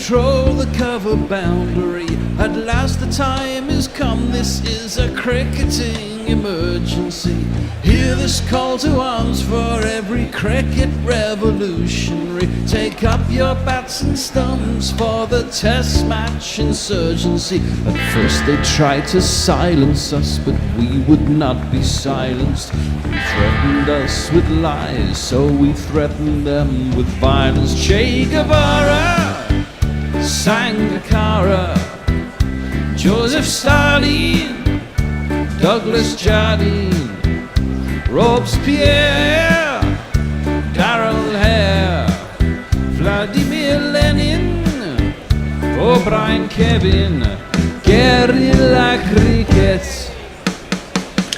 control the cover boundary. At last the time has come, this is a cricketing emergency. Hear this call to arms for every cricket revolutionary. Take up your bats and stumps for the test match insurgency. At first they tried to silence us, but we would not be silenced. They threatened us with lies, so we threatened them with violence. Che Guevara, Sangakkara, Joseph Stalin, Douglas Jardine, Robespierre, Darrell Hare, Vladimir Lenin, O'Brien Kevin, guerrilla cricket.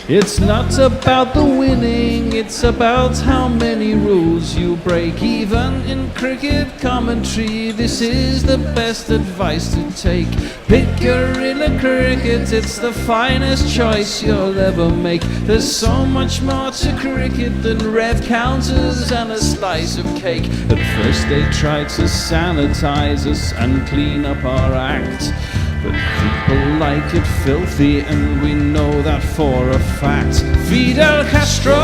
It's not about the winning, it's about how many rules you break. Even in cricket commentary, this is the best advice to take. Pick guerrilla cricket, it's the finest choice you'll ever make. There's so much more to cricket than rev counters and a slice of cake. At first they tried to sanitize us and clean up our act, but people like it filthy, and we know that for a fact. Fidel Castro,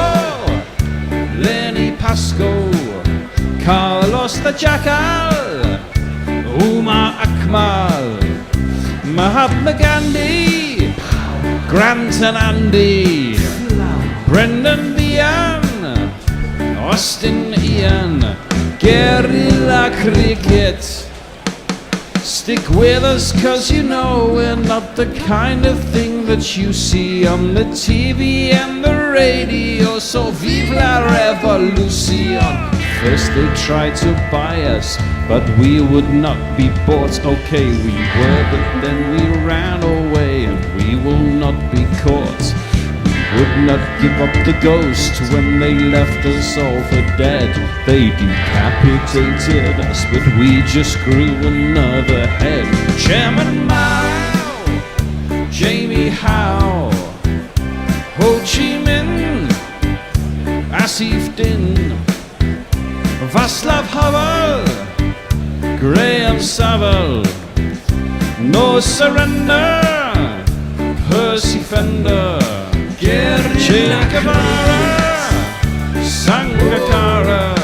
Lenny Pascoe, Carlos the Jackal, Umar Akmal, Mahatma Gandhi, Grant and Andy, Brendan Behan, Austin Ian, guerrilla cricket. Stick with us, cause you know we're not the kind of thing that you see on the TV and the radio. So vive la revolution. First they tried to buy us, but we would not be bought. Okay, we were, but then we ran away, and we will not be caught. Would not give up the ghost when they left us all for dead. They decapitated us, but we just grew another head. Chairman Mao, Jamie Howe, Ho Chi Minh, Asif Din, Václav Havel, Graham Saville, No Surrender, Percy Fender, Che Guevara, Sangakkara,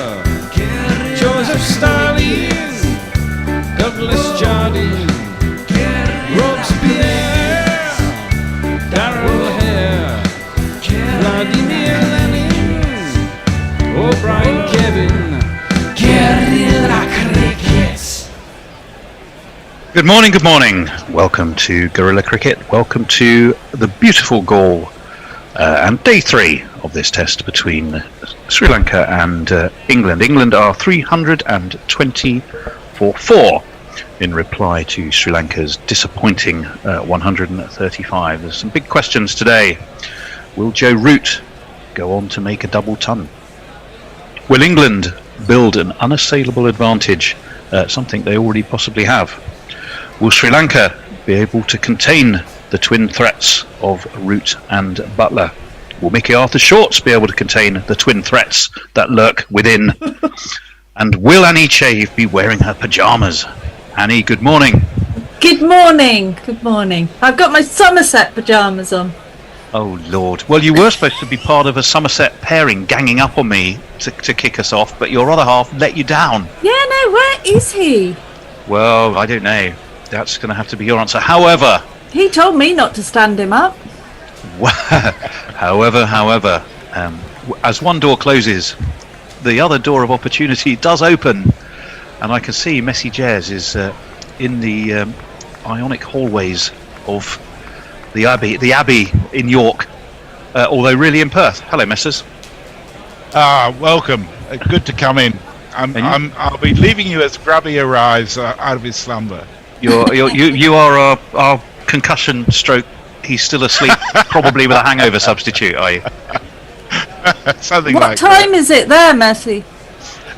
Joseph Stalin, Douglas Jardine, Robespierre, Darrell Hare, Vladimir Lenin, O'Brien Kevin, guerrilla cricket. Good morning, good morning. Welcome to Guerrilla Cricket. Welcome to the beautiful Galle. And day 3 of this test between Sri Lanka and England. England are 320 for 4 in reply to Sri Lanka's disappointing 135. There's some big questions today. Will Joe Root go on to make a double ton? Will England build an unassailable advantage, something they already possibly have? Will Sri Lanka be able to contain the twin threats of Root and Butler? Will Mickey Arthur Shorts be able to contain the twin threats that lurk within? And will Annie Chave be wearing her pyjamas? Annie, good morning. Good morning, good morning. I've got my Somerset pyjamas on. Oh Lord. Well, you were supposed to be part of a Somerset pairing ganging up on me to kick us off, but your other half let you down. Yeah, no, where is he? Well, I don't know. That's going to have to be your answer. However, he told me not to stand him up. However, as one door closes, the other door of opportunity does open, and I can see Messi Jez is in the ionic hallways of the Abbey in York, although really in Perth. Hello, Messrs. Welcome. Good to come in. I'll be leaving you as Grubby arrives out of his slumber. You are our concussion stroke. He's still asleep, probably with a hangover substitute, are you? Something what like time that. is it there, Messi?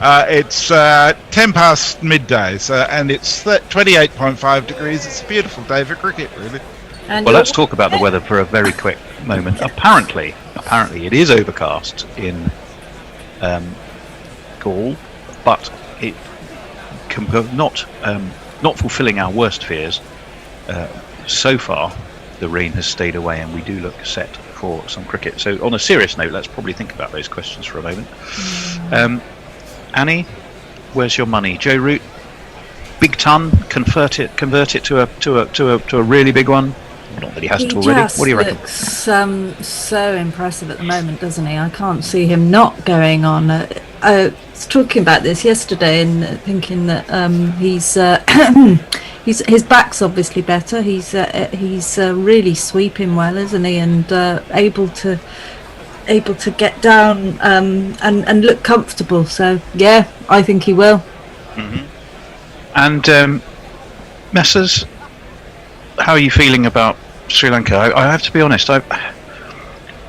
It's 10 past midday, and it's 28.5 degrees. It's a beautiful day for cricket, really. And well, let's talk about the weather for a very quick moment. Apparently, it is overcast in Galle, but it not not fulfilling our worst fears. So far, the rain has stayed away, and we do look set for some cricket. So, on a serious note, let's probably think about those questions for a moment. Annie, where's your money? Joe Root, big ton, convert it to a really big one. Not that he hasn't already. What do you reckon? Looks so impressive at the moment, doesn't he? I can't see him not going on. I was talking about this yesterday and thinking that his back's obviously better. He's really sweeping well, isn't he? And able to get down and look comfortable. So yeah, I think he will. Mm-hmm. And Messrs, how are you feeling about Sri Lanka? I have to be honest, I'm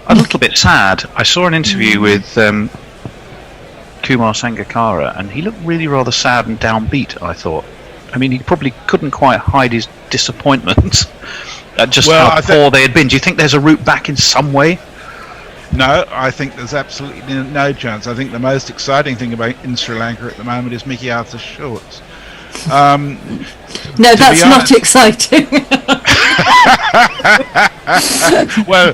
a little bit sad. I saw an interview with Kumar Sangakkara, and he looked really rather sad and downbeat, I thought. I mean, he probably couldn't quite hide his disappointment at just how poor they had been. Do you think there's a route back in some way? No, I think there's absolutely no chance. I think the most exciting thing in Sri Lanka at the moment is Mickey Arthur's shorts. No, that's not exciting. Well,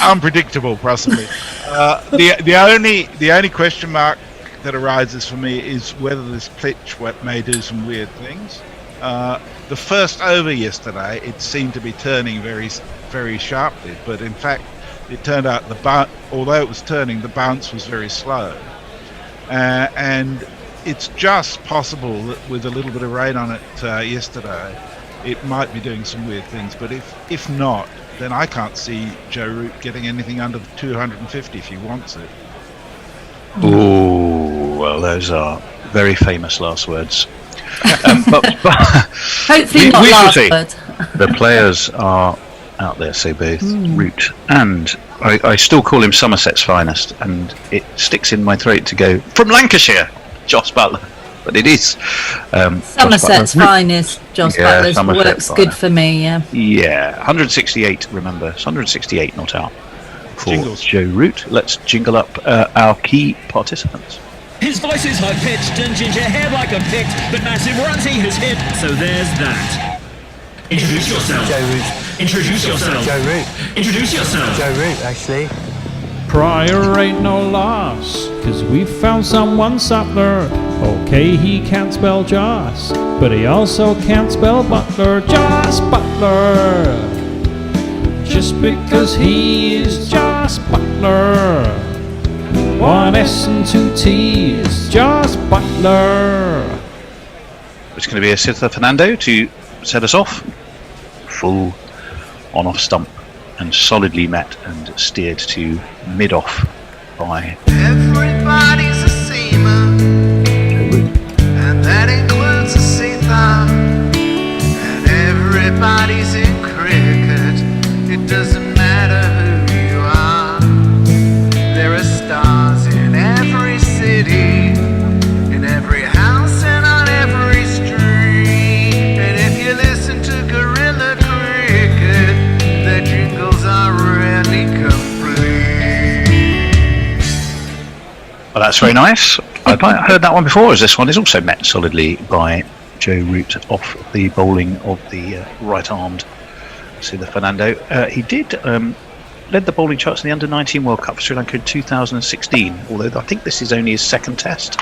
unpredictable, possibly. The only question mark that arises for me is whether this pitch may do some weird things. The first over yesterday, it seemed to be turning very, very sharply, but in fact, it turned out although it was turning, the bounce was very slow, and it's just possible that with a little bit of rain on it yesterday, it might be doing some weird things. But if not, then I can't see Joe Root getting anything under the 250 if he wants it. Ooh, well, those are very famous last words. But Hopefully not last words. The players are out there, so both Root and I still call him Somerset's finest, and it sticks in my throat to go from Lancashire, Joss Butler, but it is Somerset's finest. Joss Butler's works good for me. Yeah, 168. Remember, it's 168 not out for Jingles. Joe Root. Let's jingle up our key participants. His voice is high-pitched and ginger hair like a pict, but massive runs he has hit, so there's that. Introduce yourself. Joe Root. Introduce yourself. Joe Root. Introduce yourself. Joe Root, actually. Prior ain't no loss, 'cause we found someone subtler. Okay, he can't spell Joss, but he also can't spell Butler. Joss Butler. Just because he is Joss Butler. One S and two T's, Joss Butler. It's going to be a Sitha Fernando to set us off. Full on-off stump and solidly met and steered to mid-off by Everybody's a seaman, and that includes a Sitha. And everybody's in cricket, it doesn't matter who you are. There are stars in every city, in every house and on every street. And if you listen to Guerrilla Cricket, their jingles are rarely complete. Well, that's very nice. I've heard that one before, as this one is also met solidly by Joe Root off the bowling of the right-armed Sitha Fernando. He did led the bowling charts in the Under-19 World Cup for Sri Lanka in 2016, although I think this is only his second test.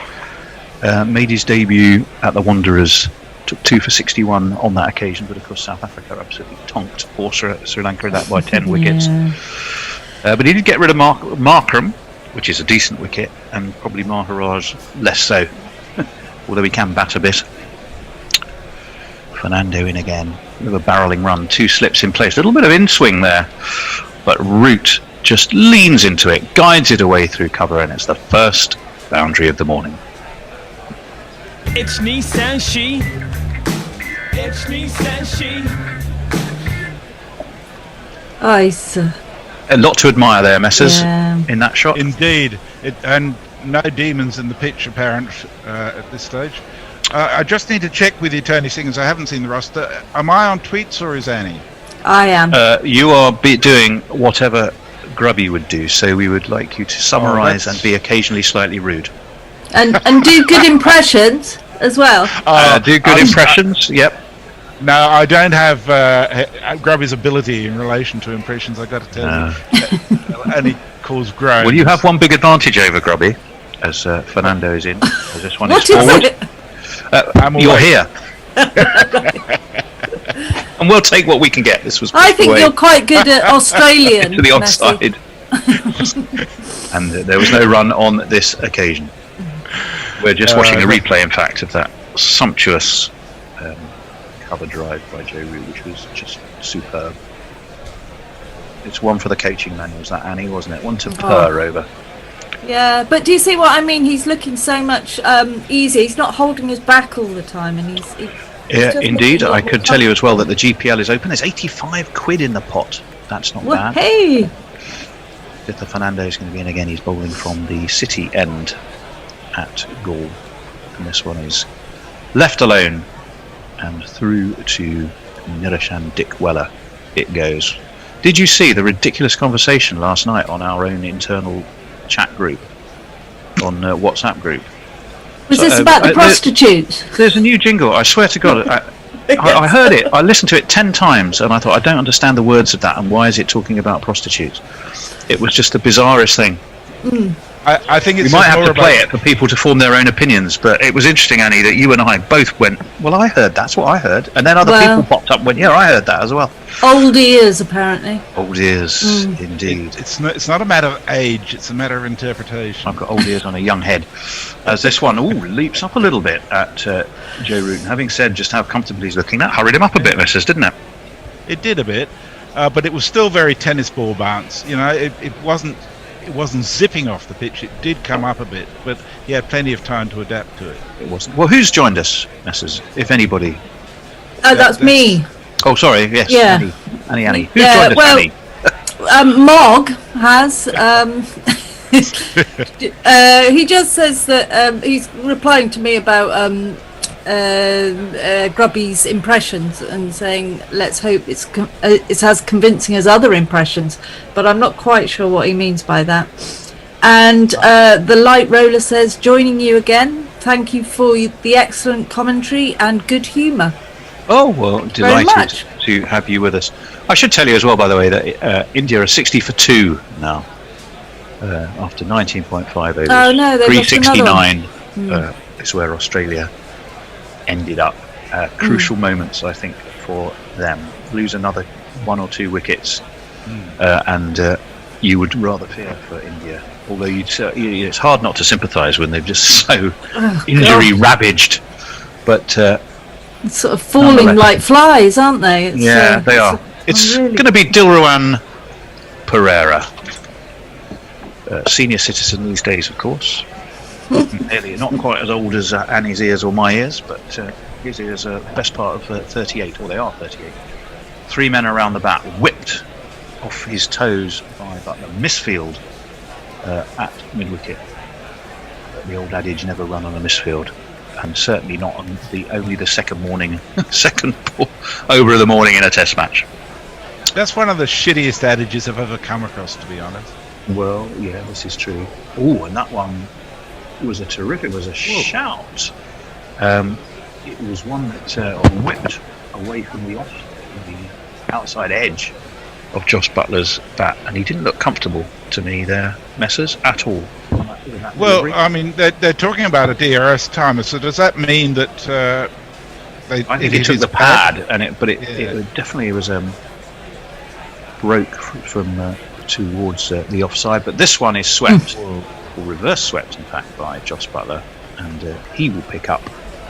Made his debut at the Wanderers, took 2 for 61 on that occasion, but of course South Africa absolutely tonked for Sri Lanka that by 10 wickets. But he did get rid of Markram, which is a decent wicket, and probably Maharaj less so, although he can bat a bit. Fernando in again, with a barrelling run, 2 slips in place, a little bit of in-swing there, but Root just leans into it, guides it away through cover, and it's the first boundary of the morning. It's Nissan She. It's Nissan She. Ice. A lot to admire there, Messrs, in that shot. Indeed, and no demons in the pitch apparent at this stage. I just need to check with you, Tony Singers. I haven't seen the roster. Am I on tweets or is Annie? I am. You are doing whatever Grubby would do, so we would like you to summarise and be occasionally slightly rude. And do good impressions. as well. Do good impressions. Yep. No, I don't have Grubby's ability in relation to impressions. I got to tell you, and it cause groans. Well, you have one big advantage over Grubby, as Fernando is in. As this one What is is forward. it? You're here. And we'll take what we can get. This was I pushed think away you're quite good at Australian. to the Messi. offside. And there was no run on this occasion. We're just watching a replay, in fact, of that sumptuous cover drive by Joe Root, which was just superb. It's one for the coaching manuals, that Annie, wasn't it? One to purr over. Yeah, but do you see what I mean? He's looking so much easier. He's not holding his back all the time, and he's Yeah, just indeed. looking I more could tell you as well that the GPL is open. There's 85 quid in the pot. That's not Well, bad. hey, Victor Fernando is going to be in again. He's bowling from the city end at Galle. And this one is left alone and through to Nirashan Dick Weller. It goes. Did you see the ridiculous conversation last night on our own internal chat group, on WhatsApp group? was this about the prostitutes? There's a new jingle. I swear to God, I heard it. I listened to it 10 times, and I thought, I don't understand the words of that, and why is it talking about prostitutes? It was just the bizarrest thing. I think it's We might have more to play about it for people to form their own opinions, but it was interesting, Annie, that you and I both went, well, I heard, that's what I heard. And then other people popped up and went, yeah, I heard that as well. Old ears, apparently. Old ears, indeed. It's not a matter of age; it's a matter of interpretation. I've got old ears on a young head. As this one, leaps up a little bit at Joe Root. And having said just how comfortable he's looking, that hurried him up a bit, missus, didn't it? It did a bit, but it was still very tennis ball bounce. You know, it wasn't zipping off the pitch. It did come up a bit, but he had plenty of time to adapt to it. It wasn't. Well, who's joined us, missus, if anybody? Oh, that's me. Oh, sorry, yes. Yeah. Annie. Who's joined us, Annie? Mog has. He just says that he's replying to me about Grubby's impressions and saying, let's hope it's as convincing as other impressions, but I'm not quite sure what he means by that. And the light roller says, joining you again, thank you for the excellent commentary and good humour. Oh, well, delighted to have you with us. I should tell you as well, by the way, that India are 60 for 2 now, after 19.5 overs. Oh no, they 369 is where Australia ended up. Crucial moments, I think, for them. Lose another 1 or 2 wickets, and you would rather fear for India. Although it's hard not to sympathise when they're just so injury ravaged. But it's sort of falling like flies, aren't they? They are. It's going to be Dilruwan Pereira, senior citizen these days, of course. Nearly not quite as old as Annie's ears or my ears, but his ears are best part of 38, or they are 38. 3 men around the bat, whipped off his toes by Butler. Misfield at mid-wicket. The old adage, never run on a misfield. And certainly not on only the second over of the morning in a test match. That's one of the shittiest adages I've ever come across, to be honest. Well, yeah, this is true. Oh, and that one was a terrific, shout. It was one that whipped away from the outside edge of Josh Butler's bat, and he didn't look comfortable to me there, Messers, at all. Well, I mean, they're talking about a DRS timer, so does that mean that I think it took the pad, but it definitely was broke from towards the offside. But this one is swept, or reverse swept, in fact, by Josh Butler, and he will pick up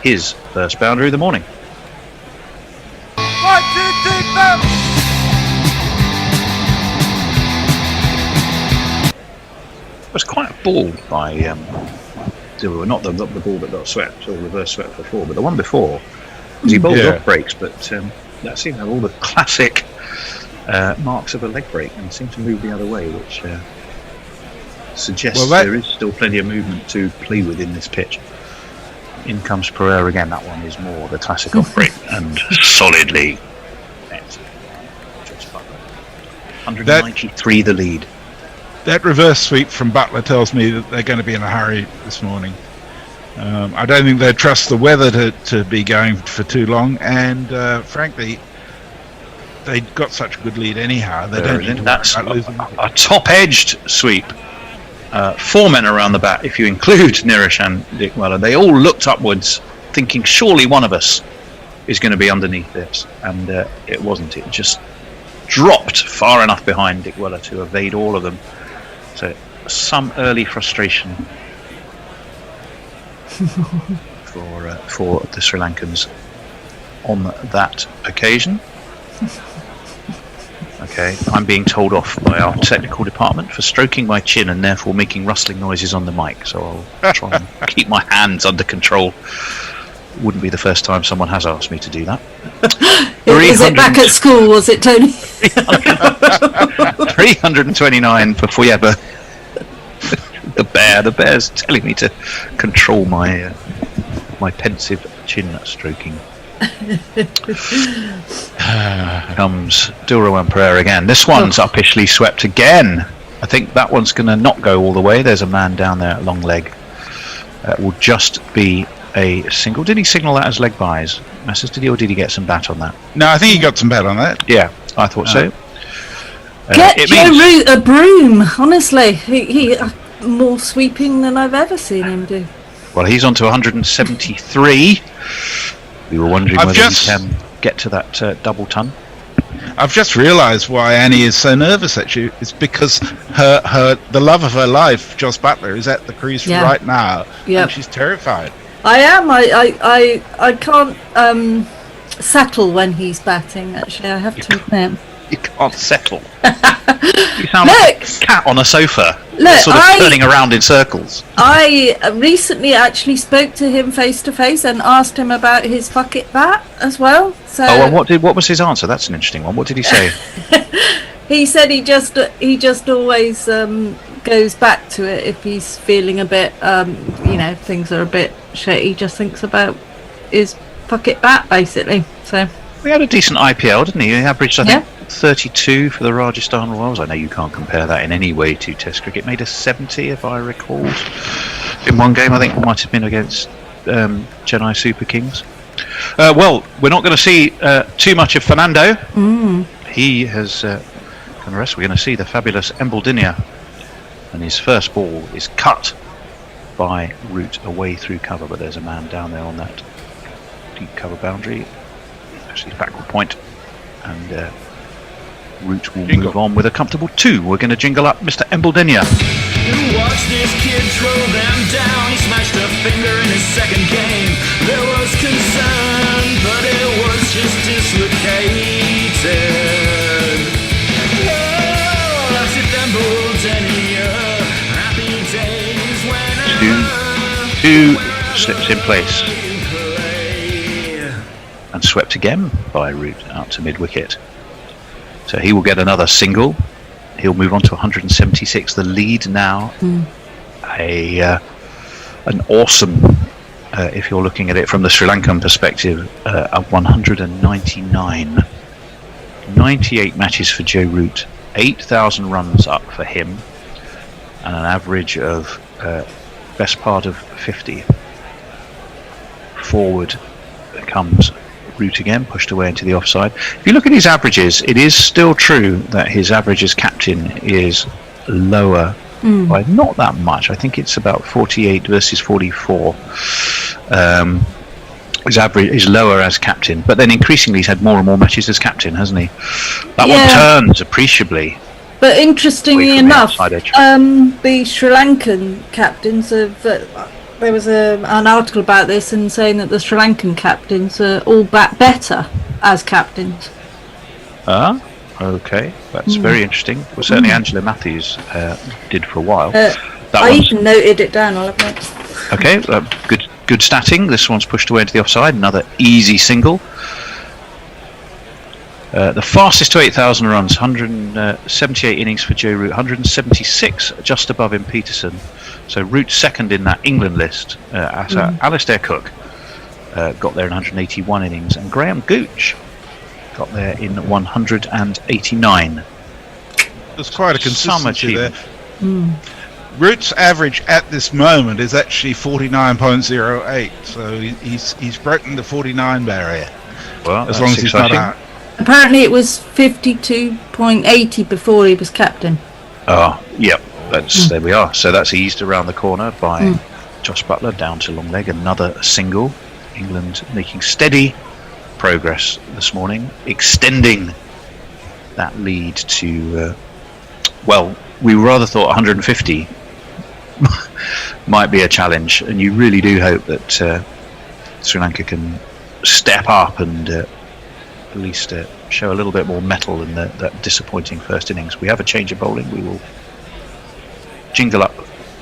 his first boundary of the morning. 1, 2, 3, 4. It was quite a ball by Dilruwan, not the ball that got swept or reverse swept for 4, but the one before, because he bowled off breaks, but that seemed to have all the classic marks of a leg break and seemed to move the other way, which suggests there is still plenty of movement to play with in this pitch. In comes Pereira again. That one is more the classic off break and solidly met. 193 the lead. That reverse sweep from Butler tells me that they're going to be in a hurry this morning. I don't think they trust the weather to be going for too long, and frankly, they got such a good lead anyhow. They don't need to worry about losing. A top-edged sweep. 4 men around the bat, if you include Nirish and Dick Weller. They all looked upwards, thinking surely one of us is going to be underneath this, and it wasn't. It just dropped far enough behind Dick Weller to evade all of them. So some early frustration for the Sri Lankans on that occasion. Okay, I'm being told off by our technical department for stroking my chin and therefore making rustling noises on the mic, so I'll try and keep my hands under control. Wouldn't be the first time someone has asked me to do that. Is it back at school, was it, Tony? 329 for Fuyeba. The bear's telling me to control my pensive chin stroking. Comes Dilrawan Pereira again. This one's uppishly swept again. I think that one's going to not go all the way. There's a man down there at long leg. Will just be a single. Did he signal that as leg buys? Masters, did he get some bat on that? No, I think he got some bat on that. Yeah, I thought so. Get Joe Root a broom. Honestly, he more sweeping than I've ever seen him do. Well, he's on to 173. We were wondering whether he can get to that double ton. I've just realised why Annie is so nervous at you. It's because the love of her life, Joss Butler, is at the crease right now, and she's terrified. I am. I can't settle when he's batting. Actually, I have to admit. You can't settle. You sound like a cat on a sofa, sort of turning around in circles. I recently actually spoke to him face to face and asked him about his fuck it bat as well. So. Oh, and what was his answer? That's an interesting one. What did he say? He said he just always goes back to it if he's feeling a bit, things are a bit shit. He just thinks about his fuck it bat basically. So. He had a decent IPL, didn't he? He averaged, I think, 32 for the Rajasthan Royals. I know you can't compare that in any way to Test cricket. Made a 70, if I recall, in one game. I think it might have been against Chennai Super Kings. Well, we're not going to see too much of Fernando. He has done the rest. We're going to see the fabulous Embuldinia, and his first ball is cut by Root away through cover, but there's a man down there on that deep cover boundary. Actually, backward point, and Root will move on with a comfortable 2. We're going to jingle up Mr. Embuldinia. You watch this kid throw them down. He smashed a finger in his second game. There was concern, but it was just dislocated. Oh, that's it, Embuldinia. Happy days when 2 slips in place. And swept again by Root out to mid-wicket. So he will get another single. He'll move on to 176. The lead now, an awesome, if you're looking at it from the Sri Lankan perspective, of 199. 98 matches for Joe Root. 8,000 runs up for him. And an average of best part of 50. Forward comes Root again, pushed away into the offside. If you look at his averages, it is still true that his average as captain is lower by not that much. I think it's about 48 versus 44. His average is lower as captain, but then increasingly he's had more and more matches as captain, hasn't he? That one turns appreciably. But interestingly enough, the Sri Lankan captains have... there was an article about this and saying that the Sri Lankan captains are all better as captains. Okay, that's very interesting. Well, certainly Angela Matthews did for a while. I even noted it down, I'll admit. Okay, good statting. This one's pushed away into the offside. Another easy single. The fastest to 8,000 runs, 178 innings for Joe Root, 176 just above him Peterson. So Root second in that England list. Alistair Cook got there in 181 innings, and Graham Gooch got there in 189. There's quite a consistency there. Root's average at this moment is actually 49.08, so he's broken the 49 barrier. Well, As long as he's not out. Apparently it was 52.80 before he was captain. Oh, yep. There we are. So that's eased around the corner by Josh Butler down to long leg. Another single. England making steady progress this morning, extending that lead to, we rather thought 150 might be a challenge, and you really do hope that Sri Lanka can step up and at least show a little bit more mettle in that disappointing first innings. We have a change of bowling. We will jingle up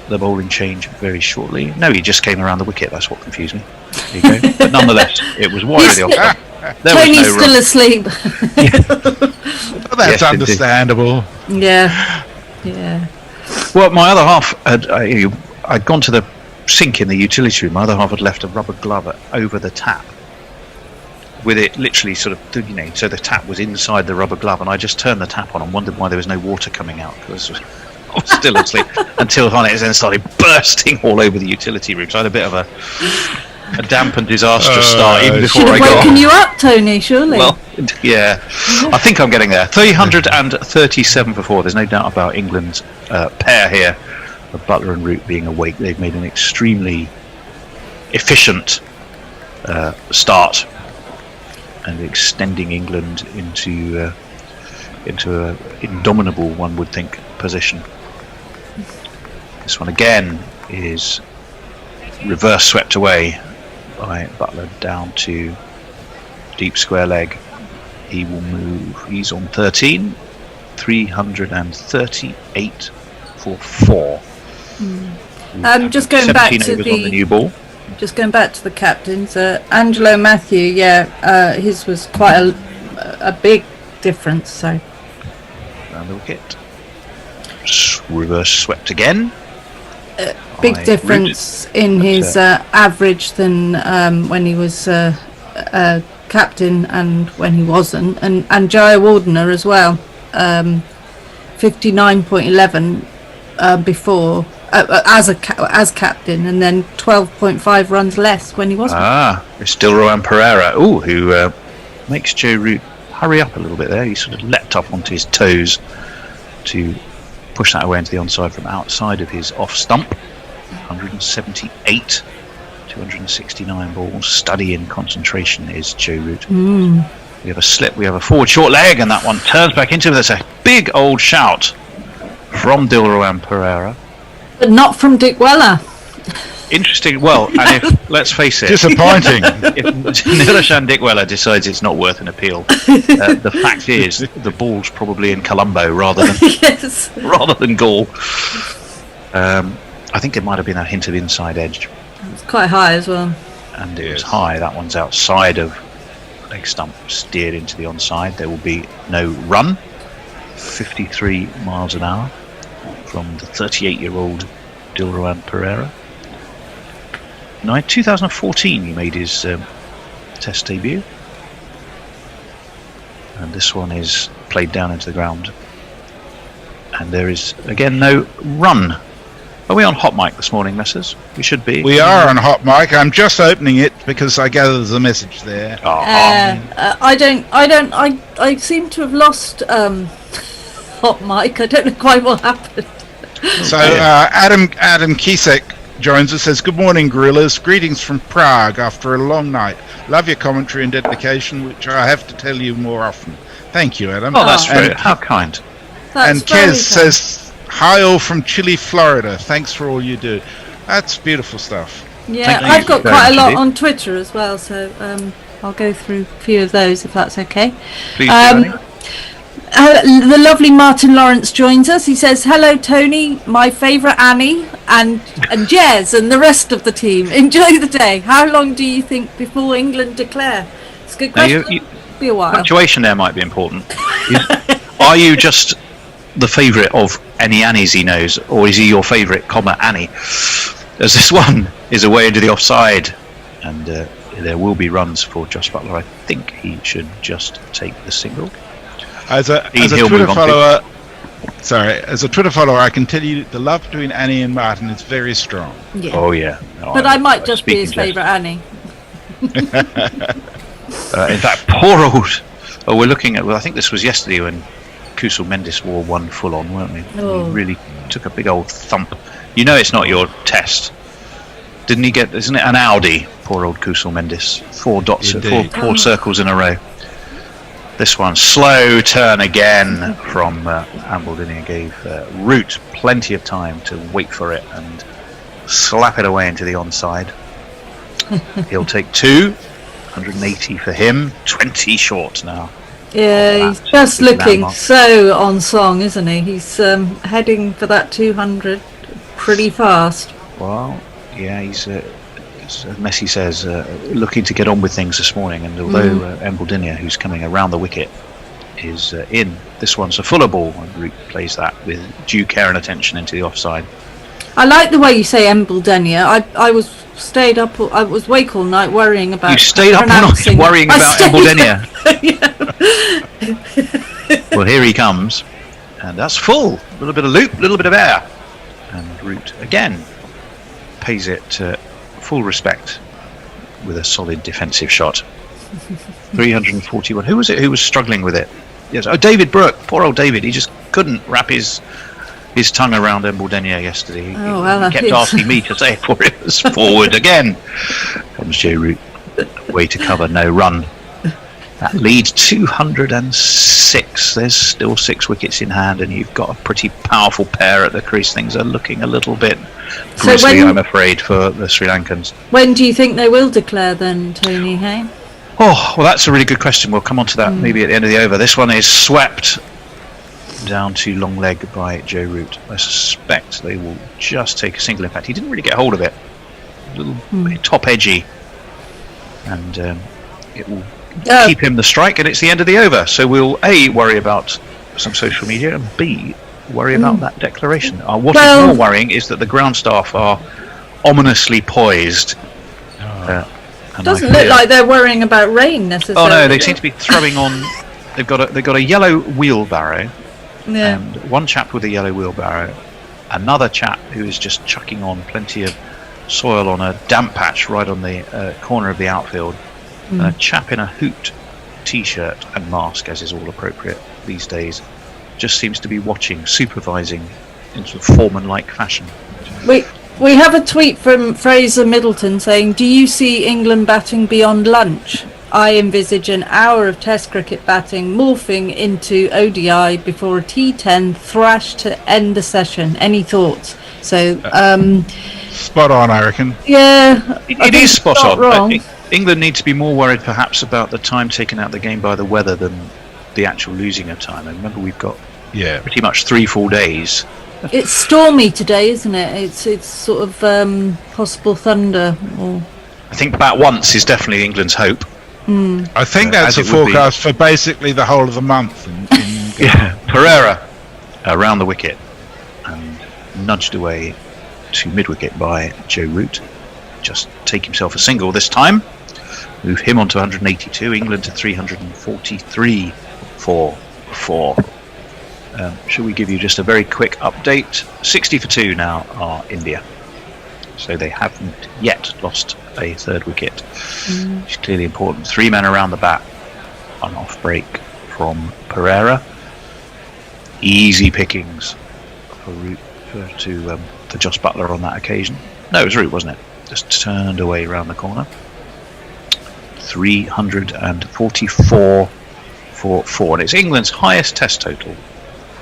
the bowling change very shortly. No, he just came around the wicket. That's what confused me. There you go. But nonetheless, it was wide of the offside. Tony's still asleep. Well, that's understandable. Yeah. Well, my other half I'd gone to the sink in the utility room. My other half had left a rubber glove over the tap, with it literally sort of, so the tap was inside the rubber glove, and I just turned the tap on and wondered why there was no water coming out, because I was still asleep until it then started bursting all over the utility room. So I had a bit of a damp and disastrous start even before I got. Should have woken you up, Tony, surely. Well, yeah, I think I'm getting there. 337 for 4. There's no doubt about England's pair here, of Butler and Root being awake. They've made an extremely efficient start and extending England into an indomitable, one would think, position. This one again is reverse swept away by Butler down to deep square leg. He will move. He's on 13. 338 for 4. Just going back to on the new ball. Just going back to the captains, Angelo Matthew, his was quite a big difference. So round the wicket. Reverse swept again. Big difference in his average than when he was captain and when he wasn't, and Jaya Wardener as well, 59.11 before as captain, and then 12.5 runs less when he wasn't. It's Dilrowan Pereira, who makes Joe Root hurry up a little bit there. He sort of leapt up onto his toes to push that away into the onside from outside of his off stump. 178, 269 balls. Study in concentration is Joe Root. We have a slip, we have a forward short leg, and that one turns back into it. There's a big old shout from Dilrowan Pereira. But not from Dick Weller. Interesting. Well, and if, let's face it, disappointing. If Nilashan Dick Weller decides it's not worth an appeal, the fact is the ball's probably in Colombo rather than rather than Galle. I think it might have been a hint of inside edge. It's quite high as well. And it was high. That one's outside of leg stump, steered into the onside. There will be no run. 53 miles an hour from the 38-year-old Dilrowan Pereira. Now, in 2014, he made his Test debut, and this one is played down into the ground. And there is again no run. Are we on hot mic this morning, Messrs? We should be. We are on hot mic. I'm just opening it because I gather there's a message there. I seem to have lost hot mic. I don't know quite what happened. So Adam Kisek joins us, says, "Good morning, Gorillas. Greetings from Prague after a long night. Love your commentary and dedication, which I have to tell you more often." Thank you, Adam. Oh, that's very how kind. And Kez says, "Hi all from chilly Florida. Thanks for all you do." That's beautiful stuff. Yeah, I've got quite a lot on Twitter as well, so I'll go through a few of those if that's okay. Please do. The lovely Martin Lawrence joins us. He says, "Hello, Tony, my favourite Annie, and Jez and the rest of the team. Enjoy the day. How long do you think before England declare?" It's a good question. Be a while. Punctuation there might be important. Are you just the favourite of any Annies he knows, or is he your favourite, Annie? As this one is away into the offside, and there will be runs for Josh Butler. I think he should just take the single. As a Twitter follower, Sorry, as a Twitter follower, I can tell you the love between Annie and Martin is very strong. Yeah. Oh yeah. No, But I might just be speak his in jest. favourite Annie. In fact, poor old. Oh, we're looking at. Well, I think this was yesterday when Kusal Mendis wore one full on, weren't we? Oh. He really took a big old thump. You know, it's not your test. Didn't he get? Isn't it an Audi? Poor old Kusal Mendis. 4 dots, Indeed. four circles in a row. This one, slow turn again from Ambledinian, gave Root plenty of time to wait for it and slap it away into the onside. He'll take 2, 180 for him, 20 short now. Yeah, he's that just looking landmark. so on song, isn't he? He's heading for that 200 pretty fast. Well, yeah, he's, as Messi says, looking to get on with things this morning. And although Embledinier, who's coming around the wicket, is in, this one's a fuller ball, and Root plays that with due care and attention into the offside. I like the way you say Embledenia. I was stayed up. I was awake all night worrying about. You stayed up all night pronouncing- worrying I about stayed Embledenia. up- Well, here he comes, and that's full. A little bit of loop, a little bit of air, and Root again pays it full respect with a solid defensive shot. 341. Who was it who was struggling with it? Yes, oh, David Brooke. Poor old David. He just couldn't wrap his tongue around Embledenia yesterday. Oh, well, he kept that is- asking me to say it for it. Was forward again. Comes Joe Root. Way to cover, no run. That leads 206. There's still 6 wickets in hand, and you've got a pretty powerful pair at the crease. Things are looking a little bit So grisly, when- I'm afraid, for the Sri Lankans. When do you think they will declare then, Tony? Hey. Oh, well, that's a really good question. We'll come on to that maybe at the end of the over. This one is swept down to long leg by Joe Root. I suspect they will just take a single. In fact, he didn't really get hold of it. A little bit top edgy. And it will keep him the strike, and it's the end of the over. So we'll A, worry about some social media, and B, worry about that declaration. What is more worrying is that the ground staff are ominously poised. And Doesn't I look fear- like they're worrying about rain necessarily. Oh no, they seem to be throwing on. They've got a yellow wheelbarrow, Yeah. and one chap with a yellow wheelbarrow, another chap who is just chucking on plenty of soil on a damp patch right on the corner of the outfield, and a chap in a Hoot t-shirt and mask, as is all appropriate these days, just seems to be watching, supervising in sort of foreman-like fashion. We have a tweet from Fraser Middleton saying, "Do you see England batting beyond lunch? I envisage an hour of Test cricket batting morphing into ODI before a T10 thrash to end the session. Any thoughts?" So, Spot on, I reckon. yeah, It is spot not on. wrong. England need to be more worried perhaps about the time taken out of the game by the weather than the actual losing of time. And remember, we've got Yeah. pretty much 3 full days. It's stormy today, isn't it? It's sort of possible thunder. Or I think bat once is definitely England's hope. I think that's as the it would be. forecast for basically the whole of the month. Yeah, Pereira around the wicket and nudged away to mid-wicket by Joe Root. Just take himself a single this time. Move him on to 182. England to 343 for 4. Shall we give you just a very quick update? 60 for 2 now are India. So they haven't yet lost a third wicket. Which is clearly important. 3 men around the bat. An off break from Pereira. Easy pickings for Root for Joss Butler on that occasion. No, it was Root, wasn't it? Just turned away round the corner. 344 for 4. And it's England's highest test total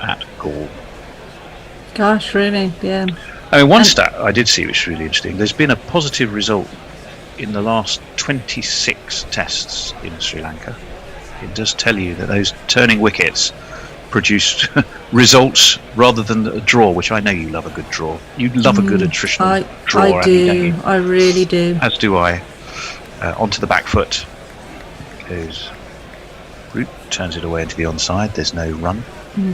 at Galle. gosh, really, yeah. I mean, one stat I did see which is really interesting. There's been a positive result in the last 26 tests in Sri Lanka. It does tell you that those turning wickets produced results rather than a draw, which I know you love a good draw. You love a good attritional draw, I Andy, don't do. you? I really do. As do I. Onto the back foot goes Root, turns it away into the onside. There's no run.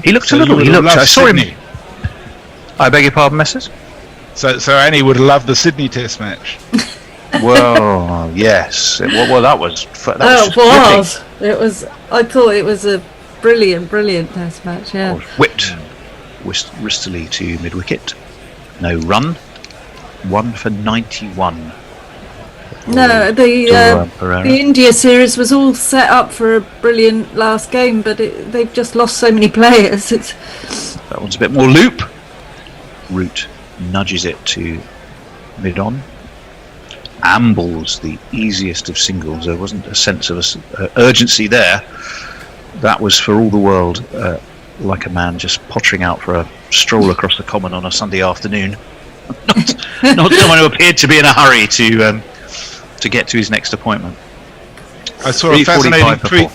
He looked So a little. you He would have looked. I loved saw him. Sydney. I beg your pardon, Messrs. So Annie would have loved the Sydney Test match. Well, yes. Well, that was. That Oh, was it was. I thought it was a brilliant test match. Yeah. whipped Wristily to mid-wicket. No run. 1 for 91. No, the India series was all set up for a brilliant last game, but they've just lost so many players. That one's a bit more loop. Root nudges it to mid-on. Ambles the easiest of singles. There wasn't a sense of urgency there. That was for all the world like a man just pottering out for a stroll across the common on a Sunday afternoon. not someone who appeared to be in a hurry to get to his next appointment. I saw a fascinating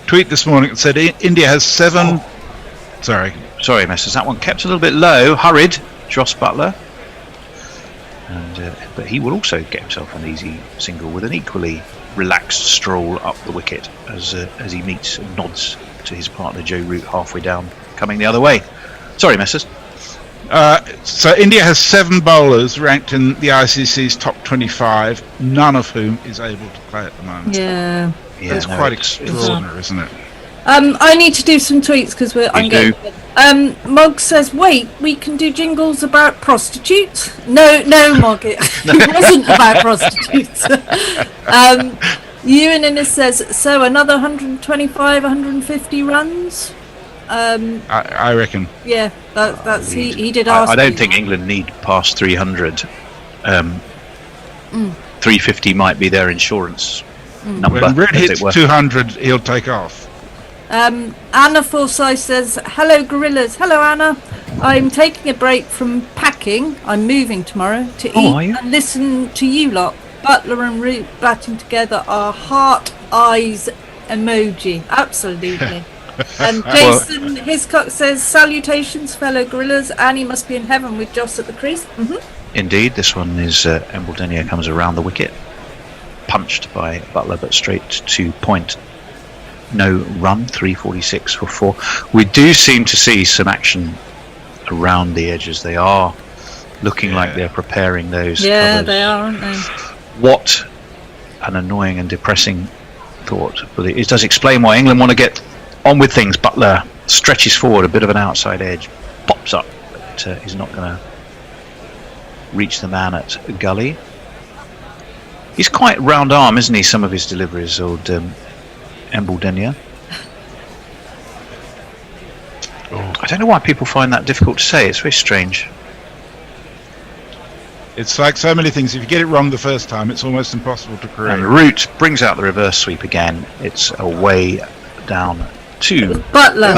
tweet this morning that said India has 7. Sorry, Messrs. That one kept a little bit low. Hurried, Joss Buttler. But he will also get himself an easy single with an equally relaxed stroll up the wicket as he meets and nods to his partner Joe Root halfway down, coming the other way. Sorry, Messrs. So India has 7 bowlers ranked in the ICC's top 25, none of whom is able to play at the moment. Yeah. That's quite extraordinary, isn't it? I need to do some tweets because I'm getting. Mog says, "Wait, we can do jingles about prostitutes." No, Mog, it wasn't about prostitutes. Ewan Innes says, "So another 125, 150 runs." I reckon. Yeah, that's he did ask. I don't think England need past 300. 350 might be their insurance number. When Red hits 200, he'll take off. Anna Forsyth says, "Hello, gorillas." Hello, Anna. I'm taking a break from packing. I'm moving tomorrow to eat and listen to you lot. Butler and Root batting together are heart eyes emoji. Absolutely. And Jason Hiscock says, "Salutations, fellow gorillas. Annie must be in heaven with Joss at the crease." Indeed, this one is Embledenia comes around the wicket, punched by Butler, but straight to point. No run, 346 for 4. We do seem to see some action around the edges. They are looking like they're preparing those covers. They are, aren't they? What an annoying and depressing thought. But it does explain why England want to get on with things. Butler stretches forward, a bit of an outside edge, pops up, but he's not going to reach the man at Galle. He's quite round arm, isn't he, some of his deliveries, old Embledenia. I don't know why people find that difficult to say. It's very strange. It's like so many things. If you get it wrong the first time, it's almost impossible to correct. And Root brings out the reverse sweep again. It's away down to Butler.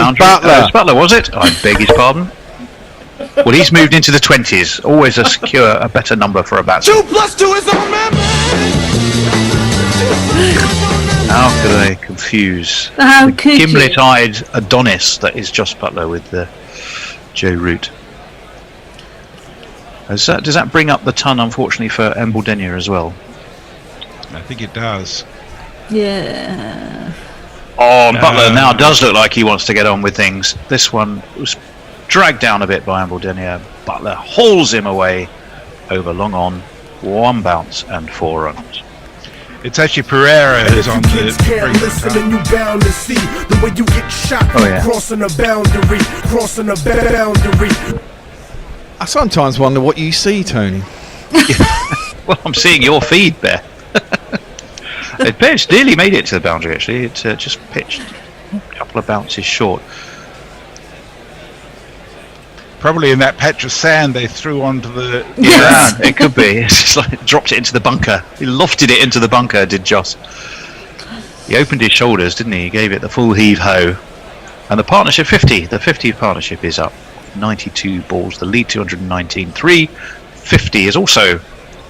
Butler, was it? I beg his pardon. Well, he's moved into the 20s. Always a better number for a batsman. 2 + 2 is a remember. How could I confuse How could you? gimlet-eyed Adonis that is Joss Butler with Joe Root? Does that bring up the ton, unfortunately, for Embledenia as well? I think it does. Yeah. Oh, and Butler now does look like he wants to get on with things. This one was dragged down a bit by Embledenia. Butler hauls him away over long on, 1 bounce and 4 runs. It's actually Pereira who's on the crossing a boundary. I sometimes wonder what you see, Tony. Well, I'm seeing your feed, Bear. It pitched, nearly made it to the boundary, actually. It just pitched a couple of bounces short. ground. Probably in that patch of sand they threw onto the... Yeah, it could be. It's just like dropped it into the bunker. He lofted it into the bunker, did Joss. He opened his shoulders, didn't he? He gave it the full heave-ho. And the partnership 50. The 50th partnership is up. 92 balls. The lead 219. 350 is also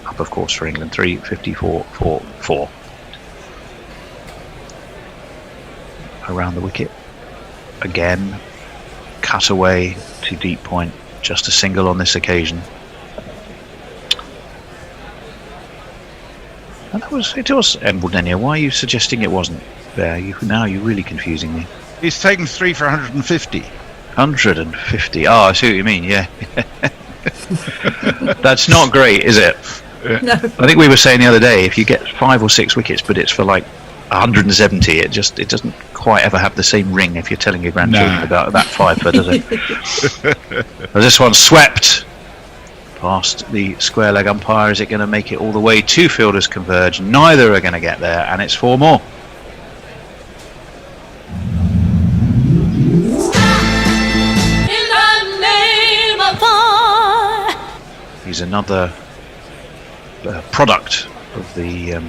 up, of course, for England. 354 for 4. Around the wicket. Again. Cut away to deep point. Just a single on this occasion. And it was Embledenia. Why are you suggesting it wasn't there? Now you're really confusing me. He's taken 3 for 150. 150. Oh, I see what you mean. Yeah. That's not great, is it? No. I think we were saying the other day, if you get 5 or 6 wickets, but it's for like 170. It doesn't quite ever have the same ring if you're telling your grandchildren about that fiver, does it? This one swept past the square leg umpire. Is it going to make it all the way? Two fielders converge. Neither are going to get there, and it's 4 more. He's another product of the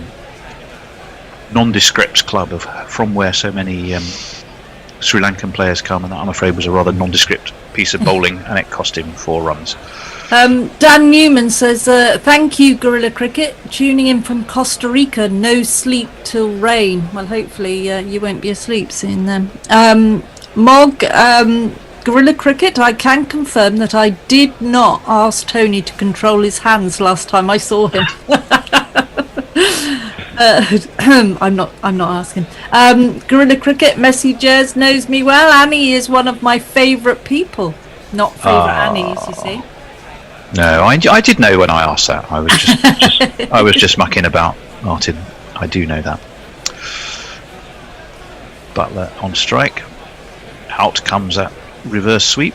nondescript club from where so many Sri Lankan players come, and that, I'm afraid, was a rather nondescript piece of bowling, and it cost him 4 runs. Dan Newman says, thank you, Guerrilla Cricket. Tuning in from Costa Rica, no sleep till rain. Well, hopefully you won't be asleep soon then. Mog, Guerrilla Cricket, I can confirm that I did not ask Tony to control his hands last time I saw him. I'm not asking. Guerrilla Cricket, Messi Jers knows me well. Annie is one of my favourite people. Not favourite Annies, you see. No, I did know when I asked that. I was just I was just mucking about, Martin. I do know that. Butler on strike. Out comes that reverse sweep.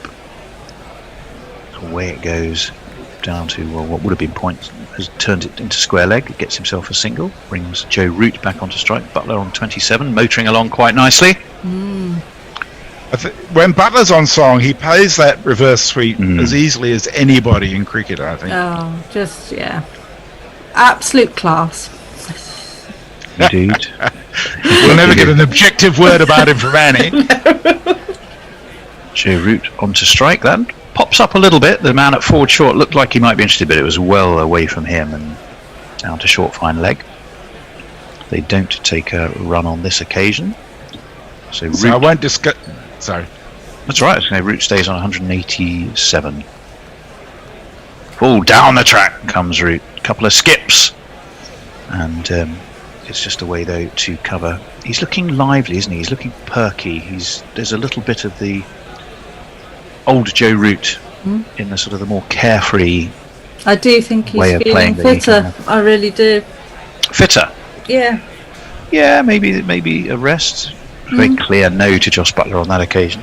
Away it goes down to what would have been points. Has turned it into square leg. It gets himself a single. Brings Joe Root back onto strike. Butler on 27, motoring along quite nicely. When Butler's on song, he plays that reverse sweep as easily as anybody in cricket, I think. Oh, just, yeah. Absolute class. Indeed. We'll never get an objective word about him from Annie. Joe Root onto strike. That pops up a little bit. The man at forward short looked like he might be interested, but it was well away from him and down to short fine leg. They don't take a run on this occasion. So Root, I won't discuss. Sorry. That's right. So Root stays on 187. Oh, down the track comes Root. A couple of skips, and it's just a way though to cover. He's looking lively, isn't he? He's looking perky. There's a little bit of the old Joe Root in the sort of the more carefree. I do think he's feeling fitter. I really do. Fitter. Yeah. Yeah, maybe a rest. Very clear no to Josh Butler on that occasion.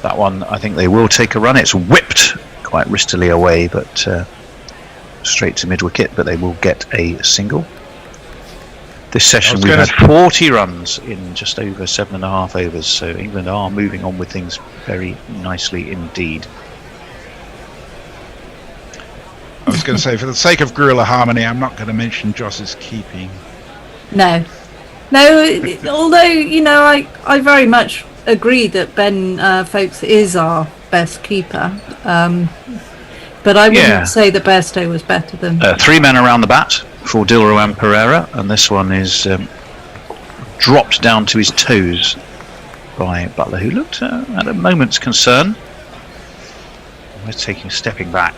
That one, I think they will take a run. It's whipped quite wristily away, but straight to mid wicket. But they will get a single. This session we've had 40 runs in just over 7.5 overs. So England are moving on with things very nicely indeed. I was going to say, for the sake of guerrilla harmony, I'm not going to mention Joss's keeping. No, although, you know, I very much agree that Ben Folkes is our best keeper, but I wouldn't say the Bairstow was better than... 3 men around the bat for Dilruwan Pereira, and this one is dropped down to his toes by Butler, who looked at a moment's concern. We're stepping back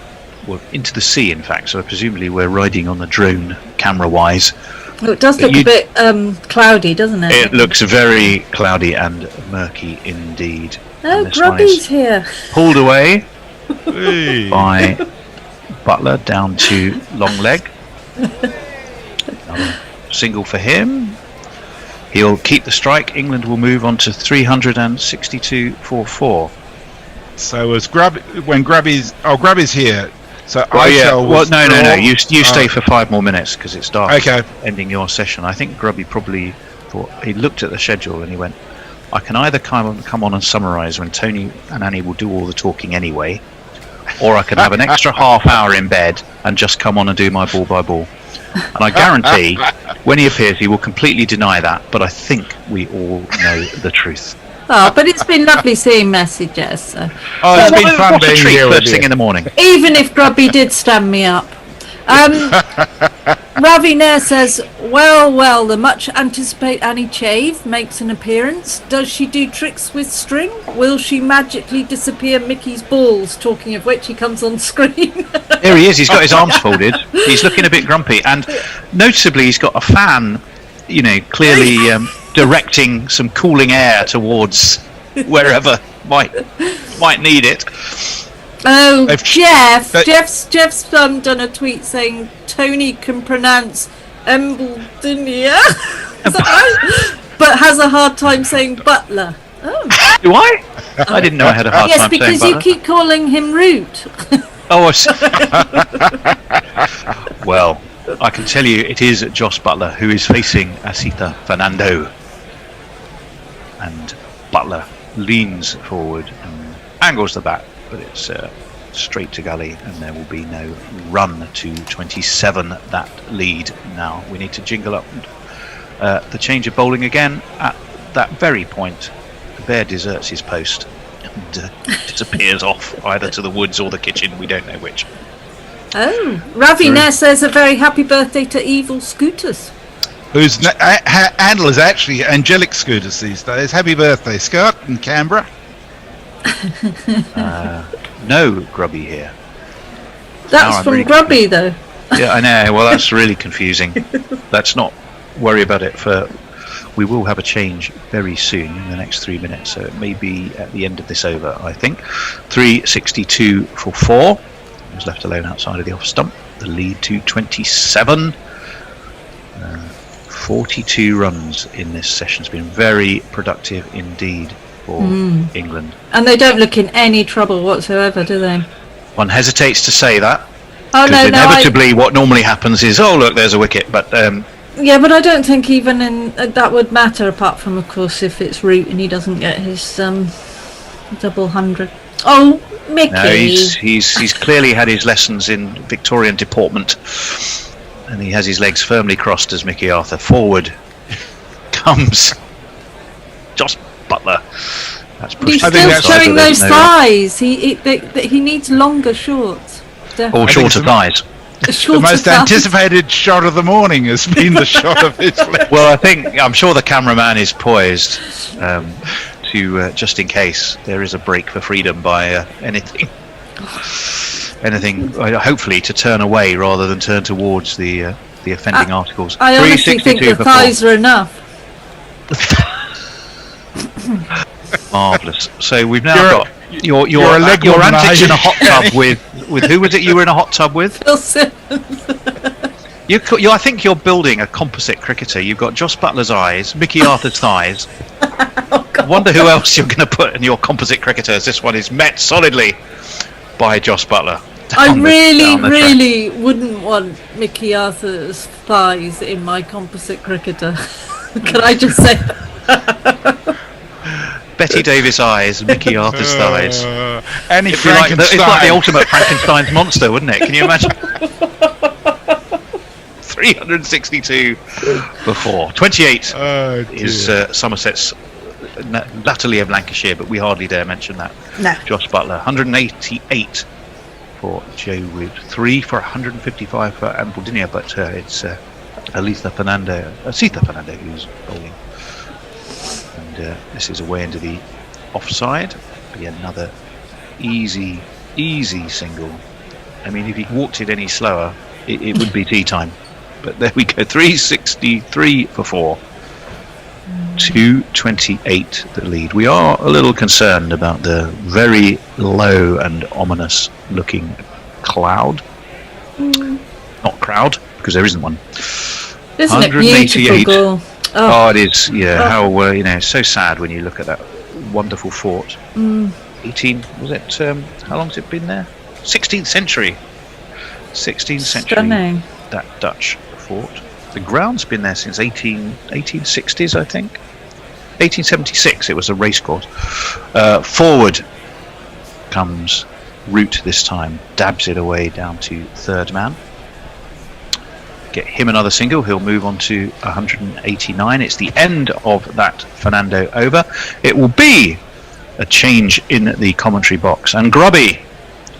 into the sea, in fact, so presumably we're riding on the drone camera-wise. It does look a bit cloudy, doesn't it? It looks very cloudy and murky indeed. Oh, Grubby's here. Pulled away by Butler down to long leg. Another single for him. He'll keep the strike. England will move on to 362 for 4. So when Grubby's here. So no. You stay for 5 more minutes because it starts ending your session. I think Grubby probably thought, he looked at the schedule and he went, I can either come on and summarise when Tony and Annie will do all the talking anyway, or I can have an extra half hour in bed and just come on and do my ball by ball. And I guarantee when he appears he will completely deny that, but I think we all know the truth. Oh, but it's been lovely seeing messages. So. Oh, it's been fun being here first thing in the morning. Even if Grubby did stand me up. Ravi Nair says, well, the much anticipated Annie Chave makes an appearance. Does she do tricks with string? Will she magically disappear Mickey's balls? Talking of which, he comes on screen. There he is. He's got his arms folded. He's looking a bit grumpy, and noticeably he's got a fan, clearly directing some cooling air towards wherever might need it. Oh, Jeff's done a tweet saying Tony can pronounce Embledonia. Is that right? But has a hard time saying butler. Oh. Do I? I didn't know I had a hard Yes, time saying because you butler. keep calling him Root. Oh, I see. Well, I can tell you it is Joss Butler who is facing Asita Fernando. And Butler leans forward and angles the bat, but it's straight to Galle, and there will be no run to 27 that lead. Now we need to jingle up the change of bowling again. At that very point, the bear deserts his post and disappears off either to the woods or the kitchen, we don't know which. Oh, Ravi Nair says a very happy birthday to Evil Scooters. Whose handle is actually Angelic Scooters these days. Happy birthday, Scott in Canberra. No Grubby here. That's I'm from really Grubby, though. Yeah, I know. Well, that's really confusing. Let's not worry about it. We will have a change very soon in the next 3 minutes, so it may be at the end of this over, I think. 362 for 4. He was left alone outside of the off stump. The lead to 27. 42 runs in this session. It's been very productive indeed for England. And they don't look in any trouble whatsoever, do they? One hesitates to say that. Oh, Because no, inevitably what normally happens is, oh look, there's a wicket, but yeah, but I don't think even in that would matter, apart from, of course, if it's Root and he doesn't get his double 100. Oh, Mickey! no, he's clearly had his lessons in Victorian deportment, and he has his legs firmly crossed as Mickey Arthur. Forward comes Joss Butler. That's He's pushed still inside, showing but there's those no run. thighs. He needs longer shorts. Or shorter thighs. The most anticipated shot of the morning has been the shot of his leg. Well, I'm sure the cameraman is poised to just in case there is a break for freedom by anything, hopefully to turn away rather than turn towards the offending articles. I honestly think the thighs are enough. Marvellous. So we've now got your antics in a hot tub with who was it you were in a hot tub with? Phil Simmons. I think you're building a composite cricketer. You've got Joss Butler's eyes, Mickey Arthur's thighs. I wonder who else you're going to put in your composite cricketers. This one is met solidly by Joss Butler. I really wouldn't want Mickey Arthur's thighs in my composite cricketer. Can I just say that? Betty Davis eyes, Mickey Arthur's thighs. Any It's like the ultimate Frankenstein's monster, wouldn't it? Can you imagine? 362 for 4. 28 is Somerset's latterly of Lancashire, but we hardly dare mention that. No. Josh Butler, 188 for Joe Wood, 3 for 155 for Ambudinia, but it's Asita Fernando who's bowling. And this is away into the offside. Be another easy single. I mean, if he walked it any slower, it would be tea time. But there we go, 363 for 4. 228 the lead. We are a little concerned about the very low and ominous looking cloud. Not crowd, because there isn't one. Isn't it beautiful goal? Oh, it is. Yeah, how so sad when you look at that wonderful fort. 18 was it? How long's it been there? 16th century. 16th century. Stunning. That Dutch fort. The ground's been there since 1860s, I think. 1876. It was a racecourse. Forward comes Root this time. Dabs it away down to third man. Get him another single. He'll move on to 189. It's the end of that Fernando over. It will be a change in the commentary box. And Grubby,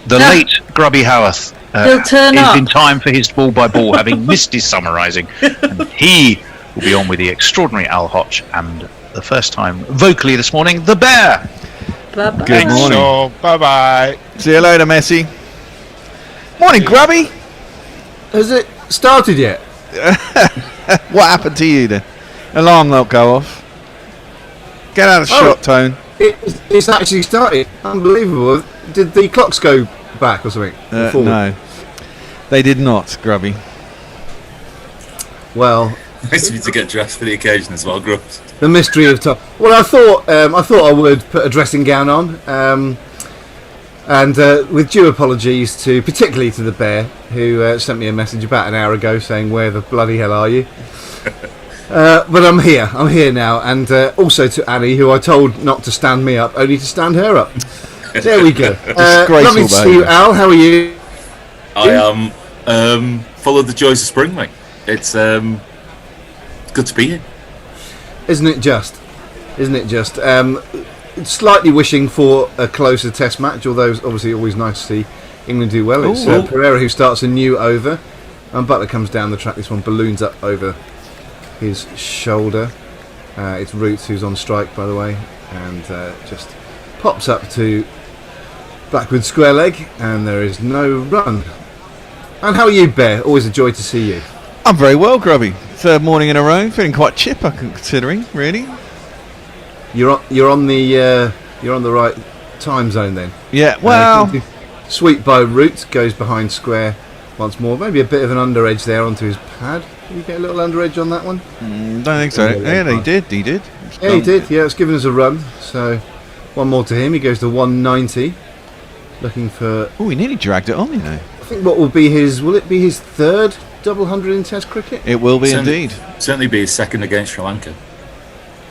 the late Grubby Howarth, is in time for his ball by ball, having missed his summarising. And he will be on with the extraordinary Al Hodge and the first time vocally this morning, the Bear. Bye-bye. Good morning. So, bye-bye. See you later, Messi. Morning, Grubby. Has it started yet? What happened to you then? Alarm not go off. Get out of shot, Tone. It's actually started. Unbelievable. Did the clocks go back or something? No, they did not, Grubby. Well, Nice of you to get dressed for the occasion as well, Grubbs. The mystery of top. Well, I thought I would put a dressing gown on, and with due apologies particularly to the bear, who sent me a message about an hour ago saying, "Where the bloody hell are you?" But I'm here now, and also to Annie, who I told not to stand me up, only to stand her up. There we go. Lovely to see you, Al. How are you? I am full of the joys of spring, mate. It's good to be here. Isn't it just? Slightly wishing for a closer test match, although it's obviously always nice to see England do well. It's Pereira who starts a new over, and Butler comes down the track. This one balloons up over his shoulder. It's Roots who's on strike, by the way, and just pops up to backward square leg, and there is no run. And how are you, Bear? Always a joy to see you. I'm very well, Grubby. Third morning in a row, feeling quite chipper considering, really. You're on the right time zone then. Yeah, well, sweep by Roots goes behind square once more. Maybe a bit of an under edge there onto his pad. Did you get a little under edge on that one? Don't think so. Yeah, he did. Yeah, he did. Yeah, it's given us a run. So one more to him. He goes to 190. Looking for. Oh, he nearly dragged it on, you know. I think what will be his? Will it be his third double hundred in Test cricket? It will be indeed. Certainly be his second against Sri Lanka.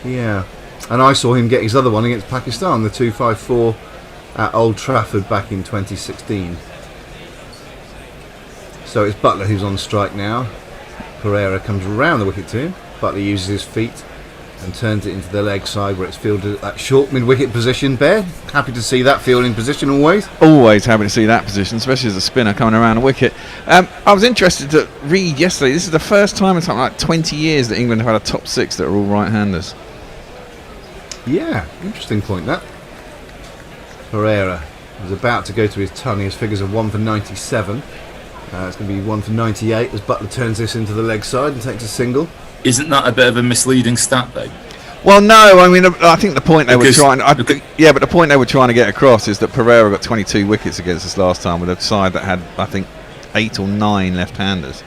Yeah, and I saw him get his other one against Pakistan, the 254 at Old Trafford back in 2016. So it's Butler who's on strike now. Pereira comes around the wicket to him. Butler uses his feet and turns it into the leg side where it's fielded at that short mid-wicket position. Bear, happy to see that fielding position always. Always happy to see that position, especially as a spinner coming around the wicket. I was interested to read yesterday, this is the first time in something like 20 years that England have had a top six that are all right-handers. Yeah, interesting point that. Pereira is about to go to his ton. His figures are 1 for 97. It's going to be 1 for 98 as Butler turns this into the leg side and takes a single. Isn't that a bit of a misleading stat, though? Well, no. I mean, I think the point they were trying. But the point they were trying to get across is that Pereira got 22 wickets against us last time with a side that had, I think, 8 or 9 left-handers,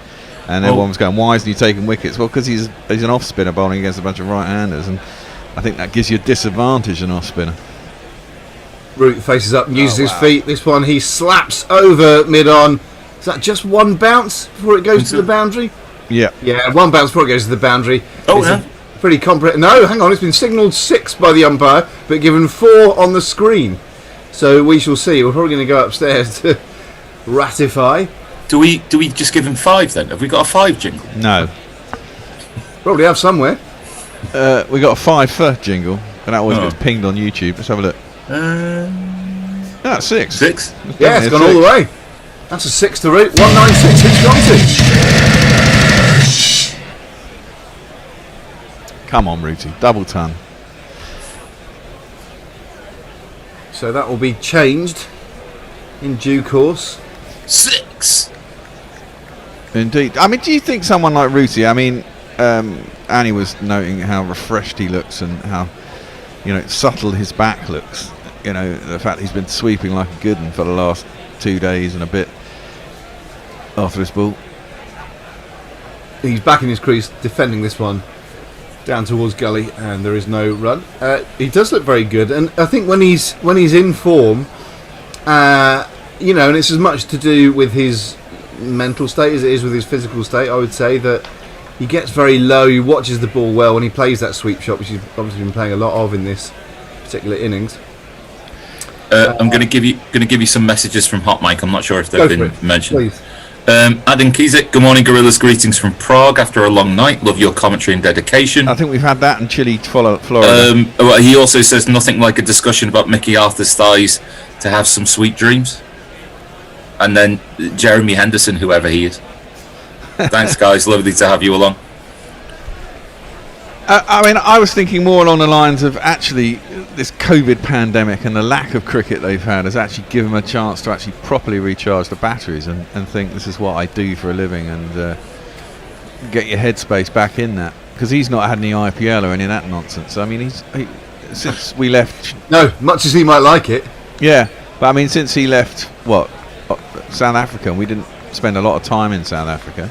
and everyone was going, "Why isn't he taking wickets?" Well, because he's an off-spinner bowling against a bunch of right-handers, and I think that gives you a disadvantage, an off-spinner. Root faces up and uses his feet. This one he slaps over mid-on. Is that just one bounce before it goes to the boundary? Yeah, one bounce before it goes to the boundary. Oh, yeah. Pretty comprehensive. No, hang on, it's been signalled 6 by the umpire, but given 4 on the screen. So we shall see. We're probably going to go upstairs to ratify. Do we just give him 5 then? Have we got a 5 jingle? No. Probably have somewhere. We got a 5 for jingle, and that always gets pinged on YouTube. Let's have a look. That's 6. 6? Yeah, it's gone all the way. That's a 6 to Root. 196 it's gone to. Come on, Rooty. Double ton. So that will be changed in due course. 6. Indeed. I mean, do you think someone like Rooty, I mean, Annie was noting how refreshed he looks and how, subtle his back looks. The fact he's been sweeping like a good one for the last 2 days and a bit after this ball. He's back in his crease defending this one down towards Galle, and there is no run. He does look very good, and I think when he's in form, and it's as much to do with his mental state as it is with his physical state. I would say that he gets very low, he watches the ball well when he plays that sweep shot, which he's obviously been playing a lot of in this particular innings. I'm going to give you some messages from Hot Mike. I'm not sure if they've been mentioned. Please. Adam Kizik, good morning, Gorillas. Greetings from Prague after a long night. Love your commentary and dedication. I think we've had that in Chile, Florida. He also says nothing like a discussion about Mickey Arthur's thighs to have some sweet dreams. And then Jeremy Henderson, whoever he is. Thanks, guys. Lovely to have you along. I was thinking more along the lines of actually this COVID pandemic and the lack of cricket they've had has actually given them a chance to actually properly recharge the batteries and think this is what I do for a living and get your headspace back in that. Because he's not had any IPL or any of that nonsense. I mean, since we left... No, much as he might like it. Yeah, but I mean, since he left, South Africa, and we didn't spend a lot of time in South Africa.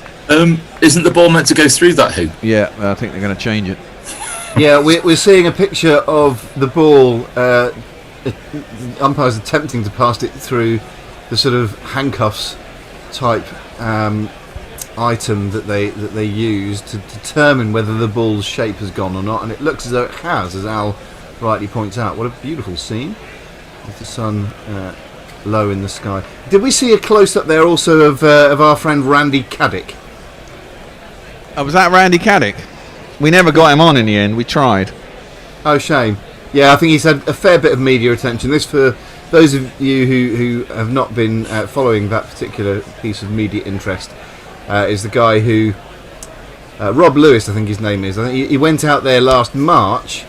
Isn't the ball meant to go through that hoop? Yeah, I think they're going to change it. Yeah, we're seeing a picture of the ball. Umpires attempting to pass it through the sort of handcuffs type item that they use to determine whether the ball's shape has gone or not, and it looks as though it has, as Al rightly points out. What a beautiful scene with the sun low in the sky. Did we see a close-up there also of our friend Randy Caddick? Oh, was that Randy Caddick? We never got him on in the end. We tried. Oh, shame. Yeah, I think he's had a fair bit of media attention. This, for those of you who have not been following that particular piece of media interest, is the guy who... Rob Lewis, I think his name is. I think he went out there last March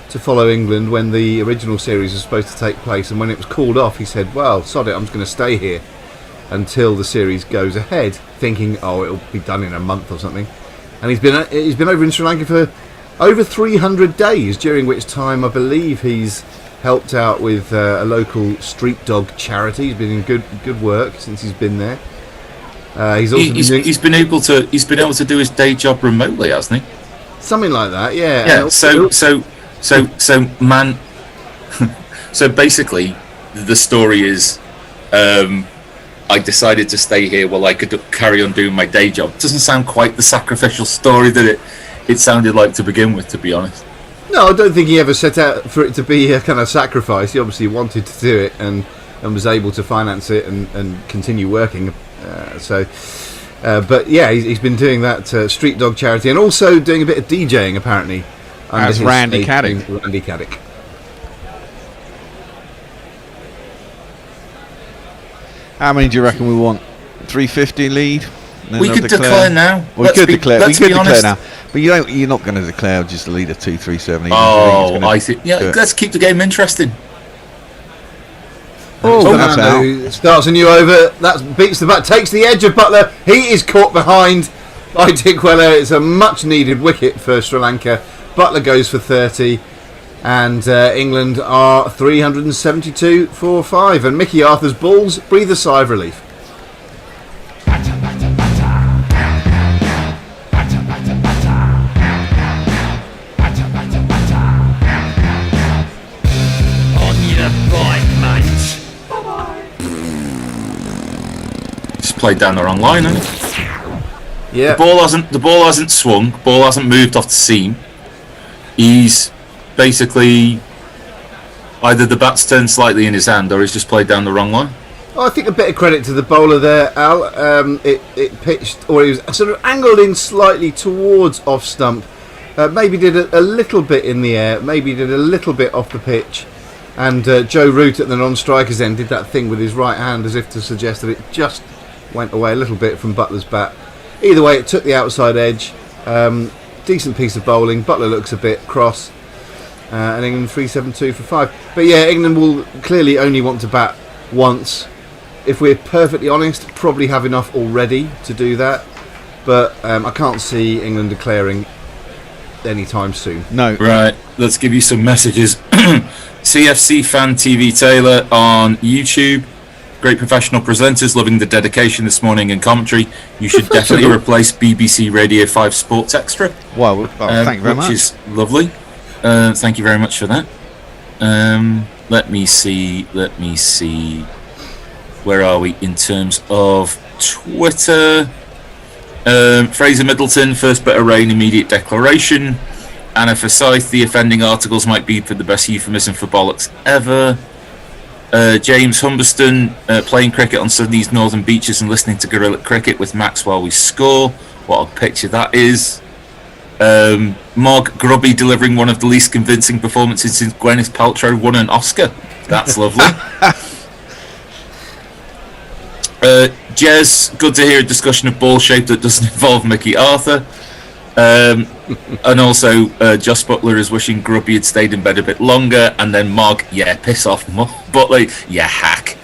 to follow England when the original series was supposed to take place, and when it was called off, he said, well, sod it, I'm just going to stay here until the series goes ahead, thinking, oh, it'll be done in a month or something. And he's been over in Sri Lanka for over 300 days, during which time I believe he's helped out with a local street dog charity. He's been in good work since he's been there. He's been able to do his day job remotely, hasn't he? Something like that, yeah. Yeah. So man. So basically, the story is, I decided to stay here while I could carry on doing my day job. It doesn't sound quite the sacrificial story that it sounded like to begin with, to be honest. No, I don't think he ever set out for it to be a kind of sacrifice. He obviously wanted to do it and was able to finance it and continue working. But yeah, he's been doing that street dog charity and also doing a bit of DJing apparently. As Randy Caddick. Randy Caddick. How many do you reckon we want? 350 lead? We could declare now. We could declare now. But you're not going to declare just a lead of 2-3-7. Oh, I think. Yeah, let's keep the game interesting. Fernando starts a new over. That beats the back, takes the edge of Butler. He is caught behind by Dick Weller. It's a much needed wicket for Sri Lanka. Butler goes for 30. And England are 372 for 5. And Mickey Arthur's balls breathe a sigh of relief. On your bike, mate. Just played down the wrong line, hasn't it? Yeah. The ball hasn't swung. Ball hasn't moved off the seam. He's basically either the bat's turned slightly in his hand or he's just played down the wrong line. Oh, I think a bit of credit to the bowler there, Al. It pitched, or he was sort of angled in slightly towards off stump. Maybe did a little bit in the air, maybe did a little bit off the pitch. And Joe Root at the non-strikers end did that thing with his right hand as if to suggest that it just went away a little bit from Butler's bat. Either way, it took the outside edge. Decent piece of bowling. Butler looks a bit cross. And England 372 for 5. But yeah, England will clearly only want to bat once. If we're perfectly honest, probably have enough already to do that. But I can't see England declaring anytime soon. No. Right, let's give you some messages. CFC Fan TV Taylor on YouTube. Great professional presenters, loving the dedication this morning and commentary. You should definitely replace BBC Radio 5 Sports Extra. Well, thank you very much. Which is lovely. Thank you very much for that. Let me see. Where are we in terms of Twitter? Fraser Middleton, first bit of rain, immediate declaration. Anna Forsyth, the offending articles might be for the best euphemism for bollocks ever. James Humberston, playing cricket on Sydney's northern beaches and listening to Guerrilla Cricket with Max while we score. What a picture that is. Mog Grubby delivering one of the least convincing performances since Gwyneth Paltrow won an Oscar. That's lovely. Jez, good to hear a discussion of ball shape that doesn't involve Mickey Arthur. And also, Joss Butler is wishing Grubby had stayed in bed a bit longer. And then Mog, yeah, piss off, Butler, yeah, hack.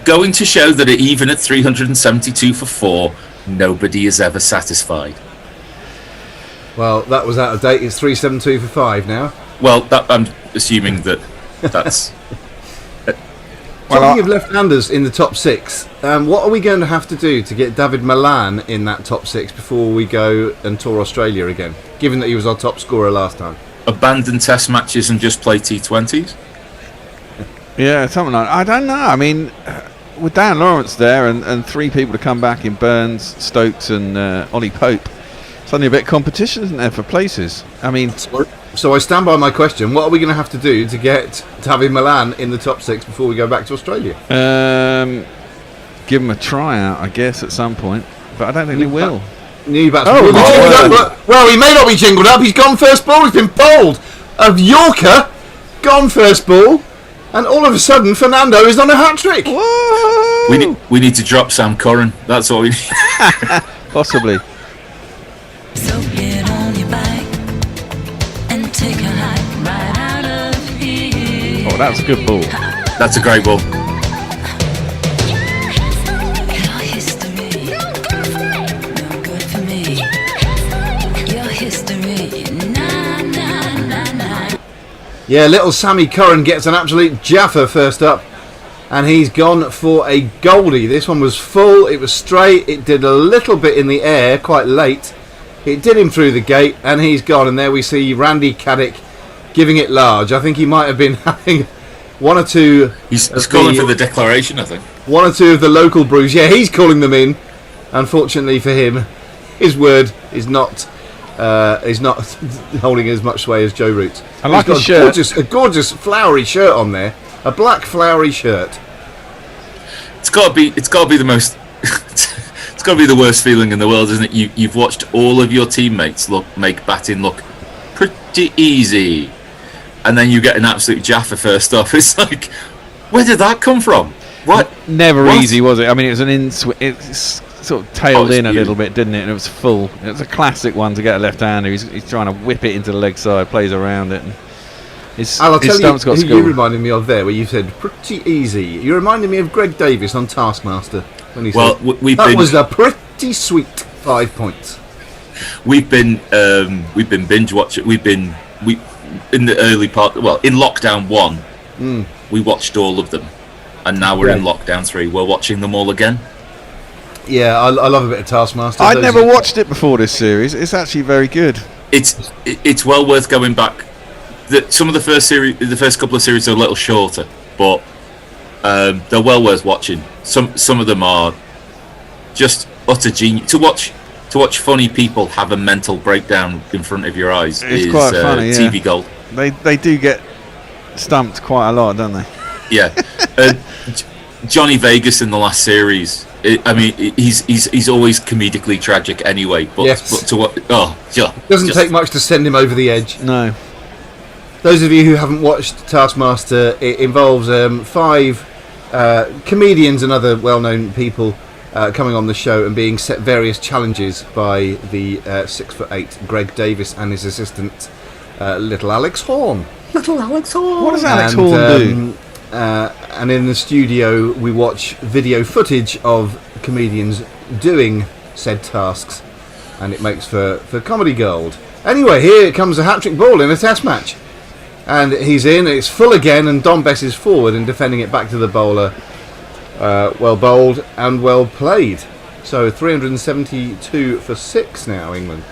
going to show that even at 372 for 4, nobody is ever satisfied. Well, that was out of date. It's 372 for 5 now. Well, I'm assuming that's... Talking of left-handers in the top 6, what are we going to have to do to get David Milan in that top 6 before we go and tour Australia again, given that he was our top scorer last time? Abandon test matches and just play T20s? Yeah, something like that. I don't know. I mean, with Dan Lawrence there and 3 people to come back in Burns, Stokes and Ollie Pope, suddenly a bit of competition, isn't there, for places? I mean... So I stand by my question. What are we going to have to do to get David Milan in the top 6 before we go back to Australia? Give him a tryout, I guess, at some point. But I don't think he will. New batsman. Well, he may not be jingled up. He's gone first ball. He's been bowled. A Yorker, gone first ball. And all of a sudden, Fernando is on a hat-trick. We need to drop Sam Curran. That's all we need. Possibly. So get on your bike and take a hike right out of here. Oh, that's a good ball. That's a great ball. Your history, no good for me. Your history, nah, nah, nah, nah. Yeah, little Sammy Curran gets an absolute jaffer first up. And he's gone for a goldie. This one was full, it was straight, it did a little bit in the air quite late. It did him through the gate, and he's gone. And there we see Randy Caddick giving it large. I think he might have been having one or two... He's calling for the declaration, I think. One or two of the local brews. Yeah, he's calling them in. Unfortunately for him, his word is not holding as much sway as Joe Root's. I like his shirt. A gorgeous flowery shirt on there. A black flowery shirt. It's got to be the most... It's got to be the worst feeling in the world, isn't it? You've watched all of your teammates make batting look pretty easy, and then you get an absolute jaffer first off. It's like, where did that come from? What? Never easy, was it? I mean, it was it's sort of tailed in a little bit, didn't it? And it was full. It was a classic one to get a left-hander. He's trying to whip it into the leg side, plays around it. And I'll tell you who you reminded me of there, where you said pretty easy. You reminded me of Greg Davis on Taskmaster. When he said, that was a pretty sweet 5 points. We've been binge watching. In the early part. Well, in lockdown 1, we watched all of them, and now we're in lockdown 3. We're watching them all again. Yeah, I love a bit of Taskmaster. I'd never watched it before this series. It's actually very good. It's well worth going back. Some of the first couple of series are a little shorter, but they're well worth watching. Some of them are just utter genius. To watch funny people have a mental breakdown in front of your eyes is quite funny. Yeah. TV gold. They do get stumped quite a lot, don't they? Yeah. Johnny Vegas in the last series. He's always comedically tragic anyway. But, yes. But to what? Doesn't take much to send him over the edge. No. Those of you who haven't watched Taskmaster, it involves 5 comedians and other well-known people coming on the show and being set various challenges by the 6'8" Greg Davis and his assistant, little Alex Horn. Little Alex Horn. What does Alex Horn do? And in the studio, we watch video footage of comedians doing said tasks, and it makes for comedy gold. Anyway, here comes a hat-trick ball in a test match. And he's in, it's full again, and Don Bess is forward and defending it back to the bowler. Well bowled and well played. So 372 for 6 now, England.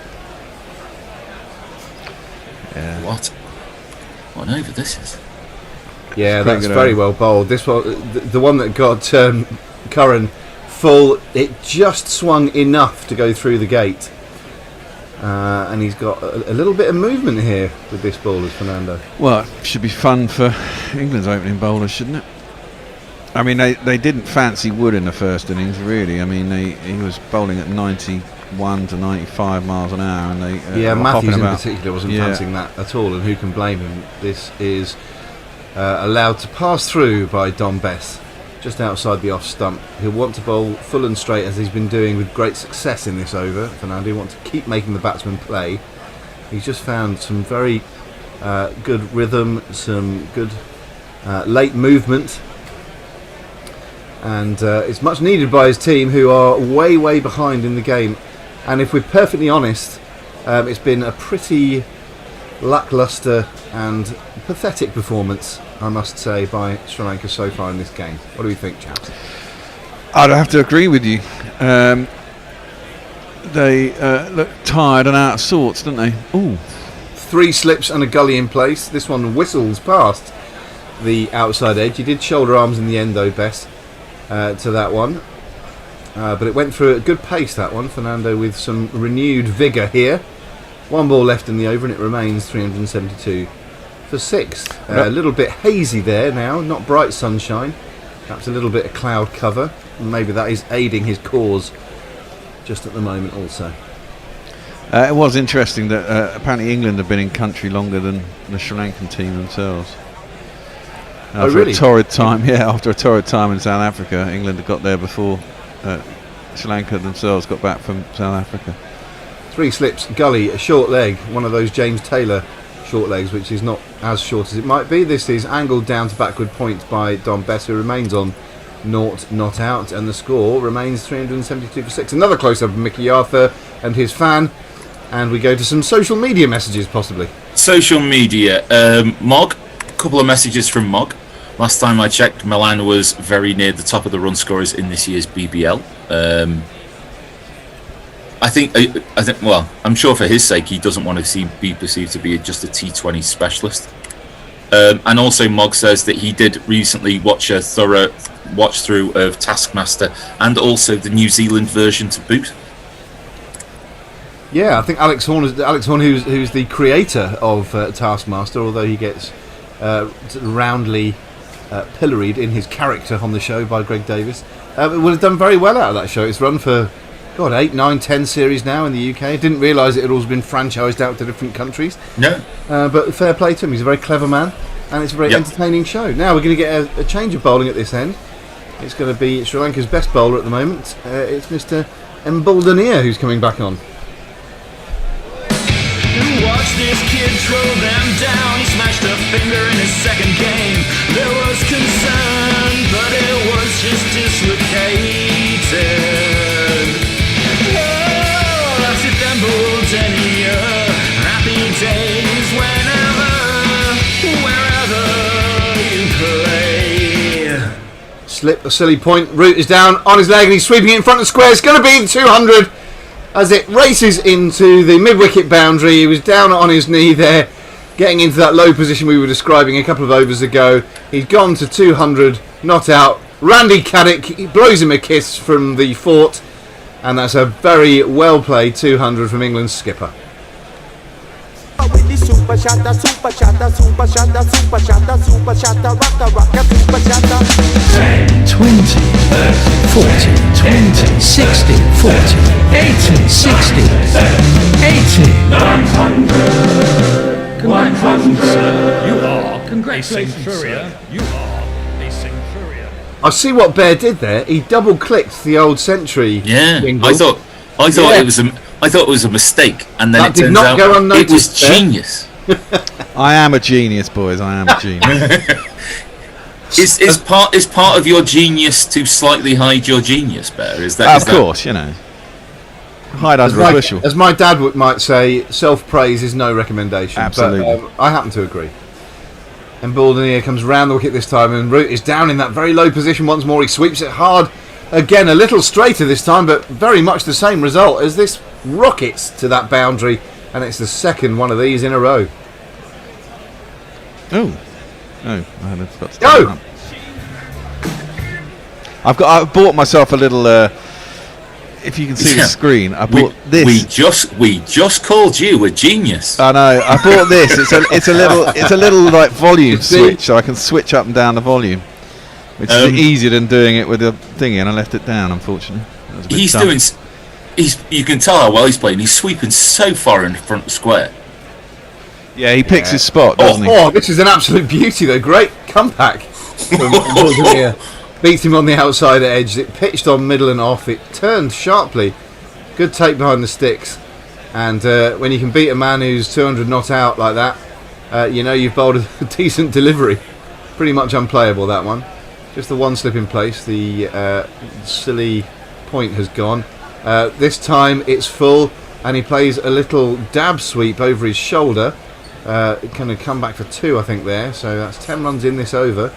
Yeah. What on over this is? Yeah, that's very well bowled. This one, the one that got Curran full, it just swung enough to go through the gate. And he's got a little bit of movement here with this ball as Fernando. Well, it should be fun for England's opening bowlers, shouldn't it? I mean, they didn't fancy Wood in the first innings, really. I mean, he was bowling at 91 to 95 miles an hour, and they Matthews in particular wasn't fancying that at all, and who can blame him? This is allowed to pass through by Don Bess, just outside the off stump. He'll want to bowl full and straight, as he's been doing with great success in this over. Fernando wants to keep making the batsman play. He's just found some very good rhythm, some good late movement, and it's much needed by his team, who are way behind in the game. And if we're perfectly honest, it's been a pretty lacklustre and pathetic performance I must say, by Sri Lanka so far in this game. What do we think, chaps? I'd have to agree with you. They look tired and out of sorts, don't they? Ooh. 3 slips and a gully in place. This one whistles past the outside edge. He did shoulder arms in the end, though, best to that one. But it went through at good pace, that one. Fernando with some renewed vigour here. 1 ball left in the over, and it remains 372 for 6th. A little bit hazy there now, not bright sunshine. Perhaps a little bit of cloud cover. And maybe that is aiding his cause just at the moment also. It was interesting that apparently England have been in country longer than the Sri Lankan team themselves. After really? a torrid time, after a torrid time in South Africa, England had got there before Sri Lanka themselves got back from South Africa. 3 slips, gully, a short leg, one of those James Taylor short legs, which is not as short as it might be. This is angled down to backward point by Don Bess, who remains on 0 not out, and the score remains 372 for 6. Another close-up of Mickey Arthur and his fan, and we go to some social media messages, possibly. Social media. Mog, a couple of messages from Mog. Last time I checked, Milan was very near the top of the run scorers in this year's BBL. I think. Well, I'm sure for his sake, he doesn't want to be perceived to be just a T20 specialist. And also, Mog says that he did recently watch a thorough watch through of Taskmaster and also the New Zealand version to boot. Yeah, I think Alex Horn, who's the creator of Taskmaster, although he gets roundly pilloried in his character on the show by Greg Davis, would have done very well out of that show. It's run for 8, 9, 10 series now in the UK. Didn't realise it had all been franchised out to different countries. No. But fair play to him. He's a very clever man, and it's a very entertaining show. Now we're going to get a change of bowling at this end. It's going to be Sri Lanka's best bowler at the moment. It's Mr. Mbaldania who's coming back on. Watch this kid throw them down. He smashed a finger in his second game. There was concern, but it was just dislocated. Oh, that's it then, Mbaldania. Happy days wherever you play. Slip a silly point. Root is down on his leg and he's sweeping it in front of square. It's going to be 200 as it races into the mid-wicket boundary. He was down on his knee there, getting into that low position we were describing a couple of overs ago. He's gone to 200, not out. Randy Caddick blows him a kiss from the fort, and that's a very well played 200 from England's skipper. Super shatter, super shatter, super shatter, super shatter, super shatter, rocker, rocker, super shatter. 10, 20, 30, 40, 20, 60, 40, 80, 60, 80, 100. 100, sir. You are. Congratulations, sir. You are a centurion. I see what Bear did there. He double clicked the old century. Yeah, jingle. I thought it was a mistake, and then That it did turns not out go it unnoticed, was Bear. genius. I am a genius, boys. I am a genius. Is part of your genius to slightly hide your genius, Bear? Is that? Of course, you know. Hide under a bushel. As my dad might say, self-praise is no recommendation. Absolutely. But, I happen to agree. And Mbaldania comes round the wicket this time, and Root is down in that very low position once more. He sweeps it hard. Again, a little straighter this time, but very much the same result as this rockets to that boundary, and it's the second one of these in a row. Oh, I had got to Go! I've bought myself a little. If you can see the screen, I bought this. We just called you a genius. I know. I bought this. It's a little like volume switch, so I can switch up and down the volume, which is easier than doing it with the thingy. And I left it down, unfortunately. You can tell how well he's playing. He's sweeping so far in front of square. Yeah, he picks his spot, doesn't he? Oh, this is an absolute beauty, though. Great comeback. Beats him on the outside edge. It pitched on middle and off. It turned sharply. Good take behind the sticks. And when you can beat a man who's 200 not out like that, you know you've bowled a decent delivery. Pretty much unplayable, that one. Just the one slip in place. The silly point has gone. This time it's full, and he plays a little dab sweep over his shoulder. Kind of come back for 2, I think, there. So that's 10 runs in this over.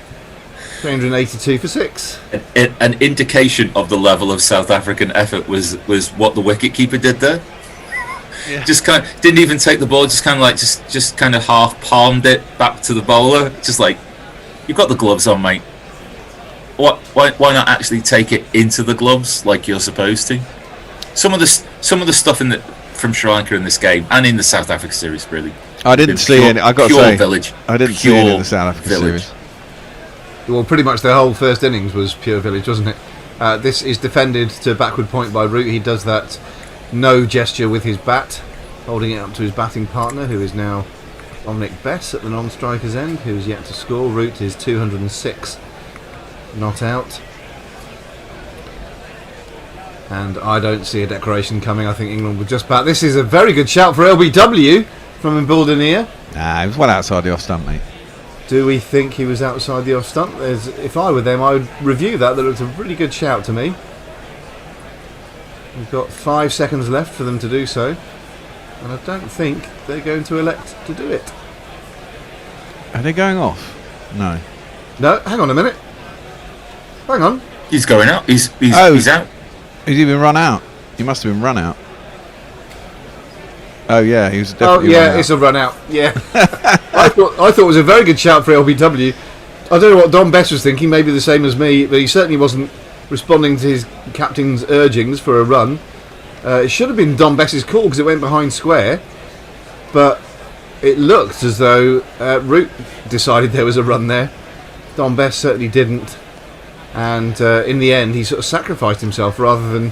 382 for 6. An indication of the level of South African effort was what the wicketkeeper did there. Yeah. Just kind of, didn't even take the ball, just kind of like just kind of half palmed it back to the bowler. Just like, you've got the gloves on, mate. Why not actually take it into the gloves like you're supposed to? Some of the stuff from Sri Lanka in this game and in the South Africa series, really. I didn't see it. I got to say, village. I didn't see it in the South Africa series. Well, pretty much the whole first innings was pure village, wasn't it? This is defended to backward point by Root. He does that no gesture with his bat, holding it up to his batting partner, who is now Dominic Bess at the non-striker's end, who is yet to score. Root is 206, not out. And I don't see a declaration coming. I think England will just bat. This is a very good shout for LBW from Mbuldenir. Nah, he was well outside the off stump, mate. Do we think he was outside the off stump? If I were them, I would review that. That looks a really good shout to me. We've got 5 seconds left for them to do so, and I don't think they're going to elect to do it. Are they going off? No. No, hang on a minute. Hang on. He's going out. He's out. He's even run out. He must have been run out. Oh yeah, he was definitely. Oh yeah, run out. it's a run out. Yeah. I thought it was a very good shout for LBW. I don't know what Don Bess was thinking. Maybe the same as me, but he certainly wasn't responding to his captain's urgings for a run. It should have been Don Bess's call because it went behind square, but it looked as though Root decided there was a run there. Don Bess certainly didn't, and in the end he sort of sacrificed himself rather than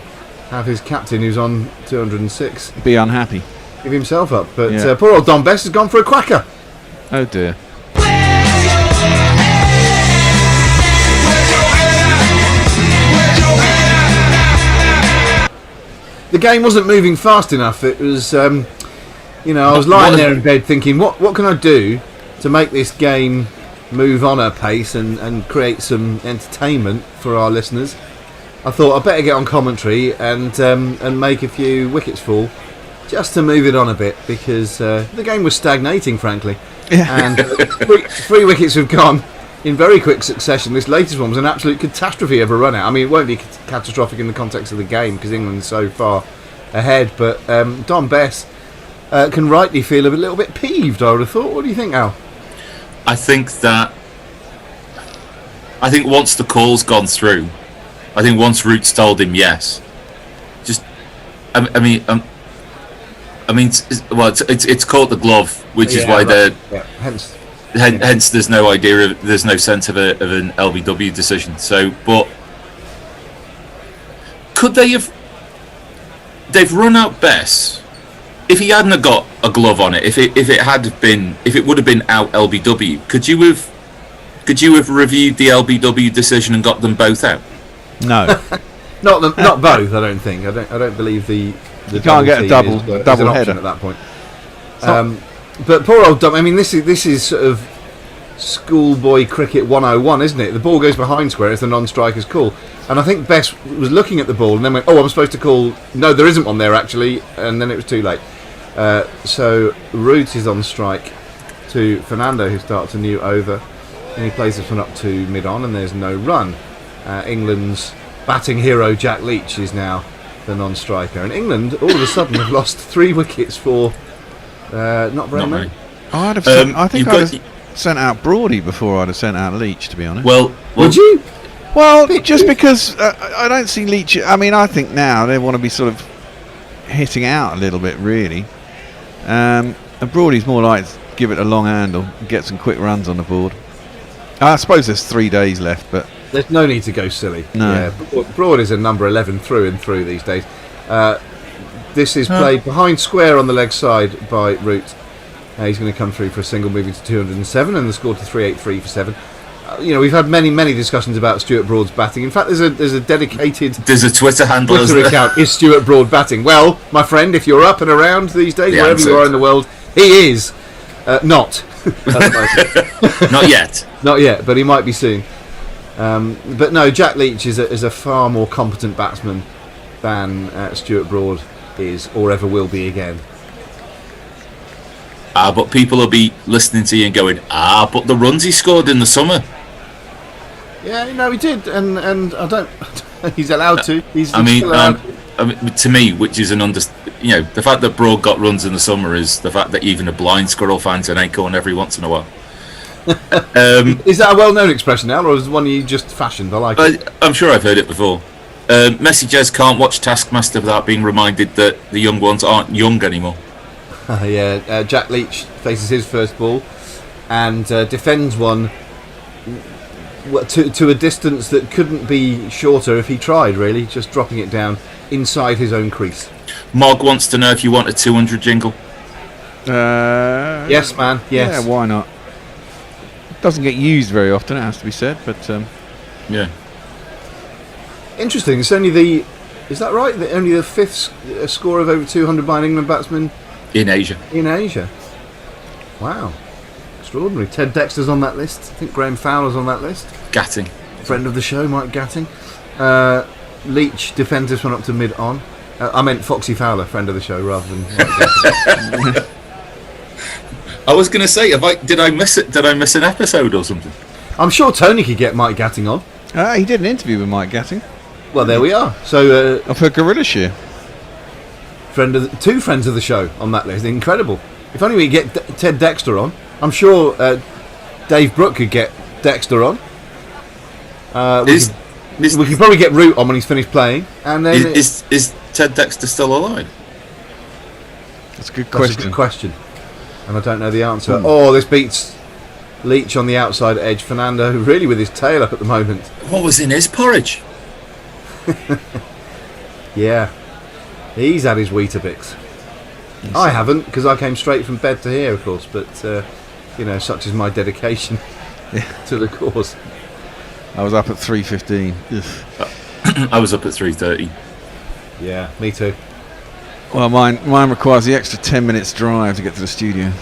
have his captain, who's on 206, be unhappy, give himself up. But Yeah. poor old Don Bess has gone for a quacker. Oh dear. The game wasn't moving fast enough. It was, I was lying there in bed thinking, what can I do to make this game move on a pace and create some entertainment for our listeners? I thought I'd better get on commentary and make a few wickets fall, just to move it on a bit, because the game was stagnating, frankly. Yeah. And three wickets have gone in very quick succession. This latest one was an absolute catastrophe of a run out. I mean, it won't be catastrophic in the context of the game because England's so far ahead, but Don Bess can rightly feel a little bit peeved, I would have thought. What do you think, Al? I think once the call's gone through, I think once Roots told him yes, it's called the glove, which is why they're hence there's no idea of, there's no sense of an LBW decision. So, but could they've run out Bess? If he hadn't have got a glove on it, if it would have been out LBW, could you have reviewed the LBW decision and got them both out? No. not both. I don't think. I don't believe the you can't get a double header at that point. But poor old Dom. I mean, this is sort of schoolboy cricket 101, isn't it? The ball goes behind square. It's the non-striker's call, and I think Bess was looking at the ball and then went, "Oh, I'm supposed to call. No, there isn't one there actually." And then it was too late. So Root is on strike to Fernando, who starts a new over, and he plays this one up to mid-on, and there's no run. England's batting hero Jack Leach is now the non-striker, and England all of a sudden have lost 3 wickets for not very many. I'd have sent out Broady before I'd have sent out Leach, to be honest. Well would you? Well, just because I don't see Leach. I mean, I think now they want to be sort of hitting out a little bit, really. And Broady's more like give it a long handle, and get some quick runs on the board. I suppose there's 3 days left, but there's no need to go silly. No. Yeah, Broad is a number 11 through and through these days. This is played behind square on the leg side by Root. He's going to come through for a single, moving to 207, and the score to 383 for 7. We've had many discussions about Stuart Broad's batting. In fact, there's a dedicated Twitter handle account. Is Stuart Broad batting? Well, my friend, if you're up and around these days, wherever you are in the world, he is not. Not yet. Not yet, but he might be soon. But no, Jack Leach is a far more competent batsman than Stuart Broad is, or ever will be again. But people will be listening to you and going, but the runs he scored in the summer. Yeah, no, he did, and I don't. He's allowed to. He's I mean, still allowed to me, which is the fact that Broad got runs in the summer is the fact that even a blind squirrel finds an acorn every once in a while. Is that a well-known expression now, or is it one you just fashioned? I like it. I'm sure I've heard it before. Messi Jez can't watch Taskmaster without being reminded that the young ones aren't young anymore. Yeah, Jack Leach faces his first ball and defends one to a distance that couldn't be shorter if he tried, really, just dropping it down inside his own crease. Mog wants to know if you want a 200 jingle. Yes, man, yes. Yeah, why not? Doesn't get used very often, it has to be said, but yeah. Interesting. It's only is that right? Only the fifth score of over 200 by an England batsman in Asia. Wow, extraordinary. Ted Dexter's on that list. I think Graham Fowler's on that list. Gatting, friend of the show, Mike Gatting. Leach defends this one up to mid-on. I meant Foxy Fowler, friend of the show, rather than Mike Gatting. I was going to say, did I miss it? Did I miss an episode or something? I'm sure Tony could get Mike Gatting on. He did an interview with Mike Gatting. Well, there we are. So for Gorilla Shear. Two friends of the show on that list. Incredible. If only we get Ted Dexter on. I'm sure Dave Brooke could get Dexter on. We could probably get Root on when he's finished playing. And then is Ted Dexter still alive? That's a good question. That's a good question. And I don't know the answer. Oh, this beats Leach on the outside edge. Fernando really with his tail up at the moment. What was in his porridge? Yeah, he's had his Weetabix. I haven't, because I came straight from bed to here, of course. But such is my dedication to the cause. I was up at 3:15. I was up at 3:30. Yeah, me too. Well, mine requires the extra 10 minutes drive to get to the studio.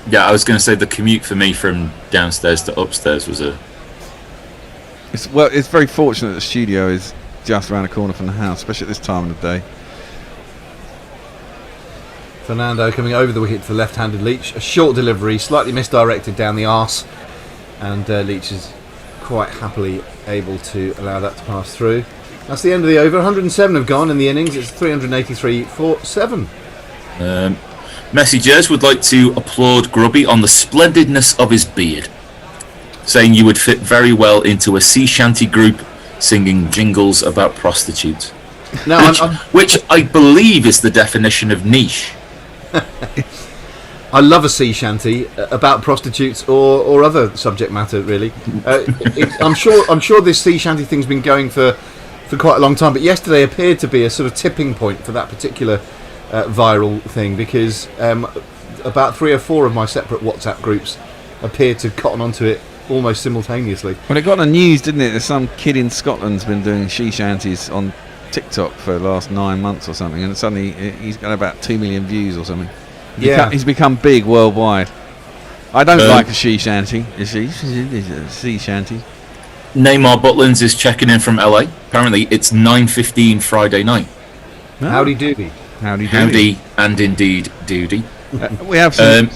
Yeah, I was going to say the commute for me from downstairs to upstairs was It's very fortunate that the studio is just around the corner from the house, especially at this time of the day. Fernando coming over the wicket to the left-handed Leach. A short delivery, slightly misdirected down the arse, and Leach is quite happily able to allow that to pass through. That's the end of the over. 107 have gone in the innings. It's 383 for 7. Messi Jez would like to applaud Grubby on the splendidness of his beard, saying you would fit very well into a sea shanty group singing jingles about prostitutes. No, which I believe is the definition of niche. I love a sea shanty about prostitutes or other subject matter, really. I'm sure this sea shanty thing's been going for quite a long time, but yesterday appeared to be a sort of tipping point for that particular viral thing, because about 3 or 4 of my separate WhatsApp groups appeared to cotton onto it almost simultaneously. Well, it got on the news, didn't it? There's some kid in Scotland's been doing sea shanties on TikTok for the last 9 months or something, and suddenly he's got about 2 million views or something. He's become big worldwide. I don't like a sea shanty. A sea shanty. Neymar Butlins is checking in from LA. Apparently, it's 9:15 Friday night. Oh. Howdy doody. Howdy and indeed doody. We have some.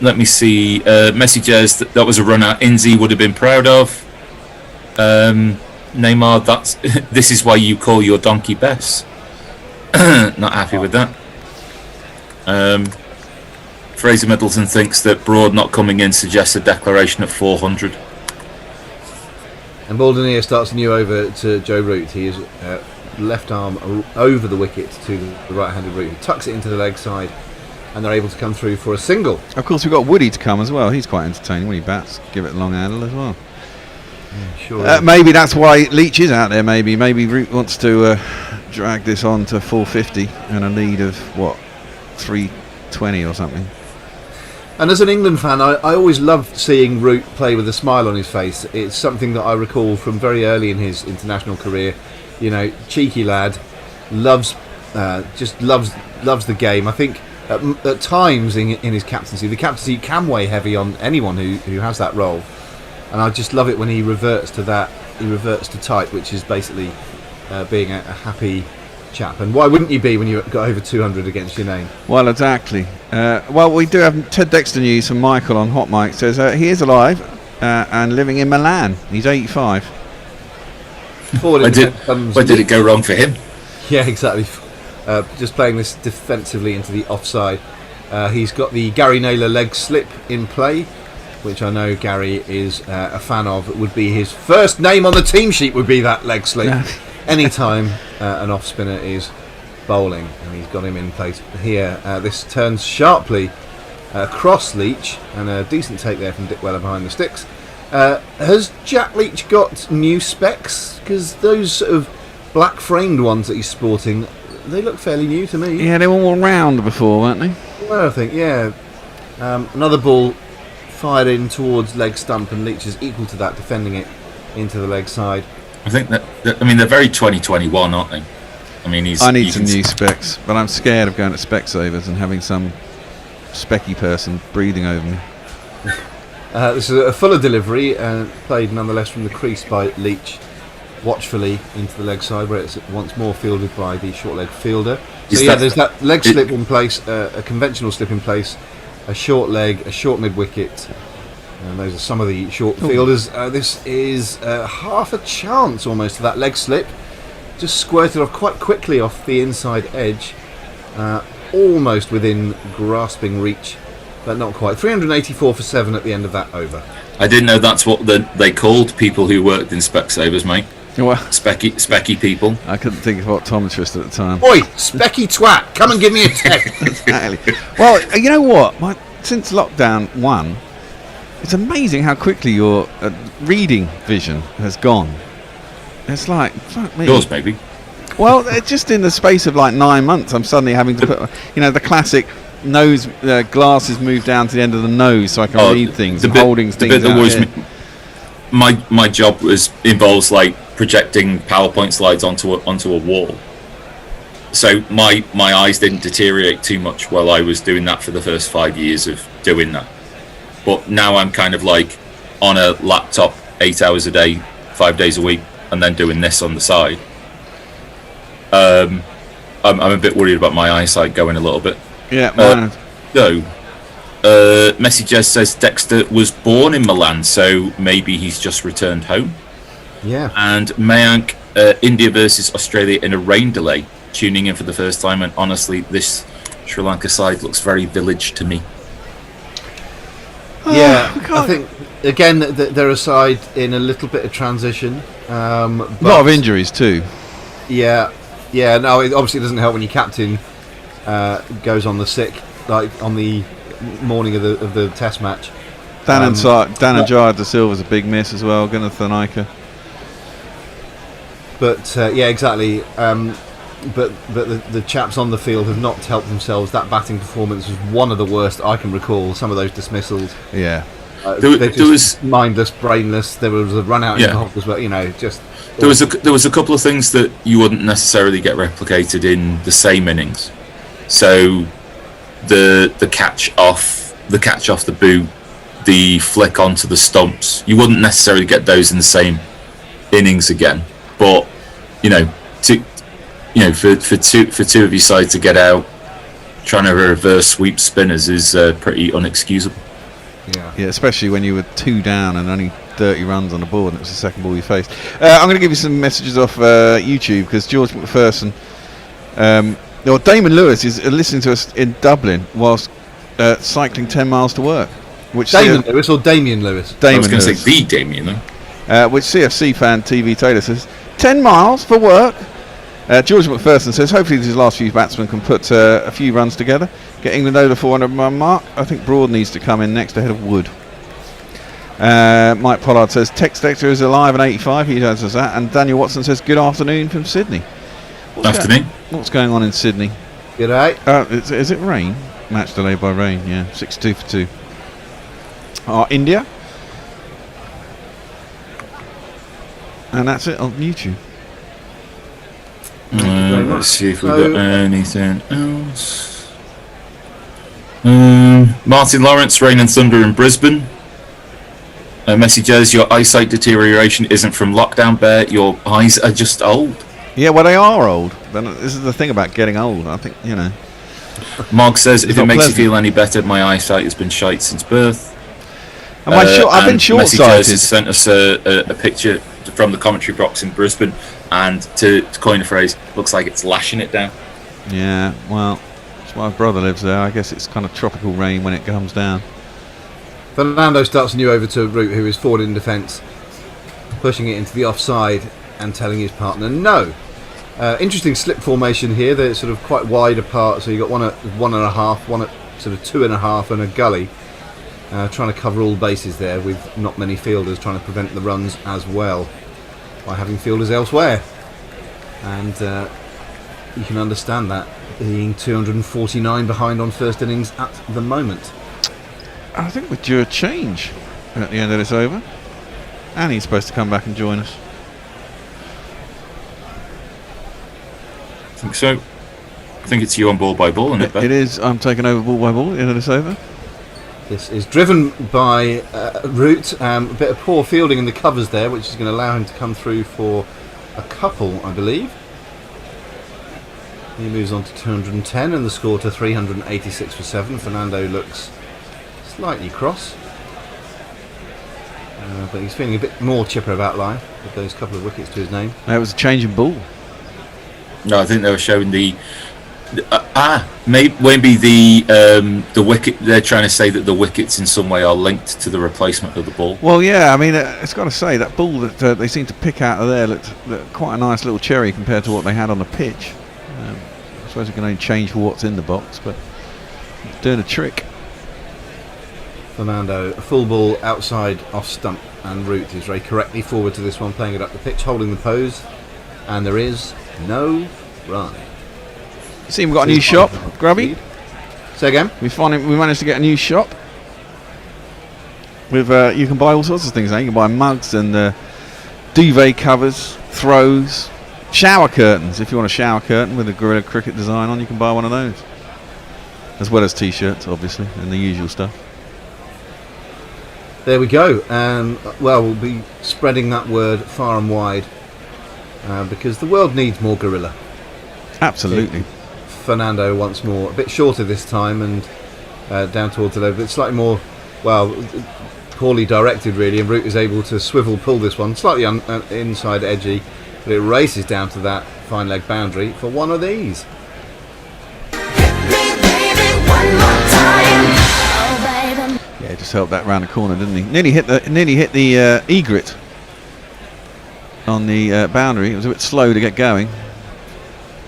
Let me see. Messi Jez, that was a run out Inzi would have been proud of. Neymar, this is why you call your donkey Bess. Not happy with that. Fraser Middleton thinks that Broad not coming in suggests a declaration at 400. And Baldinier starts a new over to Joe Root. He is left arm over the wicket to the right-handed Root. He tucks it into the leg side, and they're able to come through for a single. Of course, we've got Woody to come as well. He's quite entertaining when he bats. Give it a long handle as well. Yeah, sure. Maybe that's why Leach is out there. Maybe Root wants to drag this on to 450 and a lead of 320 or something. And as an England fan, I always loved seeing Root play with a smile on his face. It's something that I recall from very early in his international career. Cheeky lad, loves the game. I think at times in his captaincy, the captaincy can weigh heavy on anyone who has that role. And I just love it when he reverts to that. He reverts to type, which is basically being a happy, chap. And why wouldn't you be when you've got over 200 against your name? Well, exactly. Well, we do have Ted Dexter news from Michael on Hot Mic. Says he is alive and living in Milan. He's 85. Where did it go wrong for him? Yeah, exactly. Just playing this defensively into the offside. He's got the Gary Naylor leg slip in play, which I know Gary is a fan of. It would be his first name on the team sheet would be that leg slip. Anytime an off spinner is bowling, and he's got him in place here. This turns sharply across Leach, and a decent take there from Dick Weller behind the sticks. Has Jack Leach got new specs? Because those sort of black framed ones that he's sporting, they look fairly new to me. Yeah, they were all round before, weren't they? Well, I think, yeah. Another ball fired in towards leg stump, and Leach is equal to that, defending it into the leg side. I think they're very 2021, aren't they? I mean, I need some new specs, but I'm scared of going to Specsavers and having some specky person breathing over me. This is a fuller delivery, played nonetheless from the crease by Leach, watchfully into the leg side, where it's once more fielded by the short leg fielder. So there's that leg slip in place, a conventional slip in place, a short leg, a short mid wicket, and those are some of the short fielders. This is half a chance almost of that leg slip, just squirted off quite quickly off the inside edge, almost within grasping reach, but not quite. 384 for 7 at the end of that over. I didn't know that's what they called people who worked in Specsavers, mate. Well, specky people. I couldn't think of optometrist at the time. Oi, specky twat, come and give me a text. Exactly. Well, you know what? Since lockdown 1, it's amazing how quickly your reading vision has gone. It's like, fuck me. Yours, maybe. Well, just in the space of like 9 months, I'm suddenly having to put, the classic nose glasses move down to the end of the nose so I can read things and holding things. The bit that worries me. My job involves like projecting PowerPoint slides onto a wall. So my eyes didn't deteriorate too much while I was doing that for the first 5 years of doing that. But now I'm kind of like on a laptop 8 hours a day, 5 days a week, and then doing this on the side. I'm a bit worried about my eyesight going a little bit. Yeah, mine. Messi Jez says Dexter was born in Milan, so maybe he's just returned home. Yeah. And Mayank, India versus Australia in a rain delay, tuning in for the first time, and honestly, this Sri Lanka side looks very village to me. Yeah, I think again they're a side in a little bit of transition. A lot of injuries too. Yeah. No, it obviously doesn't help when your captain goes on the sick, like on the morning of the Test match. Danajaya De Silva's a big miss as well. Gunnar Thanaika. But yeah, exactly. But the chaps on the field have not helped themselves. That batting performance was one of the worst I can recall. Some of those dismissals. Yeah. There was mindless, brainless. There was a run out in the hop as well. Just. There was a couple of things that you wouldn't necessarily get replicated in the same innings. So the catch off the boot, the flick onto the stumps, you wouldn't necessarily get those in the same innings again. But for two of your side to get out trying to reverse sweep spinners is pretty unexcusable. Yeah, especially when you were 2 down and only 30 runs on the board and it was the second ball you faced. I'm going to give you some messages off YouTube because George McPherson, Damon Lewis is listening to us in Dublin whilst cycling 10 miles to work. Damon Lewis or Damien Lewis? I was going to say the Damien though. Which CFC fan TV Taylor says 10 miles for work. George McPherson says hopefully these last few batsmen can put a few runs together, get England over the 400 run mark. I think Broad needs to come in next ahead of Wood. Mike Pollard says Tex Dexter is alive at 85. He answers that. And Daniel Watson says good afternoon from Sydney. What's going on in Sydney? Good night. Is it rain? Match delayed by rain. Yeah, 6-2 for 2. India. And that's it on YouTube. Let's see if we've got anything else. Martin Lawrence, rain and thunder in Brisbane. Messi Jez, your eyesight deterioration isn't from lockdown, Bear. Your eyes are just old. Yeah, well, they are old. But this is the thing about getting old. I think, you know. Mark says, if It's it not makes pleasant. you feel any better, my eyesight has been shite since birth. And I've been and short-sighted. Messi has sent us a picture from the commentary box in Brisbane, and to coin a phrase, looks like it's lashing it down. Yeah, well, that's why my brother lives there. I guess it's kind of tropical rain when it comes down. Fernando starts a new over to Root, who is forward in defence, pushing it into the offside and telling his partner no. Interesting slip formation here. They're sort of quite wide apart, so you've got one at 1.5, one at sort of 2.5, and a gully. Trying to cover all bases there with not many fielders, trying to prevent the runs as well by having fielders elsewhere. And you can understand that, being 249 behind on first innings at the moment. I think we're due a change at the end of this over. Annie's supposed to come back and join us. I think so. I think it's you on ball by ball, isn't it, Ben? It is. I'm taking over ball by ball at the end of this over. This is driven by Root. A bit of poor fielding in the covers there, which is going to allow him to come through for a couple, I believe. He moves on to 210 and the score to 386 for 7. Fernando looks slightly cross, but he's feeling a bit more chipper about life with those couple of wickets to his name. That was a change in ball. No, I think they were showing the maybe the wicket. They're trying to say that the wickets in some way are linked to the replacement of the ball. Well, yeah, I mean, it's got to say that ball that they seem to pick out of there looked quite a nice little cherry compared to what they had on the pitch. I suppose we can only change for what's in the box, but it's doing a trick. Fernando, a full ball outside off stump, and Root is very correctly forward to this one, playing it up the pitch, holding the pose, and there is no run. See, we've got a new shop, Grubby. Say again? We managed to get a new shop. With you can buy all sorts of things now. You can buy mugs and duvet covers, throws, shower curtains. If you want a shower curtain with a Gorilla Cricket design on, you can buy one of those. As well as t-shirts, obviously, and the usual stuff. There we go. Well, we'll be spreading that word far and wide because the world needs more Gorilla. Absolutely. Fernando once more, a bit shorter this time and down towards the low, but slightly more, well, poorly directed really, and Root is able to swivel pull this one, slightly inside edgy, but it races down to that fine leg boundary for one of these. Yeah, just helped that round the corner, didn't he? Nearly hit the egret on the boundary. It was a bit slow to get going.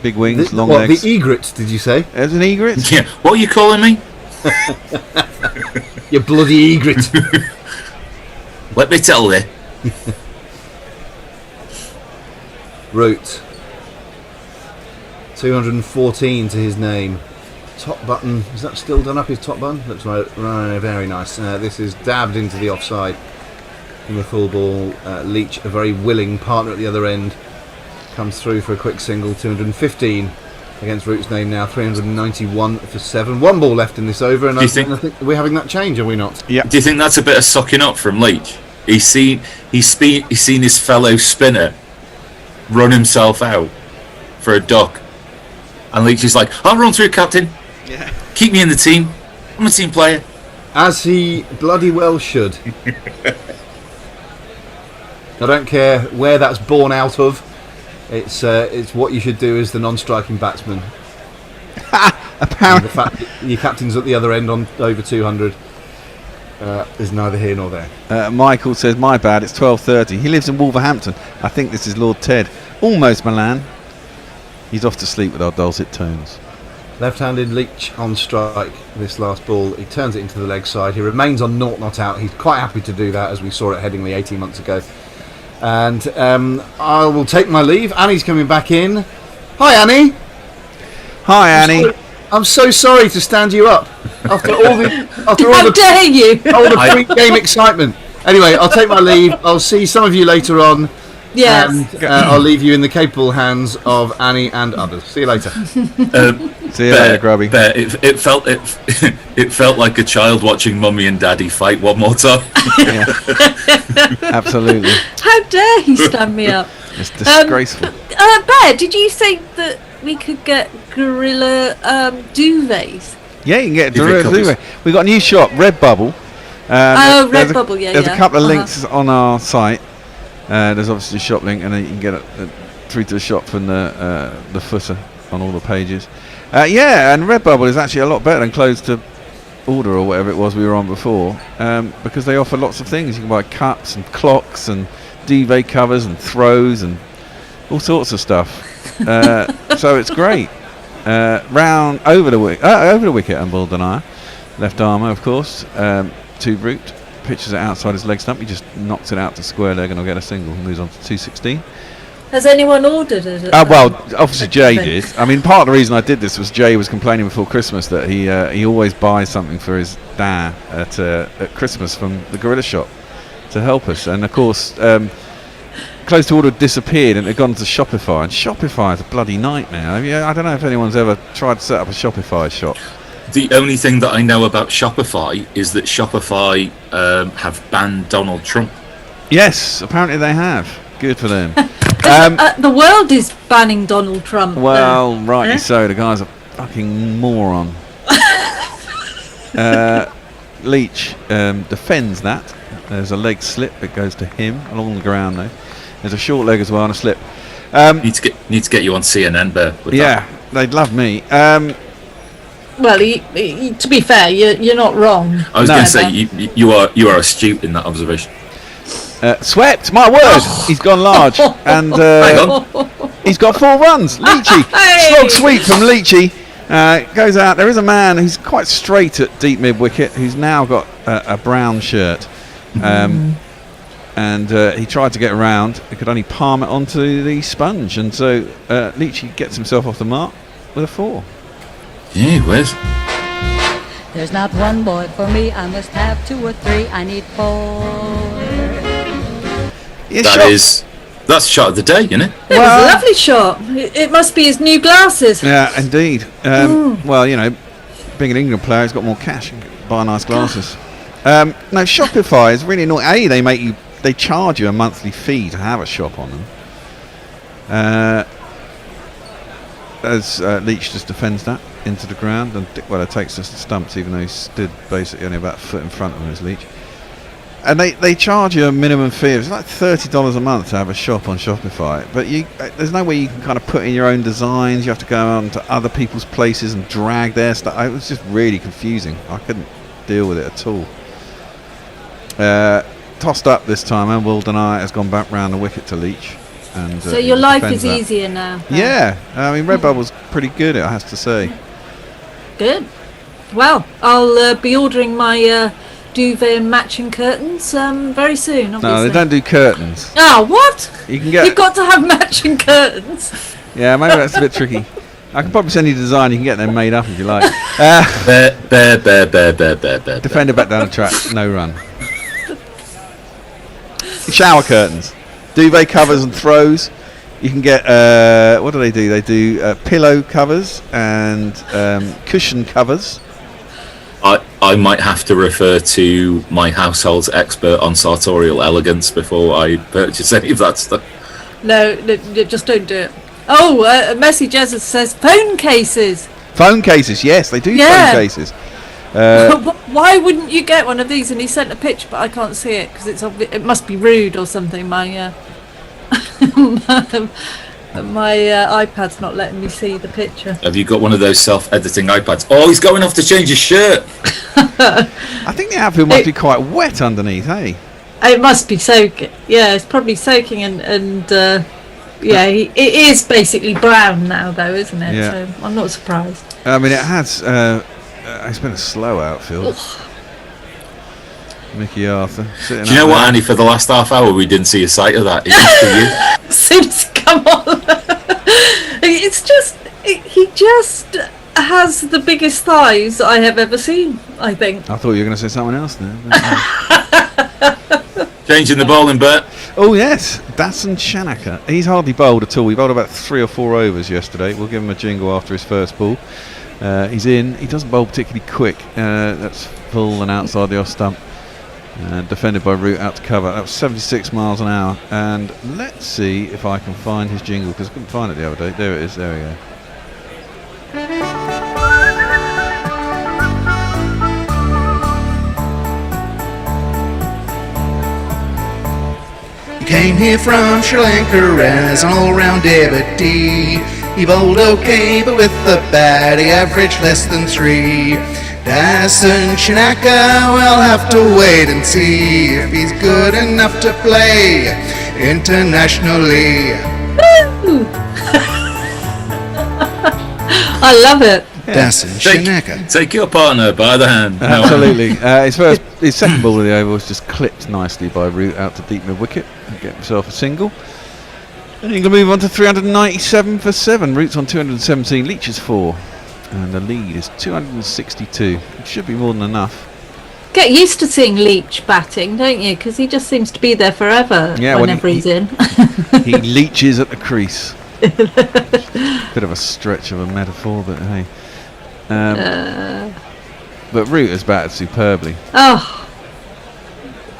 Big wings, long legs. The egret, did you say? There's an egret? Yeah. What are you calling me? You bloody egret. Let me tell you. Root. 214 to his name. Top button, is that still done up his top button? Looks right, very nice. This is dabbed into the offside in the full ball. Leach, a very willing partner at the other end, comes through for a quick single. 215 against Root's name now. 391 for 7. One ball left in this over, and I think we're having that change, are we not? Yeah. Do you think that's a bit of sucking up from Leach? He's seen his fellow spinner run himself out for a duck, and Leach is like, "I'll run through, captain. Yeah. Keep me in the team. I'm a team player." As he bloody well should. I don't care where that's born out of. It's what you should do as the non-striking batsman. Apparently, the fact that your captain's at the other end on over 200 is neither here nor there. Michael says, "My bad. It's 12:30. He lives in Wolverhampton. I think this is Lord Ted. Almost Milan. He's off to sleep with our dulcet tones." Left-handed Leach on strike this last ball. He turns it into the leg side. He remains on naught not out. He's quite happy to do that, as we saw at Headingley 18 months ago. And I will take my leave. Annie's coming back in. Hi, Annie. Hi, Annie. I'm so sorry to stand you up after all the How dare you? all the pre-game excitement. Anyway, I'll take my leave. I'll see some of you later on. Yes. And I'll leave you in the capable hands of Annie and others. See you later. See you later, Grubby. It felt like a child watching Mummy and Daddy fight one more time. Yeah. Absolutely. How dare he stand me up? It's disgraceful. Bear, did you say that gorilla duvets. Yeah, you can get Duvet covers. duvet. We've got a new shop, Redbubble. Redbubble, yeah. There's a couple of Uh-huh. links on our site. There's obviously a shop link, and then you can get it through to the shop from the footer on all the pages. Yeah, and Redbubble is actually a lot better than closed to order or whatever it was we were on before, because they offer lots of things. You can buy cups and clocks and duvet covers and throws and all sorts of stuff. So it's great. Round over the wicket and Bull left armour, of course. Two root pitches it outside his leg stump. He just knocks it out to square leg and will get a single. Moves on to 216. Has anyone ordered it? Well, obviously Jay did. I mean, part of the reason I did this was Jay was complaining before Christmas that he always buys something for his dad at Christmas from the gorilla shop to help us. And of course, close to order disappeared and it had gone to Shopify. And Shopify is a bloody nightmare. I don't know if anyone's ever tried to set up a Shopify shop. The only thing that I know about Shopify is that Shopify have banned Donald Trump. Yes, apparently they have. Good for them. The world is banning Donald Trump. Well, rightly so. The guy's a fucking moron. Leach defends that. There's a leg slip. It goes to him along the ground, though. There's a short leg as well and a slip. Need to get you on CNN, Bear. Yeah, they'd love me. Well, to be fair, you're not wrong. I was going to say you are astute in that observation. Swept, my word! He's gone large, and he's got 4 runs. Leachy, slog sweep from Leachy, goes out. There is a man who's quite straight at deep mid wicket, who's now got a brown shirt, and he tried to get around. He could only palm it onto the sponge, and so Leachy gets himself off the mark with a 4. Yeah, where's? There's not one boy for me. I must have 2 or 3. I need 4. That's shot of the day, isn't it? It was a lovely shot. It must be his new glasses. Yeah, indeed. Well, being an England player, he's got more cash and can buy nice glasses. No, Shopify is really annoying. They charge you a monthly fee to have a shop on them. As Leach just defends that into the ground, and Dick Weller takes us to stumps, even though he stood basically only about a foot in front of him as Leach. And they charge you a minimum fee. It's like $30 a month to have a shop on Shopify. But there's no way you can kind of put in your own designs. You have to go on to other people's places and drag their stuff. It was just really confusing. I couldn't deal with it at all. Tossed up this time, and Wildenai has gone back round the wicket to Leach. And, so your life is easier now. Yeah, I mean Redbubble's pretty good, it has to say. Good. Well, I'll be ordering my duvet and matching curtains very soon. Obviously. No, they don't do curtains. Oh, what? You've got to have matching curtains. Yeah, maybe that's a bit tricky. I can probably send you the design. You can get them made up if you like. Bear. Defender back down the track, no run. Shower curtains, duvet covers and throws. You can get what do? They do pillow covers and cushion covers. I might have to refer to my household's expert on sartorial elegance before I purchase any of that stuff. No, just don't do it. Oh, Messi Jesus says phone cases. Phone cases, yes, they do phone cases. Why wouldn't you get one of these? And he sent a picture, but I can't see it because it must be rude or something. My my iPad's not letting me see the picture. Have you got one of those self-editing iPads? Oh, he's going off to change his shirt. I think the outfield must be quite wet underneath, hey? It must be soaking. Yeah, it's probably soaking, and it is basically brown now, though, isn't it? Yeah. So I'm not surprised. I mean, it has. It's been a slow outfield. Mickey Arthur. Do you know what, Annie? For the last half hour, we didn't see a sight of that. It used to you. As soon as he come on, it's just he just has the biggest thighs I have ever seen. I think. I thought you were going to say something else then. Changing the bowling, Bert. Oh yes, Dasan Shanaka. He's hardly bowled at all. He bowled about 3 or 4 overs yesterday. We'll give him a jingle after his first ball. He's in. He doesn't bowl particularly quick. That's full and outside the off stump. Defended by Root out to cover. That was 76 miles an hour. And let's see if I can find his jingle, because I couldn't find it the other day. There it is. There we go. Came here from Sri Lanka as an all-round devotee. He bowled okay, but with the bat he averaged less than 3. Dasun Shanaka, we'll have to wait and see if he's good enough to play internationally. I love it. Dasun Shanaka. Take your partner by the hand. Absolutely. His second ball of the over was just clipped nicely by Root out to deep mid wicket and get himself a single. And you can move on to 397 for 7. Root's on 217, Leach is 4. And the lead is 262. It should be more than enough. Get used to seeing Leach batting, don't you? Because he just seems to be there forever whenever he's in. He leeches at the crease. Bit of a stretch of a metaphor, but hey. But Root has batted superbly. Oh,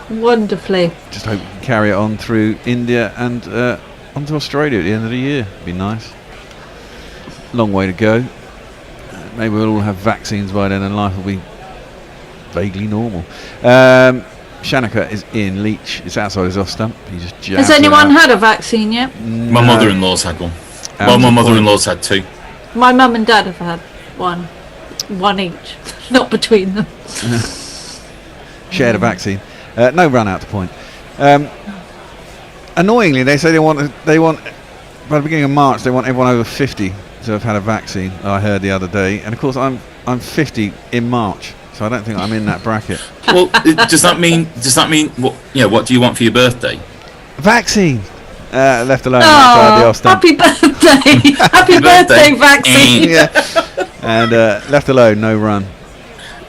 wonderfully. Just hope he can carry it on through India and onto Australia at the end of the year. Be nice. Long way to go. Maybe we'll all have vaccines by then and life will be vaguely normal. Shanaka is in. Leach is outside his off stump. He just Has anyone had a vaccine yet? My mother-in-law's had one. Well, my mother-in-law's had 2. My mum and dad have had one each, not between them. Shared a vaccine. No run out to point. Annoyingly, they say they want by the beginning of March they want everyone over 50 to have had a vaccine. I heard the other day, and of course I'm 50 in March, so I don't think I'm in that bracket. Well, does that mean what do you want for your birthday? Vaccine. Left alone outside the off stump. Happy birthday! Happy birthday, vaccine! Yeah. And left alone, no run.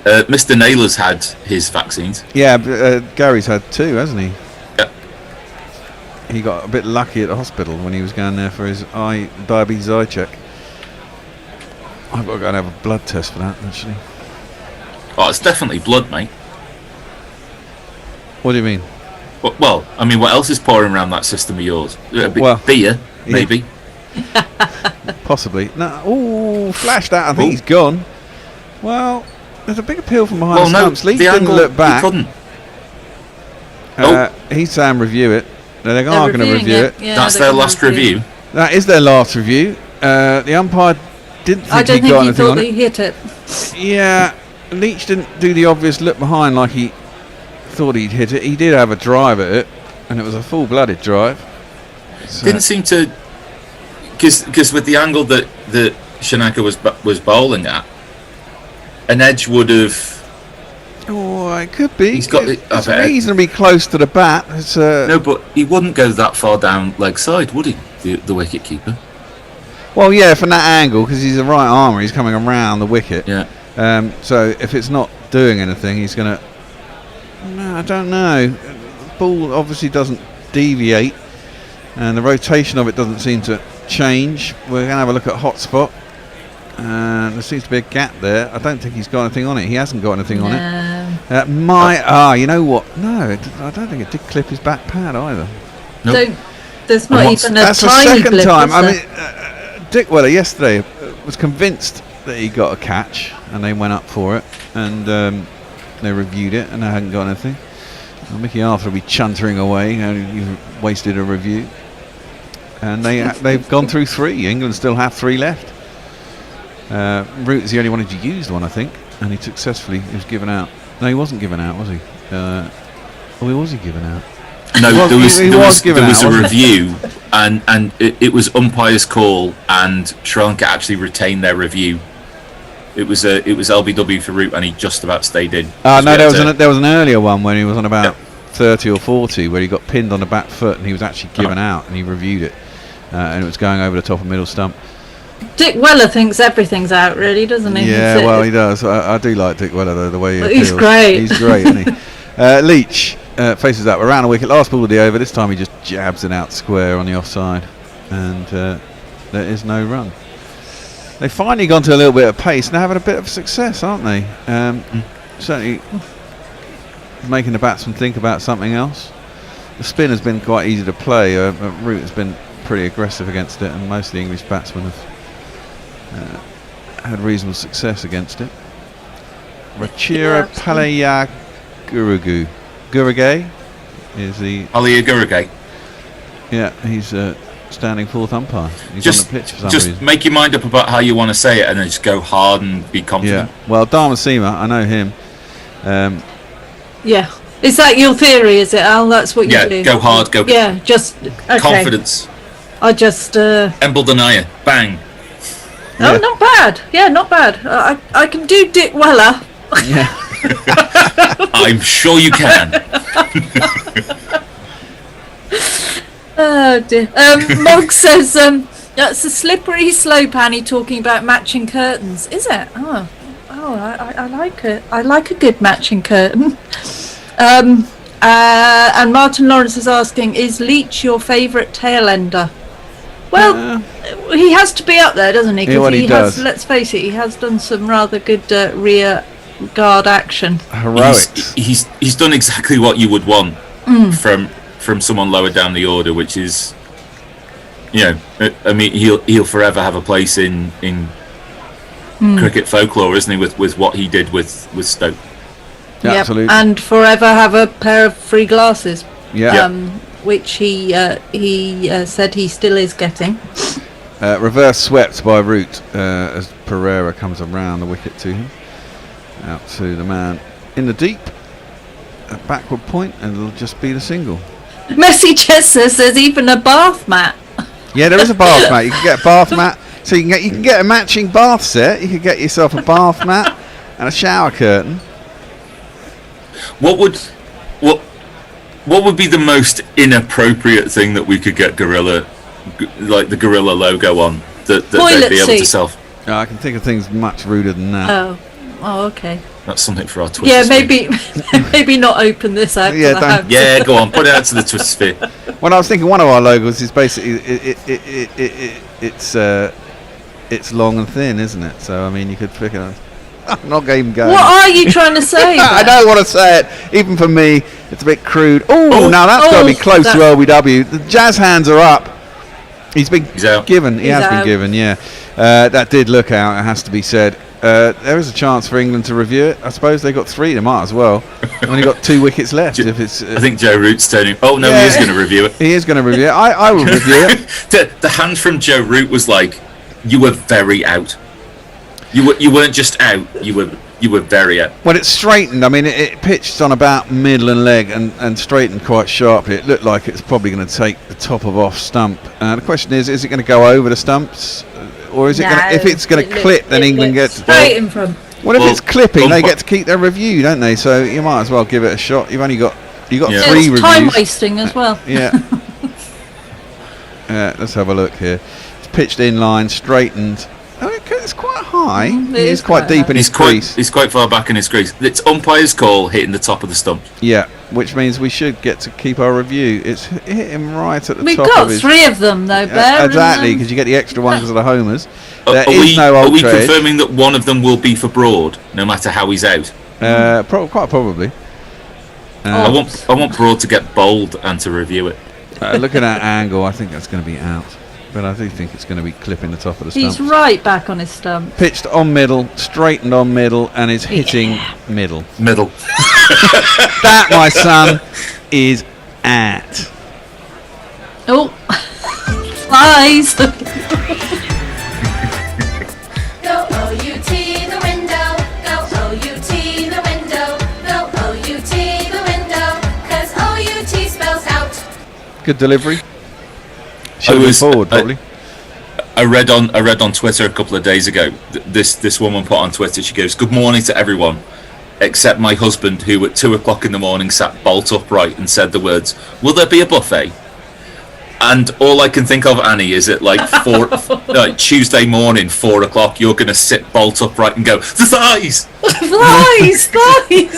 Mr. Naylor's had his vaccines. Yeah, Gary's had 2, hasn't he? Yeah. He got a bit lucky at the hospital when he was going there for his diabetes eye check. I've got to go and have a blood test for that, actually. Oh, it's definitely blood, mate. What do you mean? Well, I mean, what else is pouring around that system of yours? Beer, maybe. Possibly. No. Oh, flashed out. I think he's gone. Well, there's a big appeal from behind the stumps. Leach didn't look back. He couldn't. He's saying review it. They're going to review it. Yeah, that's their last review. That is their last review. The umpire didn't think he got anything on it. He hit it. Yeah, Leach didn't do the obvious look behind like he thought he'd hit it. He did have a drive at it, and it was a full-blooded drive. So didn't seem to, because with the angle that Shanaka was bowling at, an edge would have. Oh, it could be. He's got it's reasonably close to the bat. It's, no, but he wouldn't go that far down leg side, would he? The wicket keeper. Well, yeah, from that angle, because he's a right armer, he's coming around the wicket. Yeah. So if it's not doing anything, he's going to. No, I don't know. The ball obviously doesn't deviate, and the rotation of it doesn't seem to change. We're going to have a look at hotspot. There seems to be a gap there. I don't think he's got anything on it. He hasn't got anything on it. You know what? No, I don't think it did clip his back pad either. Nope. There's not even a that's tiny the second blip, time. is I there? mean, Dick Weller yesterday was convinced that he got a catch, and they went up for it, and they reviewed it, and they hadn't got anything. Well, Mickey Arthur will be chuntering away. You've wasted a review, and they've gone through 3. England still have 3 left. Root is the only one who used one, I think, and he successfully was given out. No, he wasn't given out, was he? Or was he given out? No, there was a review, and it was umpire's call, and Sri Lanka actually retained their review. It was LBW for Root, and he just about stayed in. No, there was an earlier one when he was on about 30 or 40, where he got pinned on the back foot, and he was actually given out, and he reviewed it, and it was going over the top of middle stump. Dick Weller thinks everything's out, really, doesn't he? Yeah, well, he does. I do like Dick Weller, though, the way he appeals. He's great. He's great, isn't he? Leach faces up around a wicket, last ball of the over. This time he just jabs it out square on the offside, and there is no run. They've finally gone to a little bit of pace, and they're having a bit of success, aren't they? Certainly making the batsman think about something else. The spin has been quite easy to play. Root has been pretty aggressive against it, and most of the English batsmen have had reasonable success against it. Rachira Palaya Gurugay is the Alia Gurugay. Yeah, he's standing fourth umpire. He's Just, on the pitch for some just reason. make your mind up about how you want to say it, and then just go hard and be confident. Yeah. Well, Dharmasima, I know him. Yeah. Is that your theory, is it, Al? That's what you Yeah, do? go hard, go. Yeah, just... Okay. Confidence. I just... Embl Denier. Bang. Oh, not bad. Yeah, not bad. I can do Dick Weller. Yeah. I'm sure you can. Oh dear. Mog says that's a slippery slope, Annie, talking about matching curtains. Is it? Oh, I like it. I like a good matching curtain. And Martin Lawrence is asking, is Leach your favourite tail ender? Well, he has to be up there, doesn't he? Yeah, he has, does. let's face it, he has done some rather good rear guard action. Heroics. He's done exactly what you would want from someone lower down the order, which is, I mean, he'll forever have a place in cricket folklore, isn't he? With what he did with Stoke. Yeah, Yep. absolutely. And forever have a pair of free glasses. Yeah. Which he said he still is getting. Reverse swept by Root as Pereira comes around the wicket to him. Out to the man in the deep. A backward point, and it'll just be the single. Messi Chester says even a bath mat. Yeah, there is a bath mat. You can get a bath mat. So you can get a matching bath set. You could get yourself a bath mat and a shower curtain. What would be the most inappropriate thing that we could get Gorilla, like the Gorilla logo on, that they'd be able to sell? I can think of things much ruder than that. Oh, okay. That's something for our Twitter. Yeah, sphere. maybe not open this out. Yeah, to the don't. house. Yeah, go on, put it out to the Twitter sphere. Well, I was thinking one of our logos is basically it's long and thin, isn't it? So I mean, you could pick it up. I'm not even going. What are you trying to say? I don't want to say it. Even for me, it's a bit crude. Oh, now that's got to be close to LBW. The jazz hands are up. He's out. Given. He has been given. Yeah, that did look out. It has to be said. There is a chance for England to review it. I suppose they got three. They might as well. Only got 2 wickets left. If it's, I think Joe Root's turning. Oh no, he is going to review it. He is going to review it. I will review it. The hand from Joe Root was like, you were very out. You weren't just out. You were very out. Well, it's straightened. I mean, it pitched on about middle and leg and straightened quite sharply. It looked like it's probably going to take the top of off stump. The question is it going to go over the stumps? Or is it gonna, if it's going to clip, then England gets straight in front. Well, if it's clipping, they get to keep their review, don't they? So you might as well give it a shot. You've only got 3 reviews. Time wasting as well. Yeah. Let's have a look here. It's pitched in line, straightened. Oh, it's quite high. It is quite deep in his crease. He's quite far back in his crease. It's umpire's call hitting the top of the stump. Yeah, which means we should get to keep our review. It's hit him right at the We've top got of his... 3 of them though, Bear. Exactly, because you get the extra one because of the homers. Are no we ultra edge. confirming that one of them will be for Broad, no matter how he's out? Quite probably. I want Broad to get bowled and to review it. Looking at angle, I think that's going to be out. But I do think it's going to be clipping the top of the stump. He's right back on his stump. Pitched on middle, straightened on middle, and is hitting middle. Middle. That, my son, is at. Oh, flies. Go O-U-T the window, go O-U-T the window, go O-U-T the window, 'cause O-U-T spells out. Good delivery. Forward, probably. I read on Twitter a couple of days ago. This woman put on Twitter. She goes, "Good morning to everyone, except my husband, who at 2:00 in the morning sat bolt upright and said the words, 'Will there be a buffet?'" And all I can think of, Annie, is it like Tuesday morning, 4:00, you're going to sit bolt upright and go, "The thighs,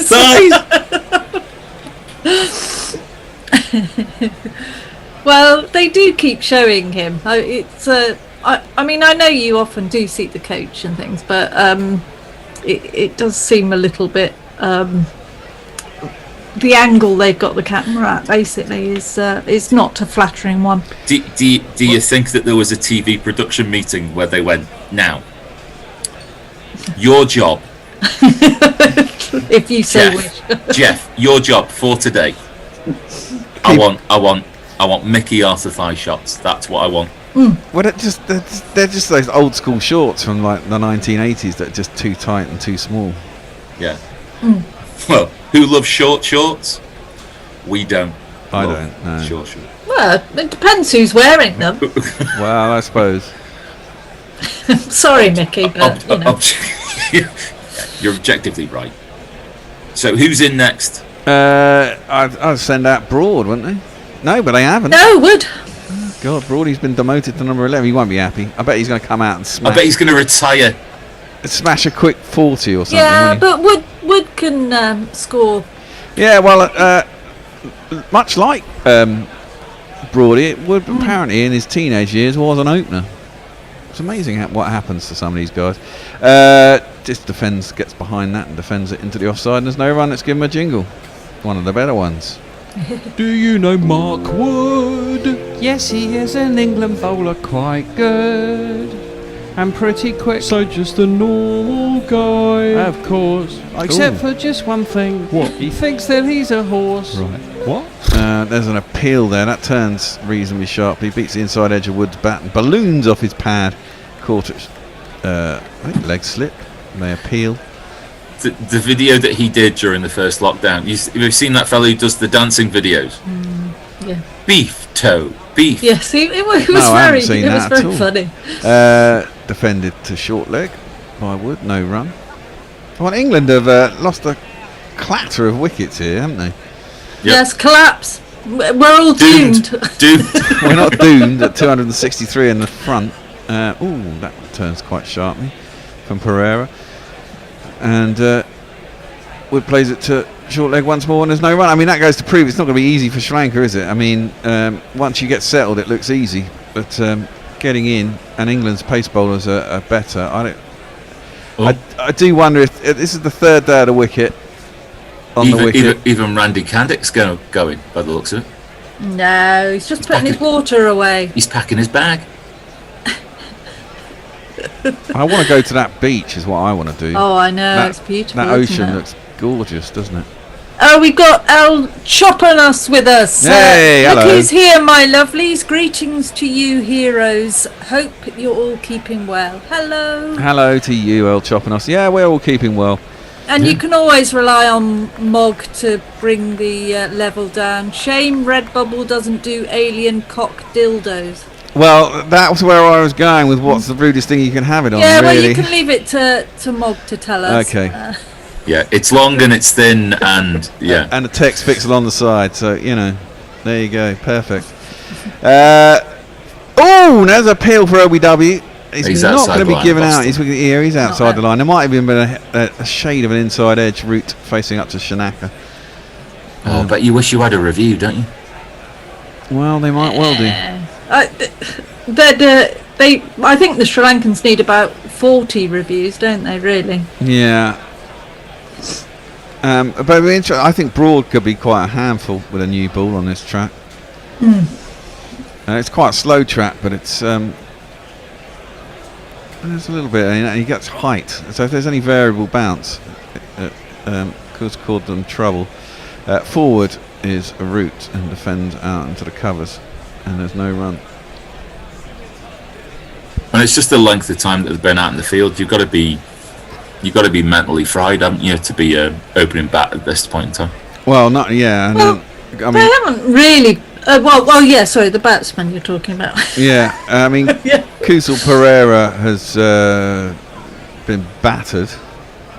thighs." Well, they do keep showing him. I mean, I know you often do seek the coach and things, but it does seem a little bit. The angle they've got the camera at basically is not a flattering one. Do you think that there was a TV production meeting where they went, "Now, your job, if you so wish, Jeff, your job for today, I want I want Mickey Arthur thigh shots. That's what I want. Well, they're just those old school shorts from like the 1980s that are just too tight and too small. Yeah. Well, who loves short shorts? We don't. I don't. No. Short shorts. Well, it depends who's wearing them. Well, I suppose. Sorry, Mickey, but you know. You're objectively right. So who's in next? I'd send out Broad, wouldn't they? No, but they haven't. No, would. God, Broady's been demoted to number 11. He won't be happy. I bet he's going to come out and smash. I bet he's going to retire. Smash a quick 40 or something. Yeah, but Wood can score. Yeah, well, much like Brody, Wood apparently in his teenage years was an opener. It's amazing what happens to some of these guys. Just defends, gets behind that and defends it into the offside. And there's no run. Let's give him a jingle. One of the better ones. Do you know Mark Wood? Yes, he is an England bowler, quite good and pretty quick. So just a normal guy, of course. Except for just one thing. What? He thinks that he's a horse. Right. What? There's an appeal there. That turns reasonably sharp. He beats the inside edge of Wood's bat and balloons off his pad. Caught it. I think leg slip. May appeal. The video that he did during the first lockdown. You've seen that fellow who does the dancing videos. Yeah. Beef toe. Beef. Yes, it was No, I haven't very. seen It was that at very all. funny. Defended to short leg by Wood. No run. Well, England have lost a clatter of wickets here, haven't they? Yep. Yes, collapse. We're all doomed. We're not doomed at 263 in the front. That turns quite sharply from Pereira. And Wood plays it to short leg once more and there's no run. I mean, that goes to prove it's not going to be easy for Sri Lanka, is it? I mean, once you get settled, it looks easy. But getting in, and England's pace bowlers are better. I do wonder if this is the third day of the wicket. Even Randy Candick's going by the looks of it. No, he's just putting his water away. He's packing his bag. I want to go to that beach is what I want to do. Oh, I know, it's beautiful. That ocean looks gorgeous, doesn't it? Oh, we've got El Chopanos with us. Hey, look hello. who's here, my lovelies. Greetings to you, heroes. Hope you're all keeping well. Hello. Hello to you, El Chopanos. Yeah, we're all keeping well. And you can always rely on Mog to bring the level down. Shame Redbubble doesn't do alien cock dildos. Well, that was where I was going with what's the rudest thing you can have it on, Yeah, really. well, you can leave it to Mog to tell us. Okay. Yeah, it's long and it's thin and, yeah. And a text pixel on the side, so, you know, there you go, perfect. There's a appeal for OBW. He's not going to be given out. He's outside the line. There might have even been a shade of an inside edge route facing up to Shanaka. But you wish you had a review, don't you? Well, they might well do. I think the Sri Lankans need about 40 reviews, don't they, really? Yeah. But I think Broad could be quite a handful with a new ball on this track. It's quite a slow track, but it's there's a little bit, and he gets height. So if there's any variable bounce, it could cause them trouble. Forward is a route and defends out into the covers, and there's no run. And it's just the length of time that they've been out in the field. You've got to be mentally fried, haven't you, to be opening bat at this point in time. Well, not yeah. They haven't really. Yeah. Sorry, the batsman you're talking about. Yeah, I mean, Kusal Pereira has been battered.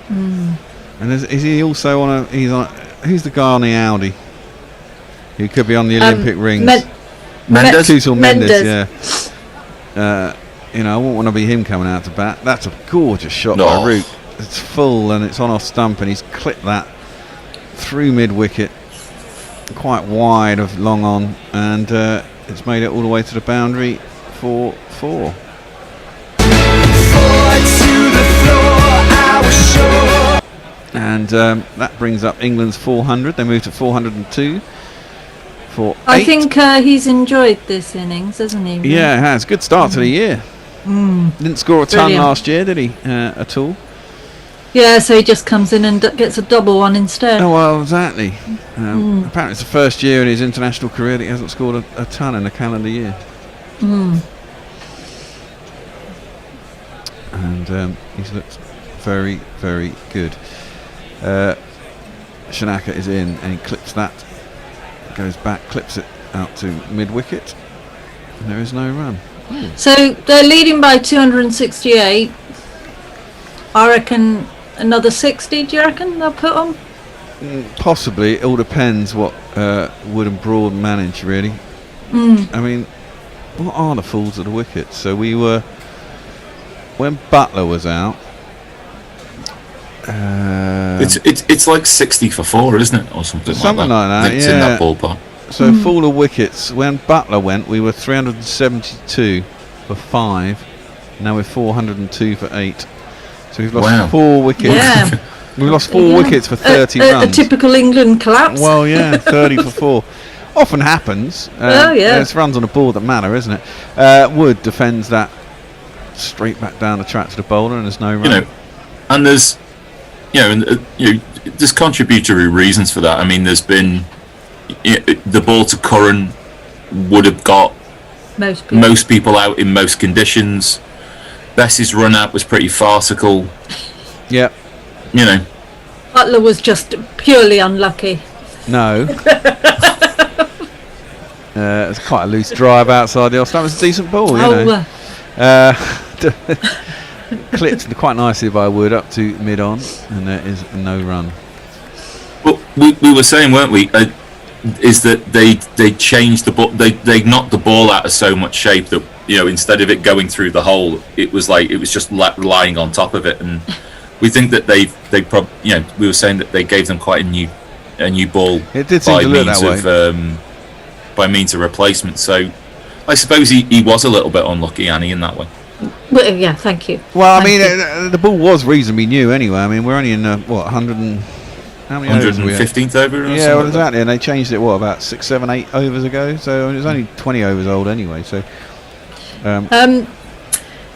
And is he also on a? Who's the guy on the Audi? Who could be on the Olympic rings? Mendes. Kusal Mendes. Yeah. I wouldn't want to be him coming out to bat. That's a gorgeous shot by Root. It's full and it's on off stump, and he's clipped that through mid wicket, quite wide of long on, and it's made it all the way to the boundary for 4. And that brings up England's 400. They move to 402 for 8. I think he's enjoyed this innings, hasn't he? Yeah, it has. Good start to the year. Didn't score a ton last year, did he? At all. Yeah, so he just comes in and gets a double one instead. Oh, well, exactly. Apparently it's the first year in his international career that he hasn't scored a ton in a calendar year. And he's looked very, very good. Shanaka is in and he clips that. Goes back, clips it out to mid-wicket. And there is no run. So they're leading by 268. I reckon another 60, do you reckon they'll put on? Possibly. It all depends what Wood and Broad manage, really. I mean, what are the falls of the wickets? So we were, when Butler was out, it's like 60 for 4, isn't it, or something like that? It's in that ballpark. So fall of wickets. When Butler went, we were 372 for 5. Now we're 402 for 8. So we've lost 4 wickets. Yeah. We've lost 4 wickets for 30 runs. A typical England collapse. Well, yeah, 30 for 4. Often happens. There's runs on the board that matter, isn't it? Wood defends that straight back down the track to the bowler, and there's no run. And there's, there's contributory reasons for that. I mean, there's been the ball to Curran would have got most people out in most conditions. Bess's run out was pretty farcical. Yeah. Butler was just purely unlucky. No. It was quite a loose drive outside the off. That was a decent ball, clipped quite nicely by Wood up to mid-on, and there is no run. Well, we were saying, weren't we, is that they changed the ball, they knocked the ball out of so much shape that, instead of it going through the hole, it was just lying on top of it. And we think that we were saying that they gave them quite a new ball. It did seem to look that way. By means of replacement. So I suppose he was a little bit unlucky, Annie, in that way. Well, yeah, thank you. Well, I mean, the ball was reasonably new anyway. I mean, we're only in 100 and how many 115th over? Yeah, well, exactly. And they changed it about 6, 7, 8 overs ago. So it was only 20 overs old anyway. So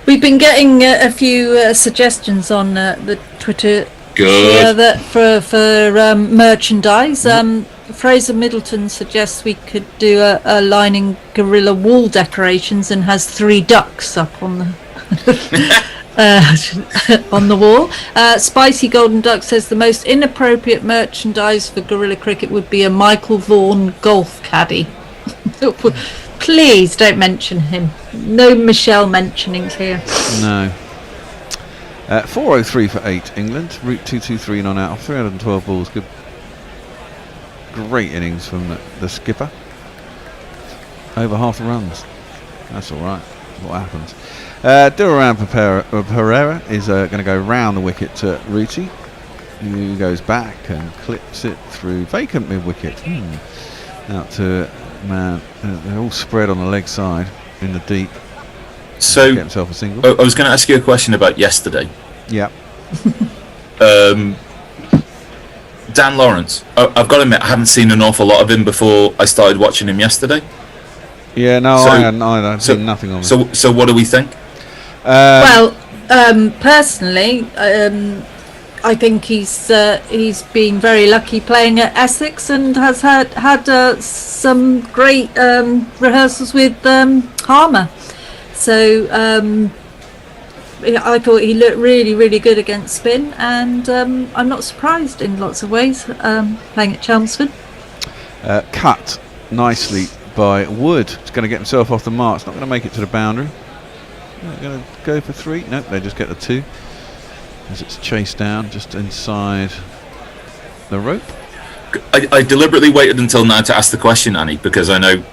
we've been getting a few suggestions on the Twitter that for merchandise. Fraser Middleton suggests we could do a line in Gorilla wall decorations and has 3 ducks up on the on the wall. Spicy Golden Duck says the most inappropriate merchandise for Gorilla Cricket would be a Michael Vaughan golf caddy. Please don't mention him. No Michelle mentionings here. No. 403 for 8 England. Route 223 non out of 312 balls. Good. Great innings from the skipper. Over half the runs. That's all right. What happens? Duraran Pereira is going to go round the wicket to Ruti, who goes back and clips it through vacant mid-wicket. Out to man. They're all spread on the leg side in the deep. So get himself a single. I was going to ask you a question about yesterday. Yeah. Dan Lawrence, I've got to admit, I haven't seen an awful lot of him before I started watching him yesterday. Yeah, no, I hadn't either. I've seen nothing of him. So what do we think? Personally, I think he's been very lucky playing at Essex and has had some great rehearsals with Harmer. So I thought he looked really, really good against spin, and I'm not surprised in lots of ways playing at Chelmsford. Cut nicely by Wood. He's going to get himself off the mark. It's not going to make it to the boundary. They're going to go for 3. Nope, they just get the 2 as it's chased down just inside the rope. I deliberately waited until now to ask the question, Annie, because I know,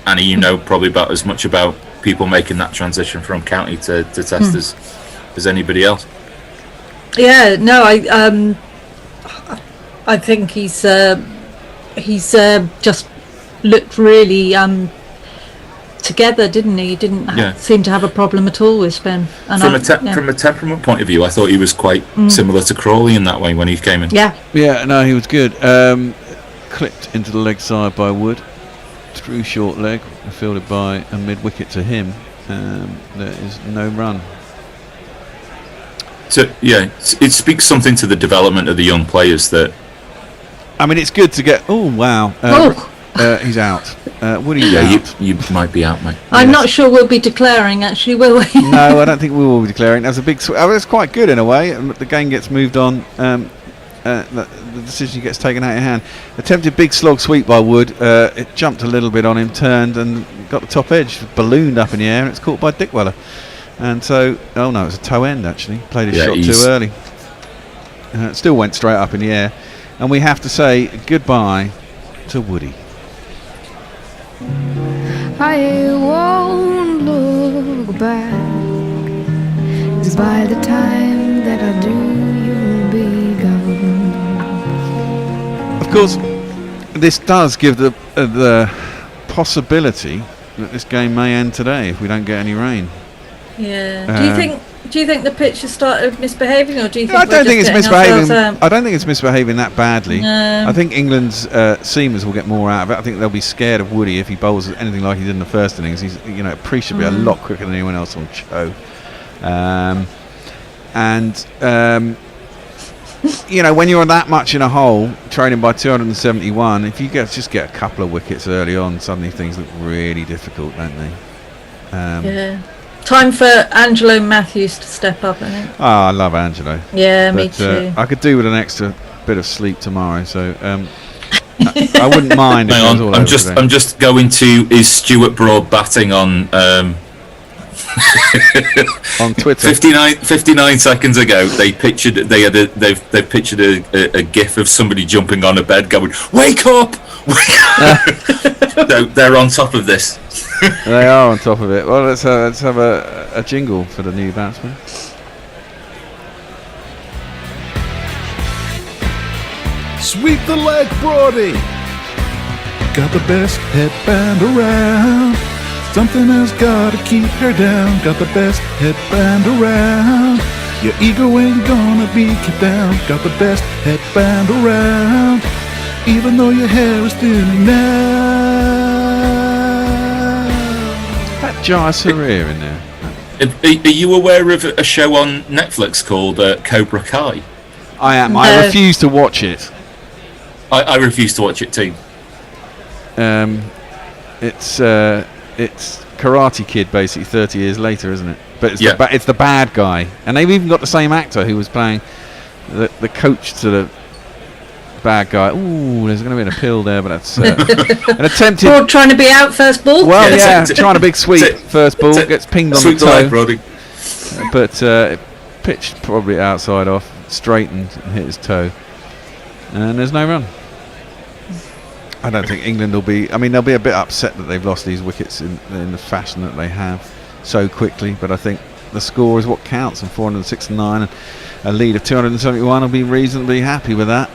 Annie, you know probably about as much about people making that transition from county to test as anybody else. Yeah, no, I think he's just looked really together, didn't he? He didn't seem to have a problem at all with spin. And from a temperament point of view, I thought he was quite similar to Crawley in that way when he came in. Yeah, no, he was good. Clipped into the leg side by Wood. Through short leg, fielded by a mid-wicket to him. There is no run. it speaks something to the development of the young players that. I mean, it's good to get. Oh wow! He's out. Woody's out. You might be out, mate. I'm not sure we'll be declaring. Actually, will we? No, I don't think we will be declaring. That's a big. It's quite good in a way. The game gets moved on. The decision gets taken out of your hand. Attempted big slog sweep by Wood. It jumped a little bit on him, turned and got the top edge, ballooned up in the air, and it's caught by Dickweller. And so, oh no, it was a toe end actually. Played his shot too early. It still went straight up in the air, and we have to say goodbye to Woody. I won't look back, 'cause by the time that I do, you'll be gone. Of course, this does give the possibility that this game may end today if we don't get any rain. Yeah. Do you think the pitch has started misbehaving, or do you think I don't think it's misbehaving. I I don't think it's misbehaving that badly. I think England's seamers will get more out of it. I think they'll be scared of Woody if he bowls anything like he did in the first innings. He's appreciably a lot quicker than anyone else on show. When you're that much in a hole, trailing by 271, if you just get a couple of wickets early on, suddenly things look really difficult, don't they? Yeah. Time for Angelo Matthews to step up, I think. Oh, I love Angelo. Yeah, me too. I could do with an extra bit of sleep tomorrow, so I wouldn't mind. Hang on, I'm just going to. Is Stuart Broad batting on? On Twitter. 59 seconds ago, they've pictured a gif of somebody jumping on a bed, going, "Wake up! Wake up!" They're on top of this. They are on top of it. Well, let's have a jingle for the new batsman. Sweep the leg, Brody. Got the best headband around. Something has gotta keep her down. Got the best headband around. Your ego ain't gonna be kept down. Got the best headband around. Even though your hair is thinning now. That Jai Sarir in there. Are you aware of a show on Netflix called Cobra Kai? I am. No. I refuse to watch it. I refuse to watch it too. It's Karate Kid, basically 30 years later, isn't it? But it's the bad guy, and they've even got the same actor who was playing the coach to the bad guy. Ooh, there's going to be an appeal there, but that's an attempted. Broad trying to be out first ball. Well, yeah, trying a big sweep first ball, gets pinged on the toe. Brody. But pitched probably outside off, straightened and hit his toe, and there's no run. I don't think England will be. I mean, they'll be a bit upset that they've lost these wickets in the fashion that they have so quickly. But I think the score is what counts, and 469 and a lead of 271 will be reasonably happy with that.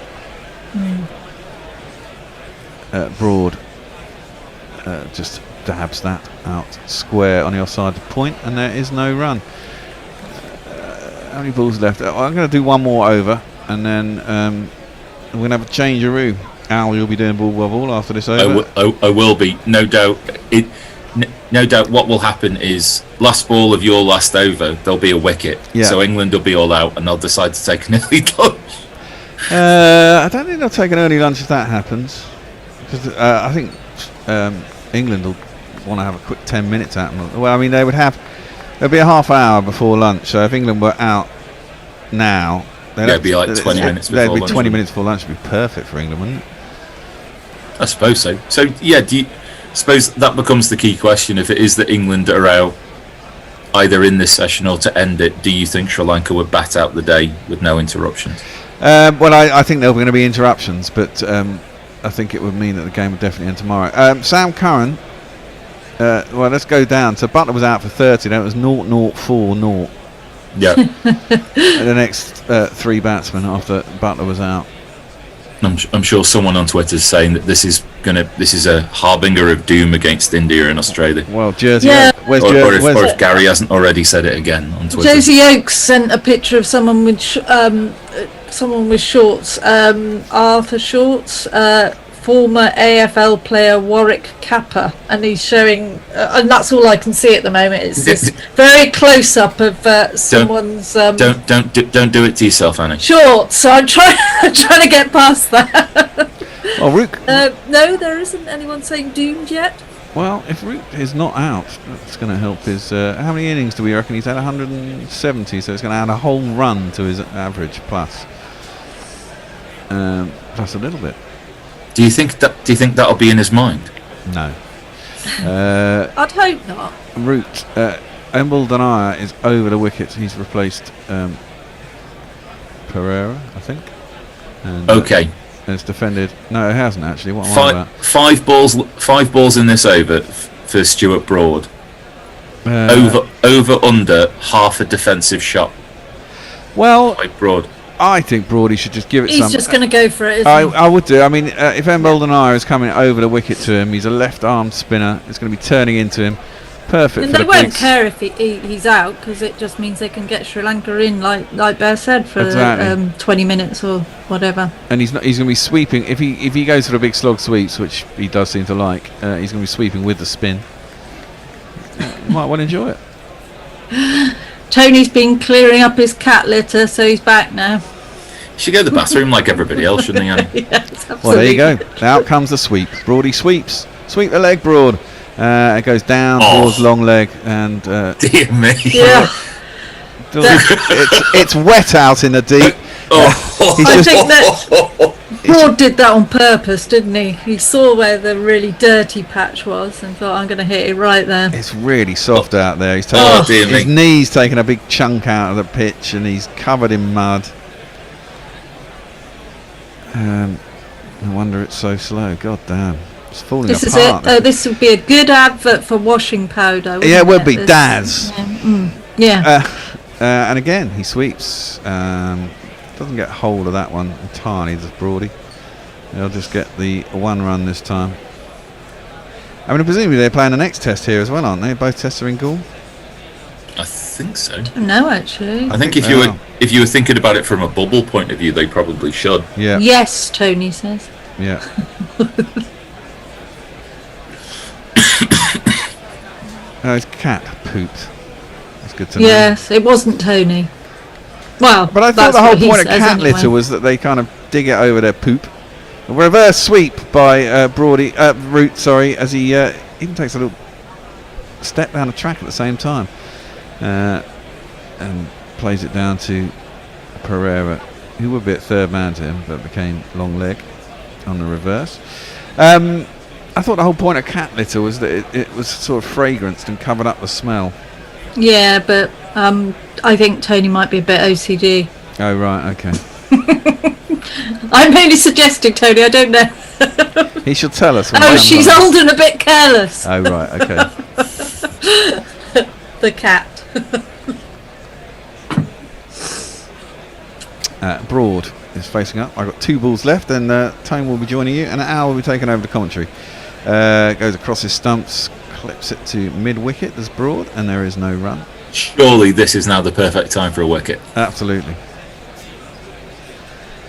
Broad just dabs that out square on the offside point, and there is no run. How many balls left? I'm going to do one more over, and then we're going to have a change-a-roo. Al, you'll be doing ball by ball after this over. I will be, no doubt. No doubt what will happen is last ball of your last over, there'll be a wicket. Yeah. So England will be all out and they'll decide to take an early lunch. I don't think they'll take an early lunch if that happens. Because I think England will want to have a quick 10 minutes out. Well, I mean, there'll be a half hour before lunch. So if England were out now, it'd be like 20 minutes before lunch. It'd be 20 minutes before lunch would be perfect for England, wouldn't it? I suppose so. So, yeah, do you suppose that becomes the key question? If it is that England are out either in this session or to end it, do you think Sri Lanka would bat out the day with no interruptions? Well, I think there were going to be interruptions, but I think it would mean that the game would definitely end tomorrow. Sam Curran, well, let's go down. So Butler was out for 30, then it was 0-0-4-0. Yeah. The next three batsmen after Butler was out. I'm sure someone on Twitter is saying that this is a harbinger of doom against India and Australia. Well, Jersey. Yeah. Or if Gary hasn't already said it again on Twitter. Josie Oakes sent a picture of someone with shorts, Arthur Shorts, former AFL player Warwick Kappa, and he's showing, and that's all I can see at the moment. It's this very close up of someone's. Don't do it to yourself, Annie. Shorts. So I'm trying to get past that. Oh, Rook. No, there isn't anyone saying doomed yet. Well, if Root is not out, that's going to help his... how many innings do we reckon? He's had 170, so it's going to add a whole run to his average plus. Plus a little bit. Do you think that'll be in his mind? No. I'd hope not. Root. Embledonaya is over the wicket. He's replaced Pereira, I think. And, okay. It's defended. No, it hasn't actually. What am I about? Five balls in this over for Stuart Broad. Over under half a defensive shot. Well, by Broad. I think Broady should just give it. He's just going to go for it. Isn't he? I would do. I mean, if Embledonaya is coming over the wicket to him, he's a left-arm spinner. It's going to be turning into him. Perfect. And they won't care if he's out, because it just means they can get Sri Lanka in, like Bear said, for 20 minutes or whatever. And he's going to be sweeping if he goes for the big slog sweeps, which he does seem to like. He's going to be sweeping with the spin. Might well enjoy it. Tony's been clearing up his cat litter, so he's back now. He should go to the bathroom like everybody else, shouldn't he, Annie? Yes, well, there you go. Out comes the sweep. Broady sweeps. Sweep the leg, Broad. It goes down towards long leg, and dear me, yeah, it's wet out in the deep. I think that Broad did that on purpose, didn't he? He saw where the really dirty patch was and thought, I'm going to hit it right there. It's really soft out there. He's taken his knee's taken a big chunk out of the pitch, and he's covered in mud. No wonder it's so slow. God damn. It's falling apart. This would be a good advert for washing powder. Yeah, it would be. Daz. Yeah. And again, he sweeps. Doesn't get hold of that one entirely, does Broady. They'll just get the one run this time. I mean, presumably they're playing the next test here as well, aren't they? Both tests are in Galle. I think so. No, actually. I think if you were thinking about it from a bubble point of view, they probably should. Yeah. Yes, Tony says. Yeah. His cat pooped. That's good to know. Yes, it wasn't Tony. Well, but I thought the whole point of cat litter was that they kind of dig it over their poop. A reverse sweep by Root, as he even takes a little step down the track at the same time, and plays it down to Pereira, who would be at third man to him, but became long leg on the reverse. I thought the whole point of cat litter was that it was sort of fragranced and covered up the smell. Yeah, but I think Tony might be a bit OCD. Oh, right, okay. I'm only suggesting, Tony, I don't know. He should tell us. Oh, she's old and a bit careless. Oh, right, okay. The cat. Broad is facing up. I've got 2 balls left, and Tone will be joining you, and Al will be taking over the commentary. Goes across his stumps, clips it to mid-wicket as Broad, and there is no run. Surely this is now the perfect time for a wicket. Absolutely.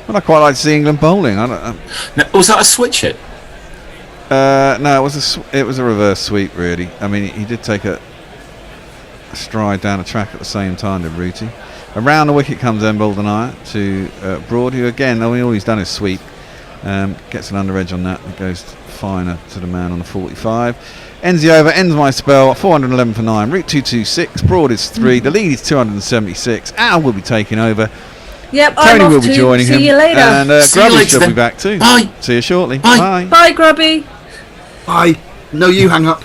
Well, I quite like to see England bowling. Now, was that a switch hit? No, it was a reverse sweep, really. I mean, he did take a stride down the track at the same time, did Rooty. Around the wicket comes Embledonaya to Broad, who again, all he's done is sweep. Gets an under edge on that. It goes finer to the man on the 45. Ends the over, ends my spell. 411 for 9. Root 226. Broad is 3. The lead is 276. Al will be taking over. Yep, Tony will be joining him. See you later. And Grubby should be back too. Bye. See you shortly. Bye. Bye, Grubby. Bye. No, you hang up.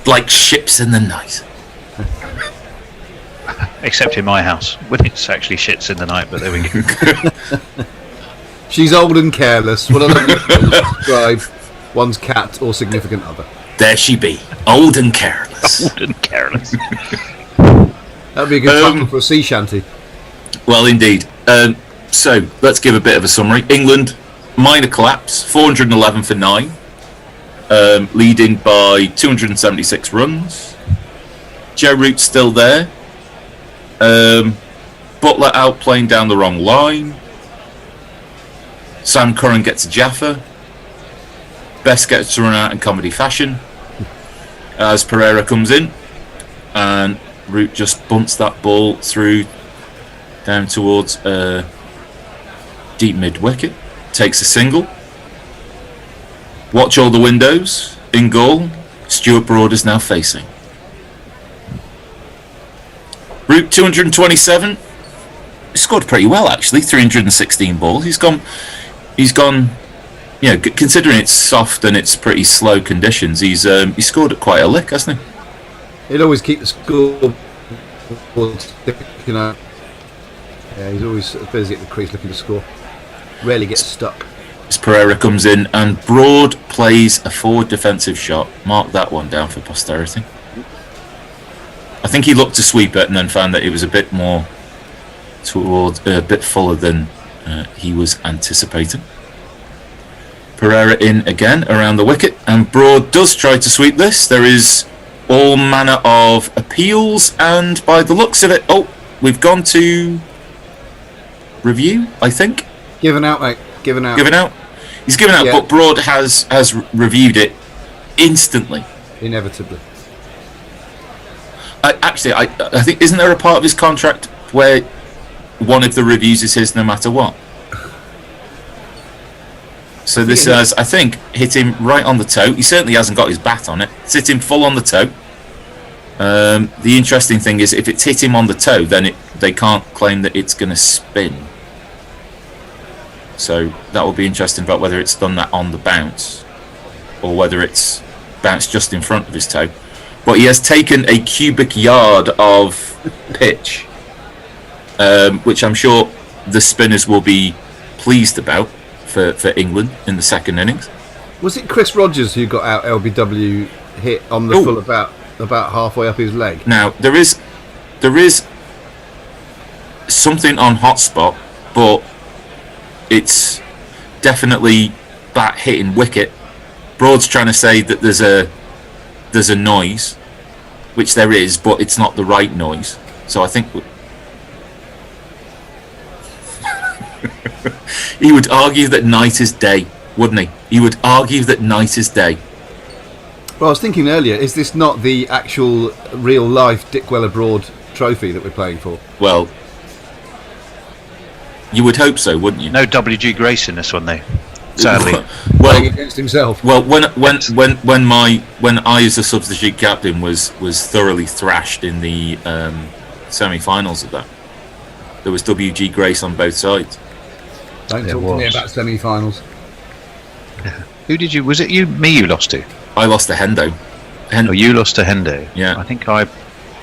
Like ships in the night. Except in my house, when it's actually shits in the night, but there we go. She's old and careless. What a lovely way to describe one's cat or significant other. There she be, old and careless. Old and careless. That'd be a good title for a sea shanty. Well, indeed. So, let's give a bit of a summary. England, minor collapse, 411 for 9. Leading by 276 runs. Joe Root's still there. Butler out playing down the wrong line. Sam Curran gets a Jaffa. Best gets to run out in comedy fashion as Pereira comes in, and Root just bunts that ball through down towards deep mid wicket. Takes a single. Watch all the windows. In goal, Stuart Broad is now facing. Root 227. He scored pretty well actually. 316 balls. He's gone. You know, considering it's soft and it's pretty slow conditions, he scored at quite a lick, hasn't he? He'll always keep the score. You know. Yeah, he's always busy at the crease looking to score. Rarely gets stuck. As Pereira comes in and Broad plays a forward defensive shot. Mark that one down for posterity. I think he looked to sweep it and then found that it was a bit more towards a bit fuller than he was anticipating. Pereira in again around the wicket, and Broad does try to sweep this. There is all manner of appeals, and by the looks of it, we've gone to review, I think. Given out, mate. Given out. He's given out, yeah. But Broad has reviewed it instantly. Inevitably. I think, isn't there a part of his contract where one of the reviews is his no matter what? So this has, I think, hit him right on the toe. He certainly hasn't got his bat on it. It's hit him full on the toe. The interesting thing is, if it's hit him on the toe, then they can't claim that it's going to spin. So that will be interesting about whether it's done that on the bounce, or whether it's bounced just in front of his toe. But he has taken a cubic yard of pitch, which I'm sure the spinners will be pleased about. For England in the second innings. Was it Chris Rogers who got out LBW hit on the full about halfway up his leg? Now there is something on hotspot, but it's definitely bat hitting wicket. Broad's trying to say that there's a noise, which there is, but it's not the right noise. So I think he would argue that night is day, wouldn't he? He would argue that night is day. Well, I was thinking earlier, is this not the actual real-life Dick Weller Broad trophy that we're playing for? Well, you would hope so, wouldn't you? No W.G. Grace in this one, though. Sadly. Well, against himself. Well, when I as a substitute captain was thoroughly thrashed in the semi-finals of that, there was W.G. Grace on both sides. Don't talk to me about semi-finals. Who did you? Was it me you lost to? I lost to Hendo. Oh, you lost to Hendo. Yeah. I think I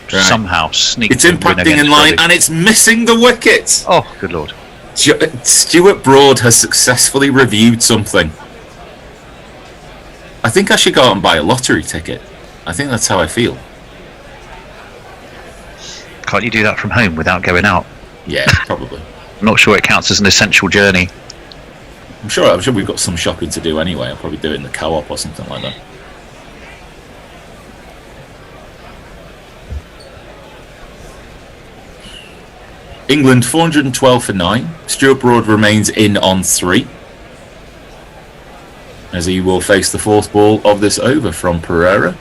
somehow sneaked. It's impacting in line and it's missing the wicket. Oh, good lord! Stuart Broad has successfully reviewed something. I think I should go out and buy a lottery ticket. I think that's how I feel. Can't you do that from home without going out? Yeah, probably. I'm not sure it counts as an essential journey. I'm sure we've got some shopping to do anyway. I'll probably do it in the co-op or something like that. England 412 for 9. Stuart Broad remains in on 3. As he will face the fourth ball of this over from Pereira.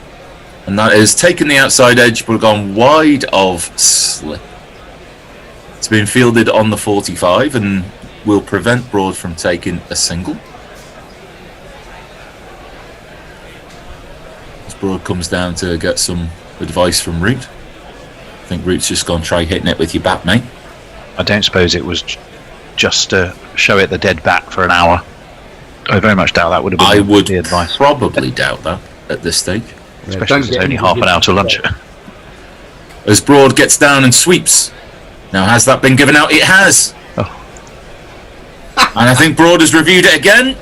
And that is taken the outside edge but gone wide of slip. It's been fielded on the 45 and will prevent Broad from taking a single. As Broad comes down to get some advice from Root. I think Root's just gone try hitting it with your bat, mate. I don't suppose it was just to show it the dead bat for an hour. I very much doubt that would have been the advice. Probably doubt that at this stage. Especially as it's only half an hour to lunch. As Broad gets down and sweeps. Now, has that been given out? It has. Oh. And I think Broad has reviewed it again.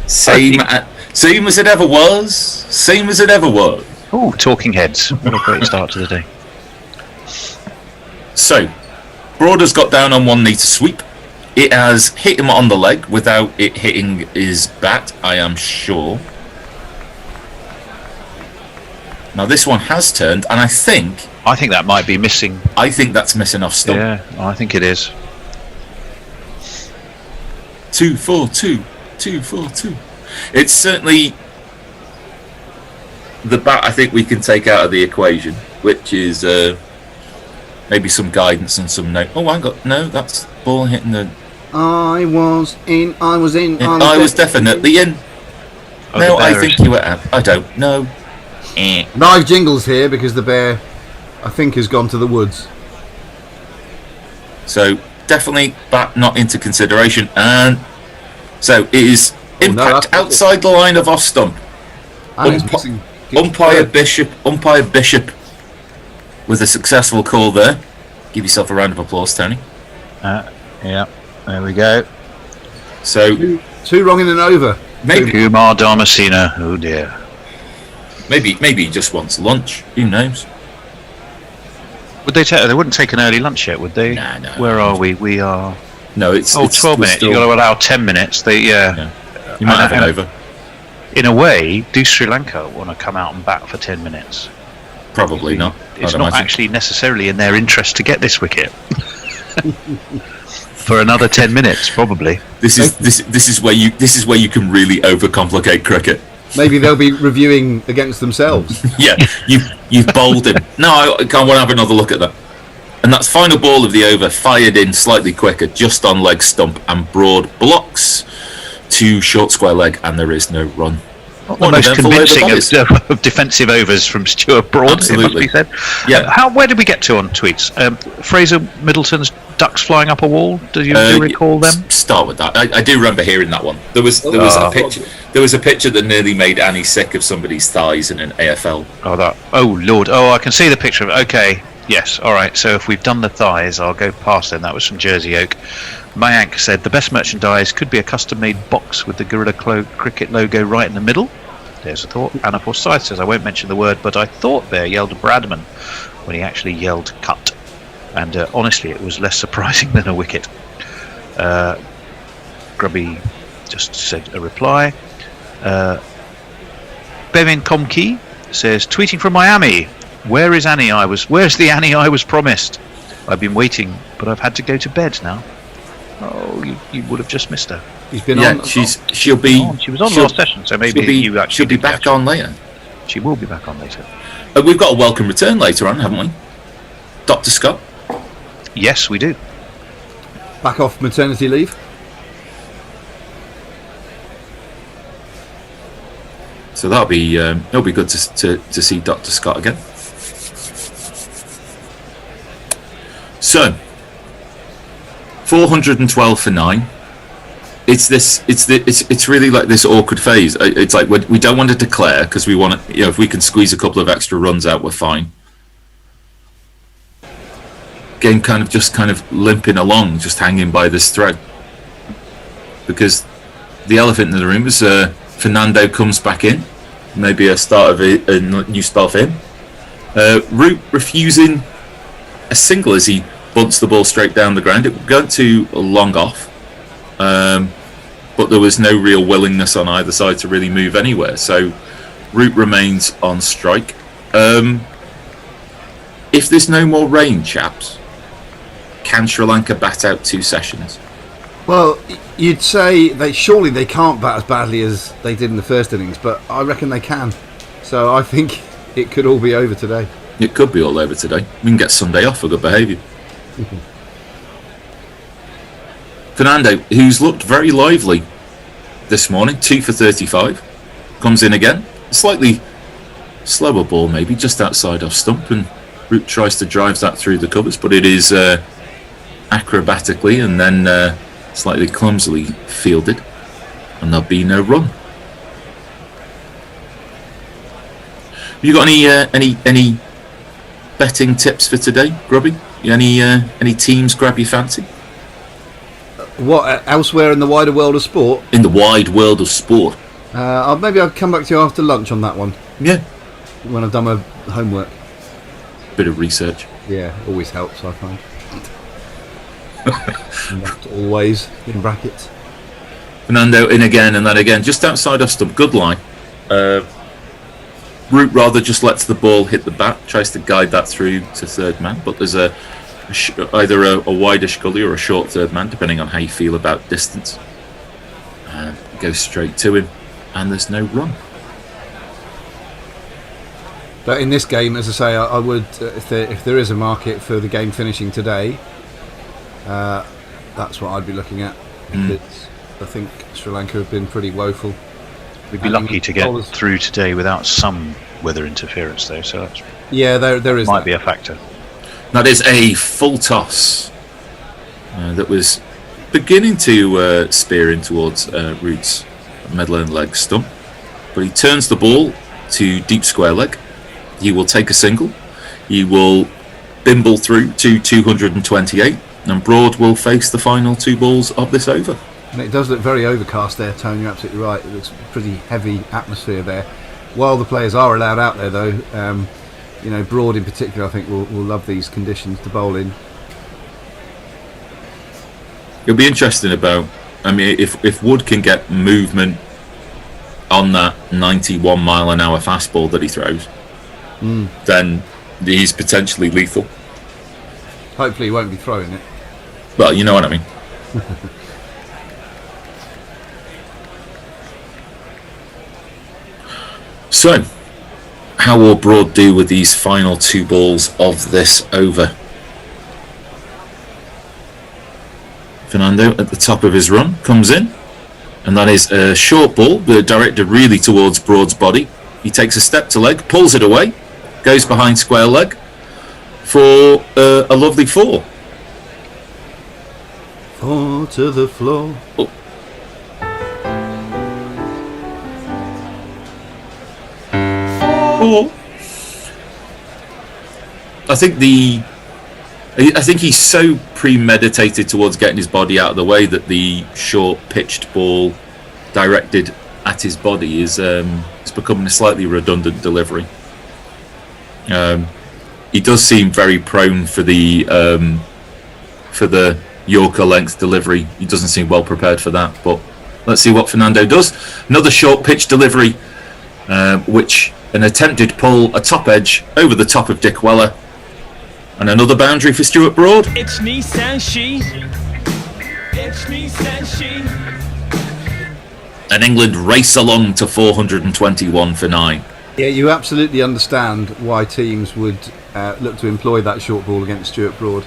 Same as it ever was. Same as it ever was. Oh, talking heads. What a great start to the day. So, Broad has got down on one knee to sweep. It has hit him on the leg without it hitting his bat, I am sure. Now this one has turned, and I think that might be missing. I think that's missing off stump. Yeah, I think it is. 2-4-2, 2-4-2. It's certainly the bat I think we can take out of the equation, which is maybe some guidance and some no. Oh, no, that's ball hitting the. I was in. I was definitely in. No, I think you were out. I don't know. Live jingles here because the bear, I think, has gone to the woods. So definitely bat not into consideration, and so it is impact outside the line of off stump. Umpire Bishop with a successful call there. Give yourself a round of applause, Tony. Yeah, there we go. So two wrong in an over. Maybe Kumar Dharmasena. Oh dear. Maybe he just wants lunch. Who knows? Would they wouldn't take an early lunch yet, would they? No. Where are we? We are. No, it's 12 minutes. You've got to allow 10 minutes. You might have an over. In a way, do Sri Lanka want to come out and bat for 10 minutes? Probably not. It's not actually necessarily in their interest to get this wicket. For another 10 minutes, probably. This is where you can really overcomplicate cricket. Maybe they'll be reviewing against themselves. Yeah, you've bowled him. No, I want to have another look at that. And that's final ball of the over, fired in slightly quicker, just on leg stump and broad blocks to short square leg, and there is no run. Not the most convincing of defensive overs from Stuart Broad, absolutely. It must be said. Yeah. Where did we get to on tweets? Fraser Middleton's ducks flying up a wall. Do you recall them? Start with that. I do remember hearing that one. There was a picture. There was a picture that nearly made Annie sick of somebody's thighs in an AFL. Oh Lord! Oh, I can see the picture of it. Okay. Yes. All right. So if we've done the thighs, I'll go past them. That was from Jersey Oak. Mayank said the best merchandise could be a custom-made box with the Gorilla Cricket logo right in the middle. There's a thought. Anna Forsyth says, I won't mention the word, but I thought there yelled Bradman when he actually yelled cut. And honestly, it was less surprising than a wicket. Grubby just said a reply. Bevin Comkey says, tweeting from Miami, where's the Annie I was promised? I've been waiting, but I've had to go to bed now. Oh, you would have just missed her. She's been on. She was on last session, so maybe she'll be back on later. She will be back on later. We've got a welcome return later on, haven't we? Dr. Scott? Yes, we do. Back off maternity leave. So that'll be good to see Dr. Scott again. So 412 for 9. It's really like this awkward phase. It's like we don't want to declare because we want to, if we can squeeze a couple of extra runs out, we're fine. Game kind of limping along, just hanging by this thread. Because the elephant in the room is Fernando comes back in, maybe a start of a new spell for him. Root refusing a single as he bunts the ball straight down the ground. It went to a long off. But there was no real willingness on either side to really move anywhere. So Root remains on strike. If there's no more rain, chaps, can Sri Lanka bat out 2 sessions? Well, you'd say surely they can't bat as badly as they did in the first innings, but I reckon they can. So I think it could all be over today. It could be all over today. We can get Sunday off for good behaviour. Fernando, who's looked very lively this morning, 2 for 35, comes in again. A slightly slower ball, maybe just outside off stump, and Root tries to drive that through the covers, but it is acrobatically and then slightly clumsily fielded, and there'll be no run. Have you got any betting tips for today, Grubby? Any teams grab your fancy? What, elsewhere in the wider world of sport? In the wide world of sport. Maybe I'll come back to you after lunch on that one. Yeah. When I've done my homework. Bit of research. Yeah, always helps, I find. Not always, in brackets. Fernando in again and then again, just outside off stump. Good line. Root rather just lets the ball hit the bat, tries to guide that through to third man, but there's either a widish gully or a short third man, depending on how you feel about distance. Goes straight to him, and there's no run. But in this game, as I say, I would, if there is a market for the game finishing today, that's what I'd be looking at. Because I think Sri Lanka have been pretty woeful. We'd be lucky to get through today without some weather interference, though. So that's, there is might be a factor. That is a full toss that was beginning to spear in towards Root's medallion leg stump, but he turns the ball to deep square leg. He will take a single. He will bimble through to 228, and Broad will face the final 2 balls of this over. And it does look very overcast there, Tone. You're absolutely right. It looks pretty heavy atmosphere there. While the players are allowed out there, though, Broad in particular, I think will love these conditions to bowl in. It'll be interesting if Wood can get movement on that 91 mile an hour fastball that he throws, then he's potentially lethal. Hopefully he won't be throwing it. Well, you know what I mean. So, how will Broad do with these final 2 balls of this over? Fernando at the top of his run comes in, and that is a short ball directed really towards Broad's body. He takes a step to leg, pulls it away, goes behind square leg for a lovely 4. 4 to the floor. Oh. I think he's so premeditated towards getting his body out of the way that the short pitched ball directed at his body is becoming a slightly redundant delivery. He does seem very prone for the Yorker length delivery. He doesn't seem well prepared for that, but let's see what Fernando does. Another short pitch delivery, which an attempted pull, a top edge over the top of Dick Weller, and another boundary for Stuart Broad. It's me, Sanshi. It's me, Sanshi. And England race along to 421 for 9. Yeah, you absolutely understand why teams would look to employ that short ball against Stuart Broad,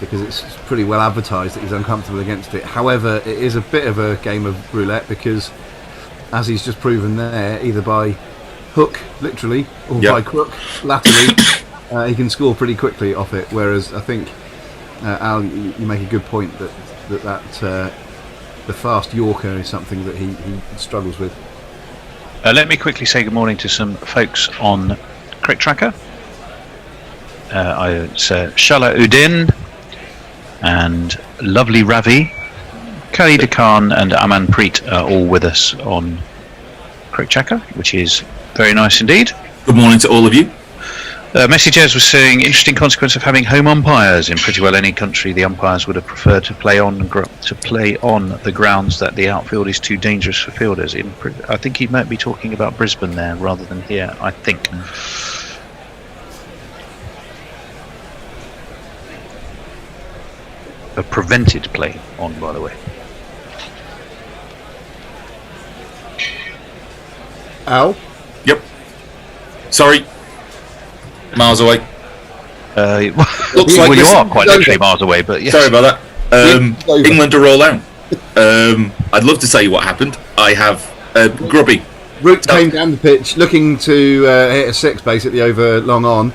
because it's pretty well advertised that he's uncomfortable against it. However, it is a bit of a game of roulette, because as he's just proven there, either by hook, literally, or by crook, laterally, he can score pretty quickly off it. Whereas I think, Al, you make a good point that the fast Yorker is something that he struggles with. Let me quickly say good morning to some folks on Cricket Tracker. It's Shala Udin and lovely Ravi, Khalid Khan and Aman Preet are all with us on Cricket Tracker, which is very nice indeed. Good morning to all of you. Messages was saying interesting consequence of having home umpires in pretty well any country. The umpires would have preferred to play on the grounds that the outfield is too dangerous for fielders. I think he might be talking about Brisbane there rather than here, I think. A prevented play on, by the way. Al? Yep. Sorry. Miles away. Looks like you are quite literally miles away, but yes. Sorry about that. England are all out. I'd love to tell you what happened. I have Grubby. Root came down the pitch looking to hit a 6 basically over long on.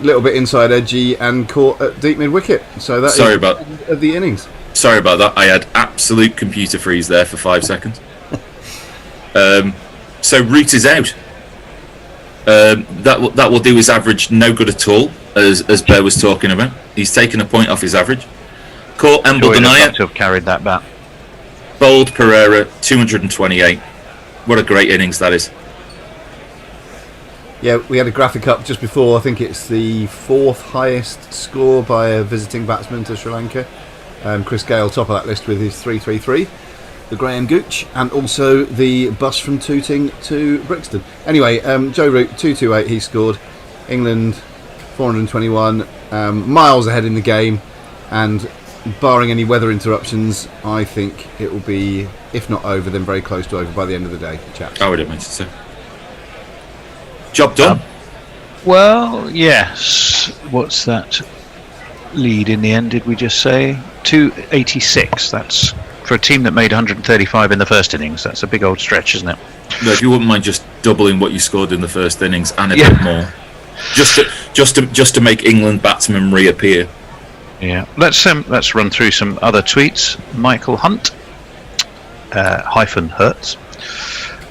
Little bit inside edgy and caught at deep mid wicket. So that Sorry is about the end of the innings. Sorry about that. I had absolute computer freeze there for 5 seconds. So Root is out. That will do his average no good at all, as Bear was talking about. He's taken a point off his average. Caught Emble Denier. To have carried that bat. Bowled Pereira 228. What a great innings that is. Yeah, we had a graphic up just before. I think it's the 4th highest score by a visiting batsman to Sri Lanka. Chris Gayle top of that list with his 333. The Graham Gooch, and also the bus from Tooting to Brixton. Anyway, Joe Root 228 he scored. England 421, miles ahead in the game, and barring any weather interruptions, I think it will be, if not over, then very close to over by the end of the day, chaps. I would imagine so. Job done. Well, yes. What's that lead in the end, did we just say? 286. That's for a team that made 135 in the first innings. That's a big old stretch, isn't it? No, if you wouldn't mind just doubling what you scored in the first innings and a bit more, just to make England batsmen reappear. Yeah. Let's run through some other tweets. Michael Hunt Hertz.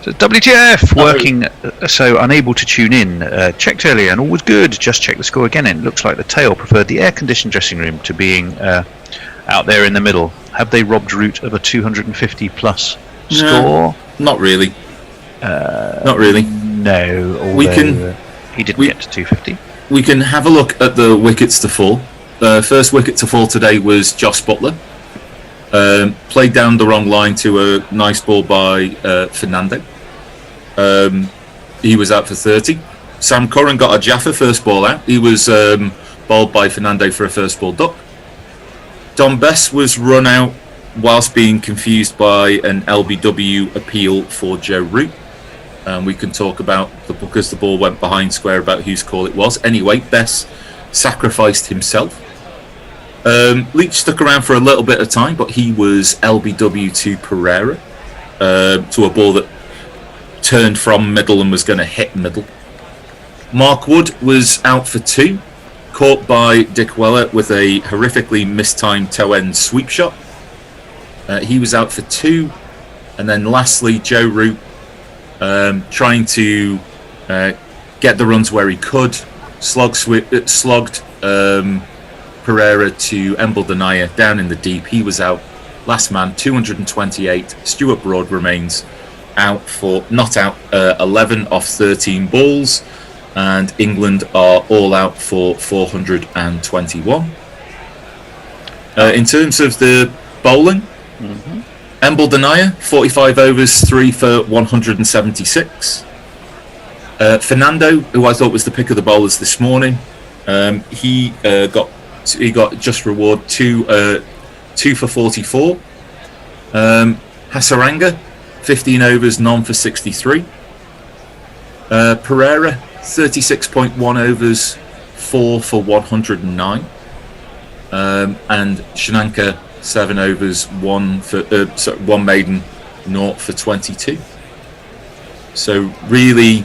So WTF, working so unable to tune in. Checked earlier and all was good. Just checked the score again. And it looks like the tail preferred the air-conditioned dressing room to being out there in the middle. Have they robbed Root of a 250 plus score? No, not really. Not really. No. We can. He didn't get to 250. We can have a look at the wickets to fall. The first wicket to fall today was Josh Butler. Played down the wrong line to a nice ball by Fernando. He was out for 30. Sam Curran got a Jaffa first ball out. He was bowled by Fernando for a first ball duck. Don Bess was run out whilst being confused by an LBW appeal for Joe Root. We can talk about because the ball went behind square about whose call it was. Anyway, Bess sacrificed himself. Leach stuck around for a little bit of time, but he was LBW to Pereira, to a ball that turned from middle and was going to hit middle. Mark Wood was out for 2, caught by Dick Weller with a horrifically mistimed toe-end sweep shot. He was out for 2, and then lastly Joe Root trying to get the runs where he could, slogged Pereira to Embledonaya down in the deep. He was out. Last man, 228. Stuart Broad remains out for 11 off 13 balls, and England are all out for 421. In terms of the bowling, Embledonaya 45 overs, 3 for 176. Fernando, who I thought was the pick of the bowlers this morning, he got just reward 2 for 44. Hasaranga 15 overs, none for 63. Pereira 36.1 overs, 4 for 109. And Shananka 7 overs, 1 maiden, 0 for 22. So really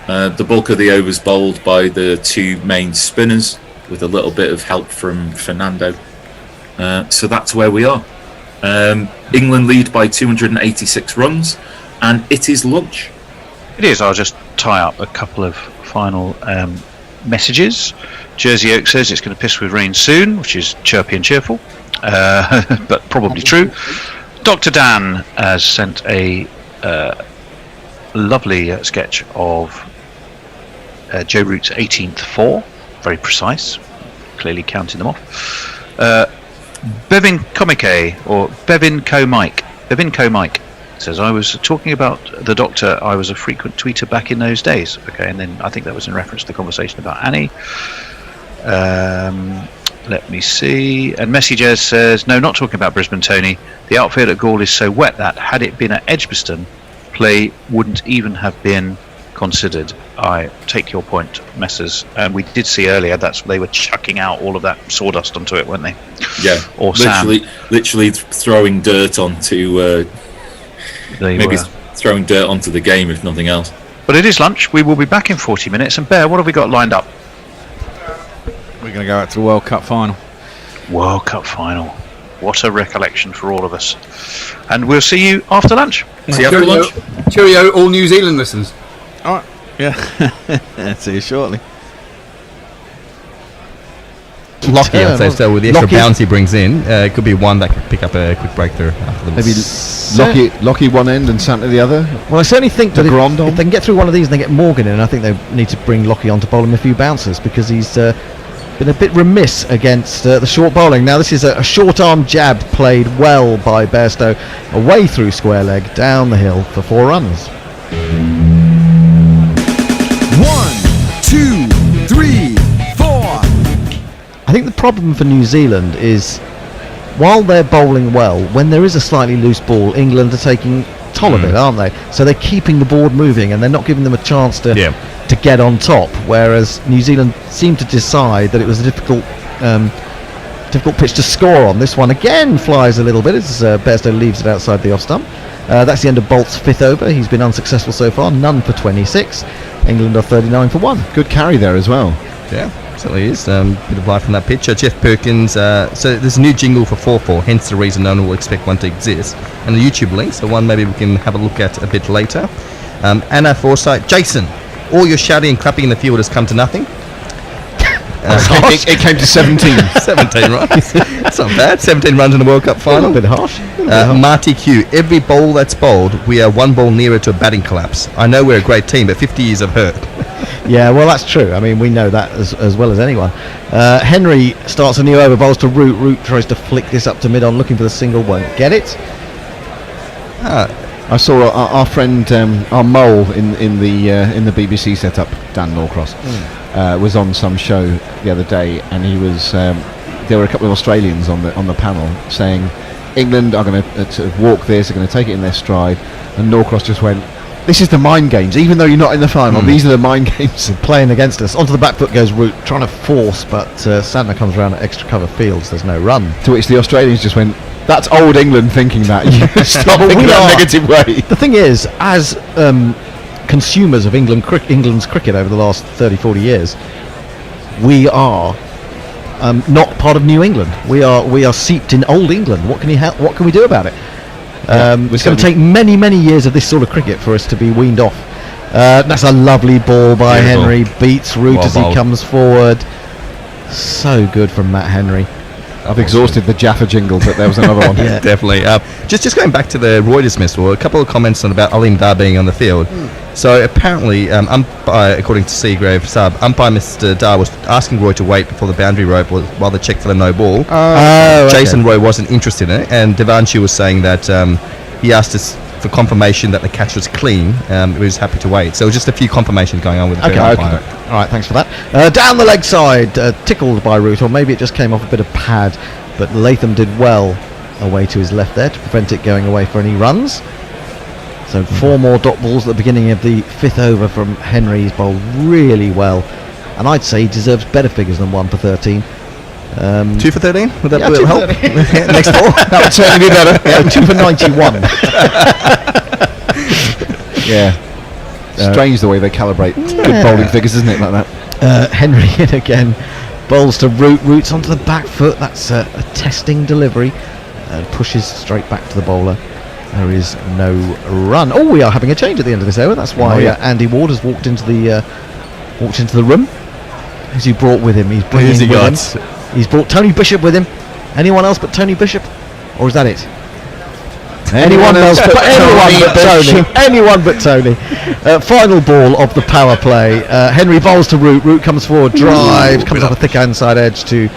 the bulk of the overs bowled by the 2 main spinners, with a little bit of help from Fernando. So that's where we are. England lead by 286 runs, and it is lunch. It is. I'll just tie up a couple of final messages. Jersey Oak says it's going to piss with rain soon, which is chirpy and cheerful, but probably true. Dr. Dan has sent a lovely sketch of Joe Root's 18th 4. Very precise, clearly counting them off. Bevin Co-Mike says, I was talking about the Doctor. I was a frequent tweeter back in those days. Okay, and then I think that was in reference to the conversation about Annie. Let me see. And Messi Jez says, no, not talking about Brisbane, Tony. The outfield at Galle is so wet that had it been at Edgbaston, play wouldn't even have been considered. I take your point, Messers. And we did see earlier that's they were chucking out all of that sawdust onto it, weren't they? Yeah, or literally throwing dirt onto throwing dirt onto the game, if nothing else. But it is lunch. We will be back in 40 minutes. And Bear, what have we got lined up? We're going to go out to the World Cup final. World Cup final. What a recollection for all of us. And we'll see you after lunch. See you after lunch. Cheerio, all New Zealand listeners. All right. Yeah. See you shortly. Lockie, I'd say so. With the extra bounce he brings in, it could be one that could pick up a quick breakthrough after the Maybe Lockie one end and Santa the other. Well, I certainly think that if they can get through one of these and they get Morgan in, I think they need to bring Lockie on to bowl him a few bouncers, because he's been a bit remiss against the short bowling. Now this is a short arm jab played well by Bairstow, away through square leg, down the hill for 4 runs. 1, 2, 3, 4. I think the problem for New Zealand is while they're bowling well, when there is a slightly loose ball, England are taking toll of it, aren't they? So they're keeping the board moving and they're not giving them a chance to get on top. Whereas New Zealand seemed to decide that it was a difficult pitch to score on. This one again flies a little bit as Bairstow leaves it outside the off stump. That's the end of Bolt's 5th over. He's been unsuccessful so far, none for 26. England are 39 for 1. Good carry there as well. Yeah, certainly is. Bit of life on that pitch. Jeff Perkins, so there's a new jingle for 4-4, hence the reason no one will expect one to exist. And the YouTube link, so one maybe we can have a look at a bit later. Anna Forsyth, Jason, all your shouting and clapping in the field has come to nothing. It came to 17. 17 runs. That's not bad. 17 runs in the World Cup final. A bit harsh. Marty Q, every ball that's bowled, we are one ball nearer to a batting collapse. I know we're a great team, but 50 years of hurt. Yeah, well, that's true. I mean, we know that as well as anyone. Henry starts a new over, bowls to Root. Root tries to flick this up to mid-on, looking for the single, won't get it. I saw our friend, our mole in the BBC setup, Dan Norcross, was on some show the other day, and he was. There were a couple of Australians on the panel saying England are going to walk this, they're going to take it in their stride, and Norcross just went, "This is the mind games. Even though you're not in the final, these are the mind games playing against us." Onto the back foot goes Root, trying to force, but Santner comes around at extra cover fields. There's no run. To which the Australians just went, "That's old England thinking that." You stop thinking that negative way. The thing is, as consumers of England's cricket over the last 30-40 years, we are not part of New England. We are seeped in old England. What can we do about it? It's going to take many years of this sort of cricket for us to be weaned off. That's a lovely ball by Henry. Beats Root as he comes forward. So good from Matt Henry. I've exhausted the Jaffa jingle, but there was another one. Yeah, definitely. Just going back to the Roy dismissal, a couple of comments about Alim Dar being on the field. So apparently, umpire, according to Seagrave Sub, umpire Mr. Dar was asking Roy to wait before the boundary rope while the check for the no ball. Jason Roy wasn't interested in it, and Devanshu was saying that he asked us for confirmation that the catch was clean. He was happy to wait. So just a few confirmations going on with the umpire. All right, thanks for that. Down the leg side, tickled by Root, or maybe it just came off a bit of pad, but Latham did well away to his left there to prevent it going away for any runs. So 4 more dot balls at the beginning of the 5th over from Henry. He's bowled really well, and I'd say he deserves better figures than 1 for 13. 2 for 13? Would that help? Next ball? That would certainly be better. Yeah, 2 for 91. Yeah. Strange the way they calibrate good bowling figures, isn't it, like that? Henry in again. Bowls to Root. Root's onto the back foot. That's a testing delivery. Pushes straight back to the bowler. There is no run. Oh, we are having a change at the end of this over. That's why Andy Ward has walked into the room. Who's he brought with him? He's bringing with him. He's brought Tony Bishop with him. Anyone else but Tony Bishop? Or is that it? Anyone else but Tony. Anyone but Tony. Final ball of the power play. Henry bowls to Root. Root comes forward, drives, comes off a thick inside edge to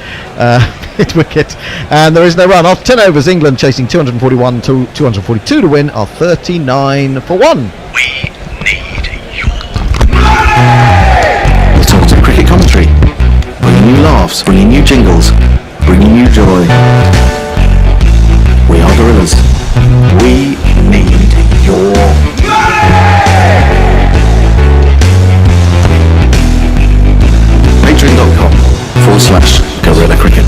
hit wicket, and there is no run. After 10 overs, England chasing 241 to 242 to win are 39 for 1. We need your alternative cricket commentary, bringing you laughs, bringing you jingles, bringing you joy. We are Gorillas. We need your Patreon.com/Gorilla Cricket.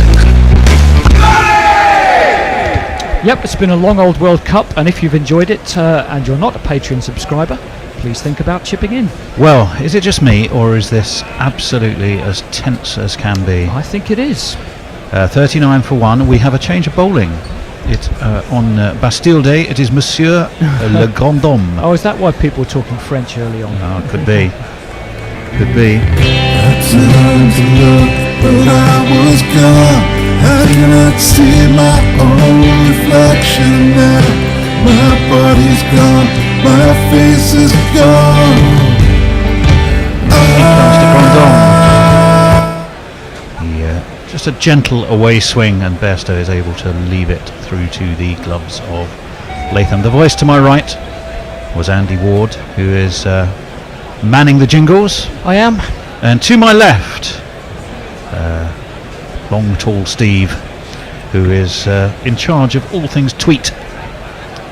Yep, it's been a long old World Cup, and if you've enjoyed it and you're not a Patreon subscriber, please think about chipping in. Well, is it just me, or is this absolutely as tense as can be? I think it is. 39 for 1. We have a change of bowling. It on Bastille Day, it is Monsieur Le Grand Homme. Oh, is that why people were talking French early on? Oh, could be. Could be. I turned to look, but I was gone. I cannot see my own reflection now. My body's gone, my face is gone. Just a gentle away swing, and Bairstow is able to leave it through to the gloves of Latham. The voice to my right was Andy Ward, who is manning the jingles. I am. And to my left, long, tall Steve, who is in charge of all things tweet.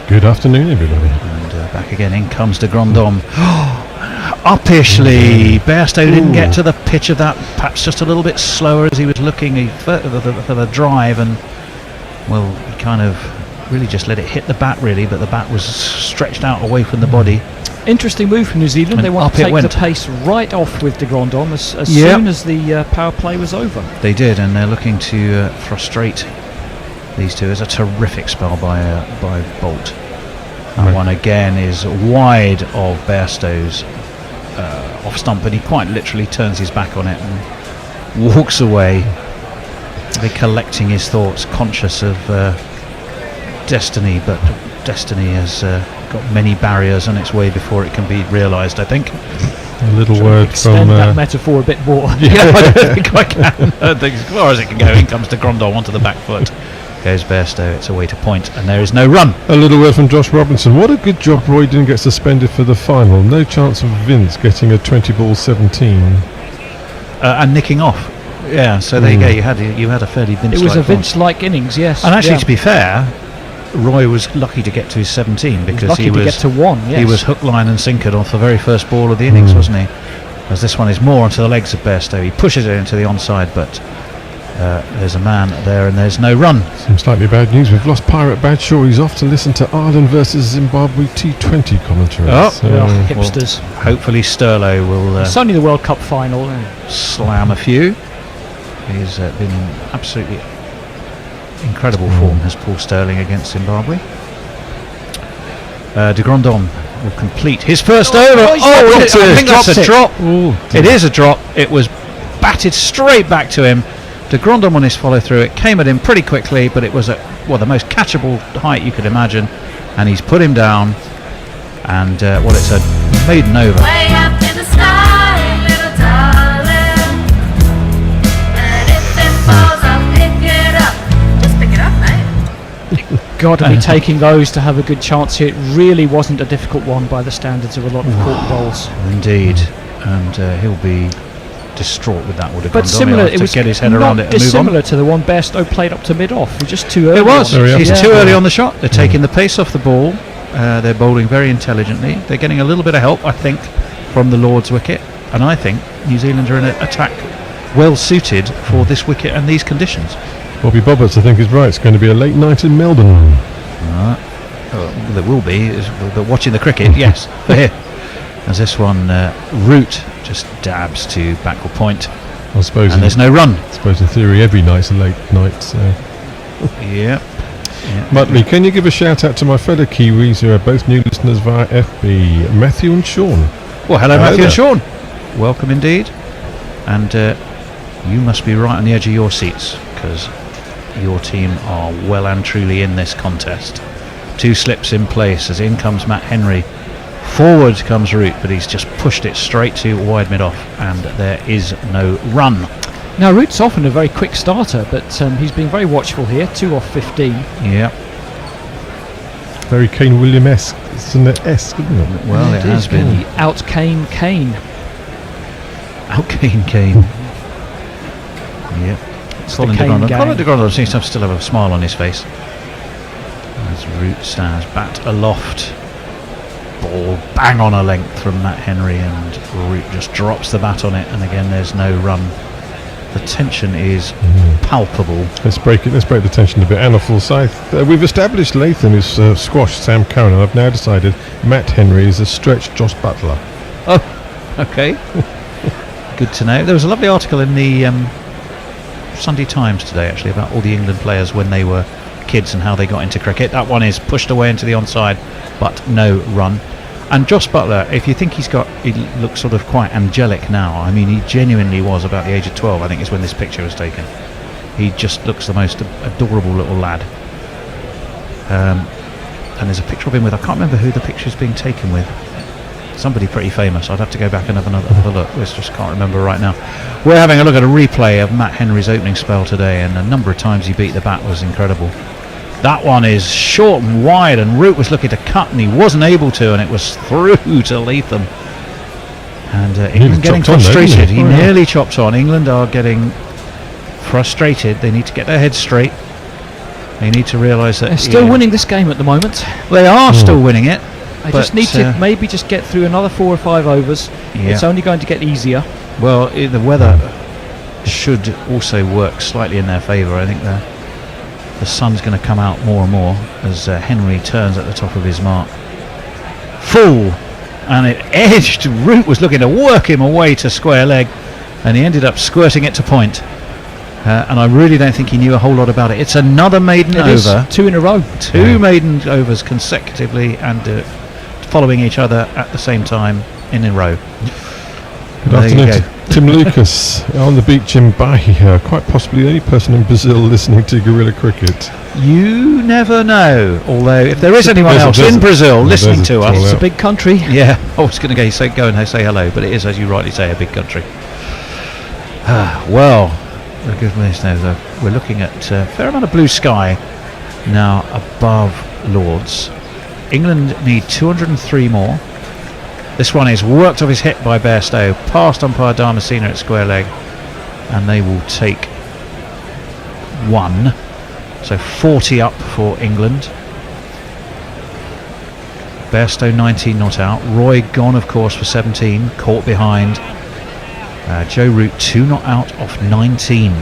Good afternoon, everybody. And back again, in comes de Grandhomme. Uppishly, Bairstow didn't get to the pitch of that, perhaps just a little bit slower as he was looking for the drive, and well, he kind of really just let it hit the bat really, but the bat was stretched out away from the body. Interesting move from New Zealand. And They want up to it take went. the pace right off with de Grandhomme as Yep. soon as the power play was over. They did, and they're looking to frustrate these two. It's a terrific spell by Bolt. That one again is wide of Bairstow's off stump, and he quite literally turns his back on it and walks away, collecting his thoughts, conscious of destiny, but destiny has got many barriers on its way before it can be realised, I think. A little word Extend from... that metaphor a bit more. Yeah, I don't think I can. I think as far as it can go, in comes de Grandhomme onto the back foot. Goes Bairstow, it's away to point, and there is no run. A little word from Josh Robinson. What a good job Roy didn't get suspended for the final. No chance of Vince getting a 20-ball 17. And nicking off. Yeah, so there you go. You had a fairly Vince-like It was a performance. Vince-like innings, yes. And actually, Yeah. to be fair, Roy was lucky to get to his 17 because lucky to get to one, yes. He was hook, line and sinkered off the very first ball of the innings, wasn't he? As this one is more onto the legs of Bairstow. He pushes it into the onside, but there's a man there and there's no run. Some slightly bad news. We've lost Pirate Bradshaw. He's off to listen to Ireland versus Zimbabwe T20 commentary. Hipsters. Hopefully Sterlo will It's only the World Cup final. slam a few. He's been absolutely incredible form, has Paul Sterling against Zimbabwe. De Grandhomme will complete his first over. I think that's a drop. It is a drop. It was batted straight back to him. De Grandhomme on his follow through. It came at him pretty quickly, but it was at the most catchable height you could imagine, and he's put him down. And it's a maiden over. Way up in the sky, little darling. And if it falls, I'll pick it up. Just pick it up, mate. Got to be taking those to have a good chance here. It really wasn't a difficult one by the standards of a lot of court bowls. Indeed, and he'll be distraught with that. But similar, it was to get his head not around it and move on. dissimilar to the one Bairstow played up to mid-off. It was just too early. It was. on He's too early on the shot. They're taking the pace off the ball. They're bowling very intelligently. They're getting a little bit of help, I think, from the Lord's wicket. And I think New Zealand are in an attack well suited for this wicket and these conditions. Bobby Bobbers, I think, is right. It's going to be a late night in Melbourne. There will be. But watching the cricket, yes. Here, as this one, Root just dabs to backward point. I suppose. And there's no run. I suppose in theory every night's a late night. So. Yeah. Muttley, can you give a shout out to my fellow Kiwis who are both new listeners via FB, Matthew and Sean? Well, hello Matthew there. and Sean. Welcome indeed. And you must be right on the edge of your seats because your team are well and truly in this contest. Two slips in place as in comes Matt Henry. Forward comes Root, but he's just pushed it straight to wide mid-off, and there is no run. Now Root's often a very quick starter, but he's been very watchful here. 2 off 15. Yeah. Very Kane William-esque. It's an esque, isn't it? Well, it has been. The out Kane. Out Kane. Yep. Colin de Grandhomme seems to still have a smile on his face as Root stands bat aloft. Ball bang on a length from Matt Henry, and Root just drops the bat on it, and again there's no run. The tension is palpable. Let's break the tension a bit. Anna Forsyth. We've established Latham is squashed Sam Curran, and I've now decided Matt Henry is a stretched Josh Butler. Oh, okay. Good to know. There was a lovely article in the Sunday Times today actually about all the England players when they were kids and how they got into cricket. That one is pushed away into the onside, but no run. And Josh Butler, if you think he looks sort of quite angelic now. I mean, he genuinely was about the age of 12, I think is when this picture was taken. He just looks the most adorable little lad. And there's a picture of him with, I can't remember who the picture's being taken with. Somebody pretty famous. I'd have to go back and have another look. I just can't remember right now. We're having a look at a replay of Matt Henry's opening spell today, and a number of times he beat the bat was incredible. That one is short and wide, and Root was looking to cut and he wasn't able to, and it was through to Latham. And England getting frustrated. He nearly chopped on. England are getting frustrated. They need to get their heads straight. They need to realise that they're still winning this game at the moment. They are still winning it. They just need to maybe just get through another 4 or 5 overs. Yeah. It's only going to get easier. Well, the weather should also work slightly in their favour. I think the sun's going to come out more and more as Henry turns at the top of his mark. Full, and it edged. Root was looking to work him away to square leg, and he ended up squirting it to point. And I really don't think he knew a whole lot about it. It's another maiden over. 2 in a row. 2 maiden overs consecutively and following each other at the same time in a row. Good afternoon to Tim Lucas on the beach in Bahia, quite possibly the only person in Brazil listening to Guerrilla Cricket. You never know, although if there is anyone else in Brazil listening to us, it's a big country. Yeah, I was going to go and say hello, but it is, as you rightly say, a big country. Well, goodness knows, we're looking at a fair amount of blue sky now above Lords. England need 203 more. This one is worked off his hit by Bairstow, past umpire Damascena at square leg, and they will take 1. So 40 up for England. Bairstow 19 not out. Roy gone, of course, for 17, caught behind. Joe Root 2 not out off 19.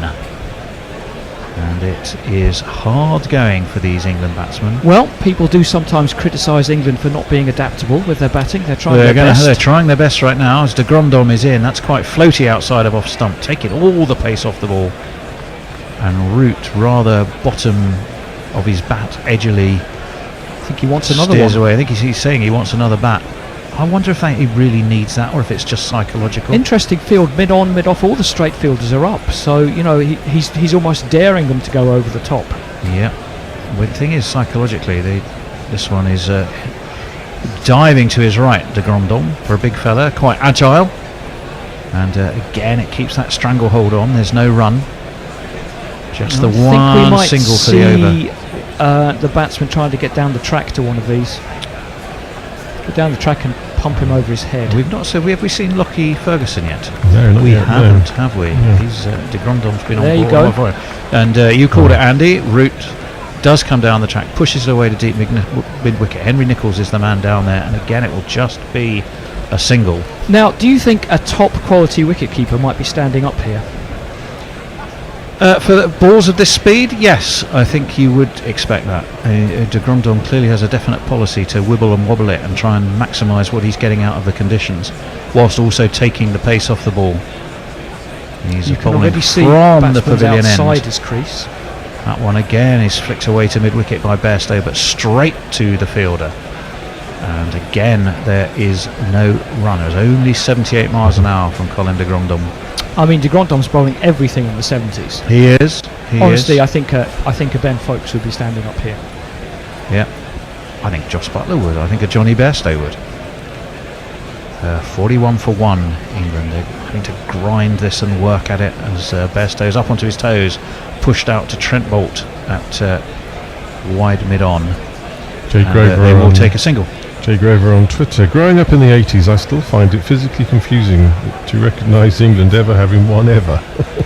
And it is hard going for these England batsmen. Well, people do sometimes criticise England for not being adaptable with their batting. They're trying their best. They're trying their best right now as de Grandhomme is in. That's quite floaty outside of off stump, taking all the pace off the ball. And Root rather bottom of his bat edgily. I think he wants another steers one. away. I think he's saying he wants another bat. I wonder if he really needs that or if it's just psychological. Interesting field, mid on, mid off. All the straight fielders are up, so you know he's almost daring them to go over the top. Yeah. Well, the thing is, psychologically, this one is diving to his right, de Grandhomme, for a big fella, quite agile. And again, it keeps that stranglehold on. There's no run. Just the one single for the over. The batsman trying to get down the track to one of these. Go down the track and pump him over his head. We've not. So have we seen Lockie Ferguson yet? No, not we yet, haven't, no. have we? No. He's de Grandhomme's been there on you board. go. And you called it, Andy. Root does come down the track, pushes it away to deep mid wicket. Henry Nicholls is the man down there, and again it will just be a single. Now, do you think a top quality wicketkeeper might be standing up here? For balls of this speed, yes, I think you would expect that. De Grandhomme clearly has a definite policy to wibble and wobble it and try and maximise what he's getting out of the conditions, whilst also taking the pace off the ball. He's You can bowling already see from the batsman's pavilion outside end. his crease. That one again is flicked away to mid-wicket by Bairstow, but straight to the fielder. And again, there is no run. There's only 78 miles an hour from Colin de Grandhomme. I mean, de Grandhomme's bowling everything in the 70s. He is. Honestly, I think a Ben Folkes would be standing up here. Yeah. I think Joss Buttler would. I think a Johnny Bairstow would. 41 for 1, England. They're having to grind this and work at it as Bairstow's up onto his toes, pushed out to Trent Bolt at wide mid-on. Jay Grover they will take a single. Jay Grover on Twitter. Growing up in the 80s, I still find it physically confusing to recognise England ever having won ever.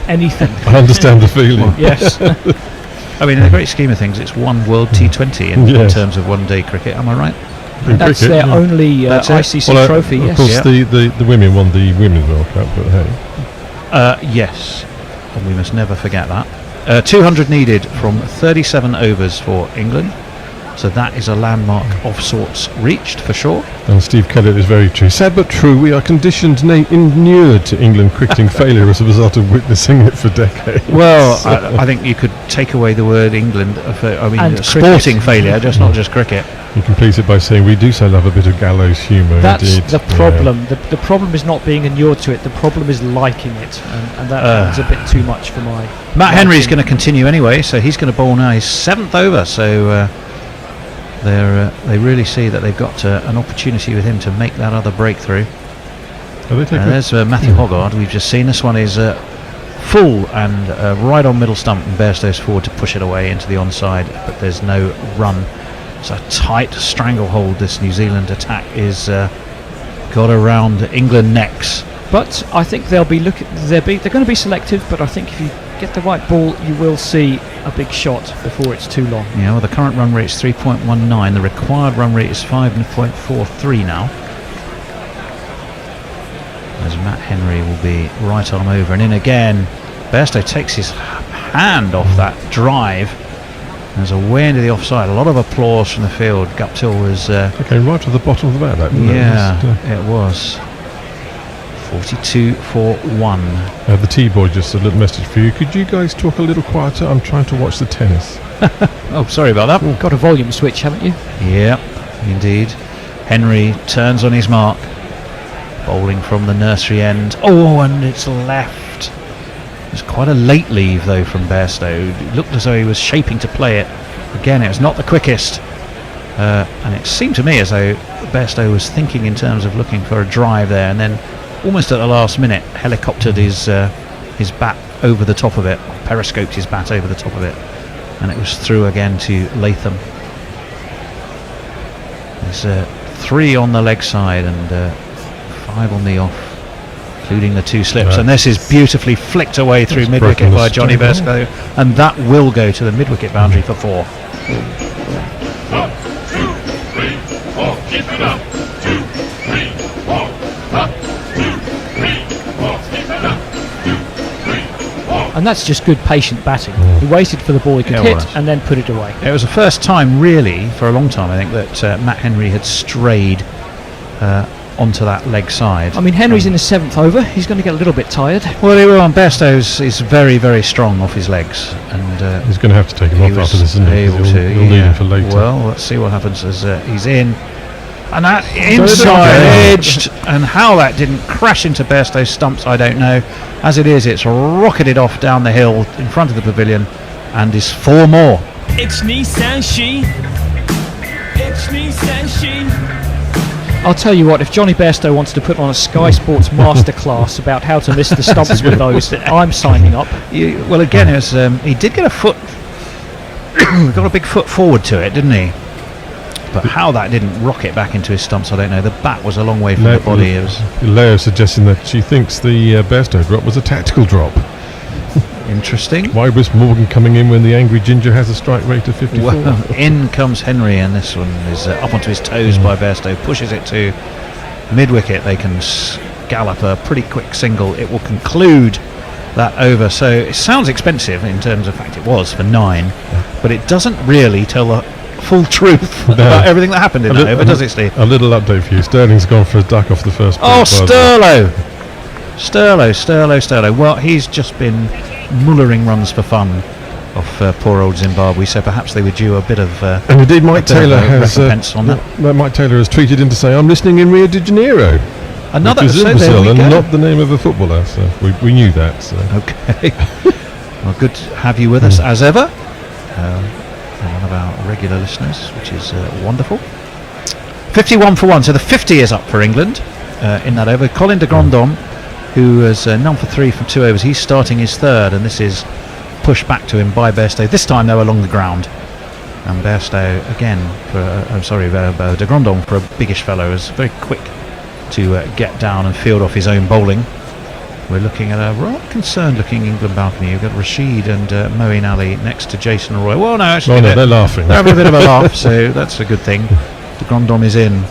Anything. I understand the feeling. Yes. I mean, in the great scheme of things, it's one World T20 in terms of one-day cricket. Am I right? That's cricket, their only ICC trophy. Of Yes. course, the women won the Women's World Cup, but hey. Yes, and we must never forget that. 200 needed from 37 overs for England. So that is a landmark of sorts reached for sure. And Steve Kellett is very true. Sad but true, we are conditioned, inured to England cricketing failure as a result of witnessing it for decades. Well, I think you could take away the word England, And sporting cricket. failure, just not just cricket. You complete it by saying we do so love a bit of gallows humour. That's indeed. the problem. The problem is not being inured to it. The problem is liking it, and that's a bit too much for my. Matt Henry's going to continue anyway, so he's going to bowl now his 7th over. So they really see that they've got an opportunity with him to make that other breakthrough. There's Matthew Hoggard. We've just seen this one is full and right on middle stump, and Bairstow's forward to push it away into the onside, but there's no run. It's a tight stranglehold. This New Zealand attack is got around England necks, But I think they're going to be selective. But I think if you get the right ball, you will see a big shot before it's too long. Yeah, well, the current run rate is 3.19. The required run rate is 5.43 now. As Matt Henry will be right arm over and in again. Bairstow takes his hand off that drive. There's a way into the offside. A lot of applause from the field. Guptill was... okay, right to the bottom of the bat. It was. 42 for 1. The T-boy, just a little message for you. Could you guys talk a little quieter? I'm trying to watch the tennis. Oh, sorry about that. Got a volume switch, haven't you? Yeah, indeed. Henry turns on his mark. Bowling from the nursery end. Oh, and it's left. It's quite a late leave, though, from Bairstow. It looked as though he was shaping to play it. Again, it was not the quickest. And it seemed to me as though Bairstow was thinking in terms of looking for a drive there, and then almost at the last minute helicoptered his bat over the top of it, periscoped his bat over the top of it, and it was through again to Latham. There's 3 on the leg side and 5 on the off, including the 2 slips, and this is beautifully flicked away through mid-wicket by Johnny Bairstow, and that will go to the mid-wicket boundary for 4. 1, 2, 3, 4, keep it up. 2, 3, 4, up. 2, 3, 4, keep it up. 2, 3, 4. And that's just good patient batting. He waited for the ball he could hit and then put it away. It was the first time, really, for a long time, I think, that Matt Henry had strayed onto that leg side. I mean, Henry's in the 7th over. He's going to get a little bit tired. Well, Bairstow is very, very strong off his legs, and he's going to have to take him off after this, isn't he? He'll need him for later. Well, let's see what happens as he's in, and that inside edged, and how that didn't crash into Bairstow's stumps, I don't know. As it is, it's rocketed off down the hill in front of the pavilion, and is 4 more. It's Nissan She. It's Nissan She. I'll tell you what, if Johnny Bairstow wants to put on a Sky Sports masterclass about how to miss the stumps with those, I'm signing up. Well, again, it was, he did get a foot, got a big foot forward to it, didn't he? But how that didn't rocket back into his stumps, I don't know. The bat was a long way from the body. Leo suggesting that she thinks the Bairstow drop was a tactical drop. Interesting. Why was Morgan coming in when the Angry Ginger has a strike rate of 54? Well, in comes Henry, and this one is up onto his toes by Bairstow. Pushes it to mid-wicket. They can gallop a pretty quick single. It will conclude that over. So it sounds expensive in terms of fact it was for 9, but it doesn't really tell the full truth about everything that happened in that over, does it, Steve? A little update for you. Sterling's gone for a duck off the first ball. Oh, Sterlo. Well, he's just been mullering runs for fun off poor old Zimbabwe, so perhaps they were due a bit of and indeed Mike Taylor has recompense on that. Mike Taylor has tweeted in to say, I'm listening in Rio de Janeiro. Another, which is so in Brazil, there we and go. not the name of a footballer, so we knew that. So. Okay. Well, good to have you with us as ever. One of our regular listeners, which is wonderful. 51 for 1, so the 50 is up for England in that over. Colin de Grandhomme, who has none for 3 from 2 overs, he's starting his 3rd, and this is pushed back to him by Bairstow. This time though along the ground, and Bairstow again de Grandhomme, for a biggish fellow, is very quick to get down and field off his own bowling. We're looking at a rather concerned looking England balcony. You've got Rashid and Moeen Ali next to Jason Roy. Well, no, actually they're laughing. They're having a bit of a laugh, so that's a good thing. De Grandhomme is in,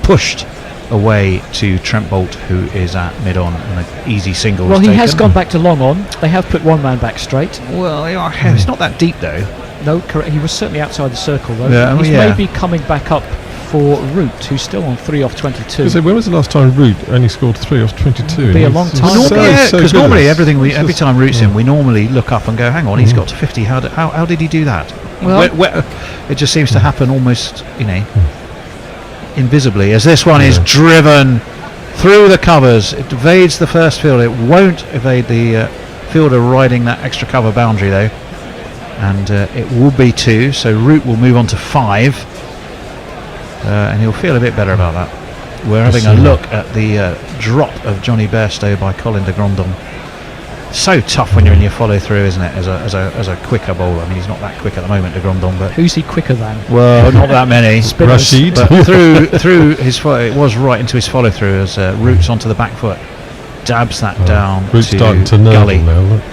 pushed away to Trent Bolt, who is at mid-on, and an easy single. Well, he has gone back to long on. They have put one man back straight. Well, it's not that deep though. No, correct. He was certainly outside the circle though. Yeah, he's maybe coming back up for Root, who's still on 3 off 22. So when was the last time Root only scored 3 off 22? It'll be a long time. Because normally every time Root's in, we normally look up and go, hang on, he's got to 50. How did he do that? Well, it just seems to happen almost, invisibly, as this one is driven through the covers. It evades the first field. It won't evade the fielder riding that extra cover boundary though, and it will be 2, so Root will move on to 5, and he'll feel a bit better about that. We're having a look at the drop of Johnny Bairstow by Colin de Grandhomme. So tough when you're in your follow through, isn't it, as a quicker bowler. I mean, he's not that quick at the moment, de Grandhomme, but who's he quicker than? Well, not that many. Rashid. But through his it was right into his follow through as Root's onto the back foot. dabs that down Root's to starting to nurdle Galle. now, look.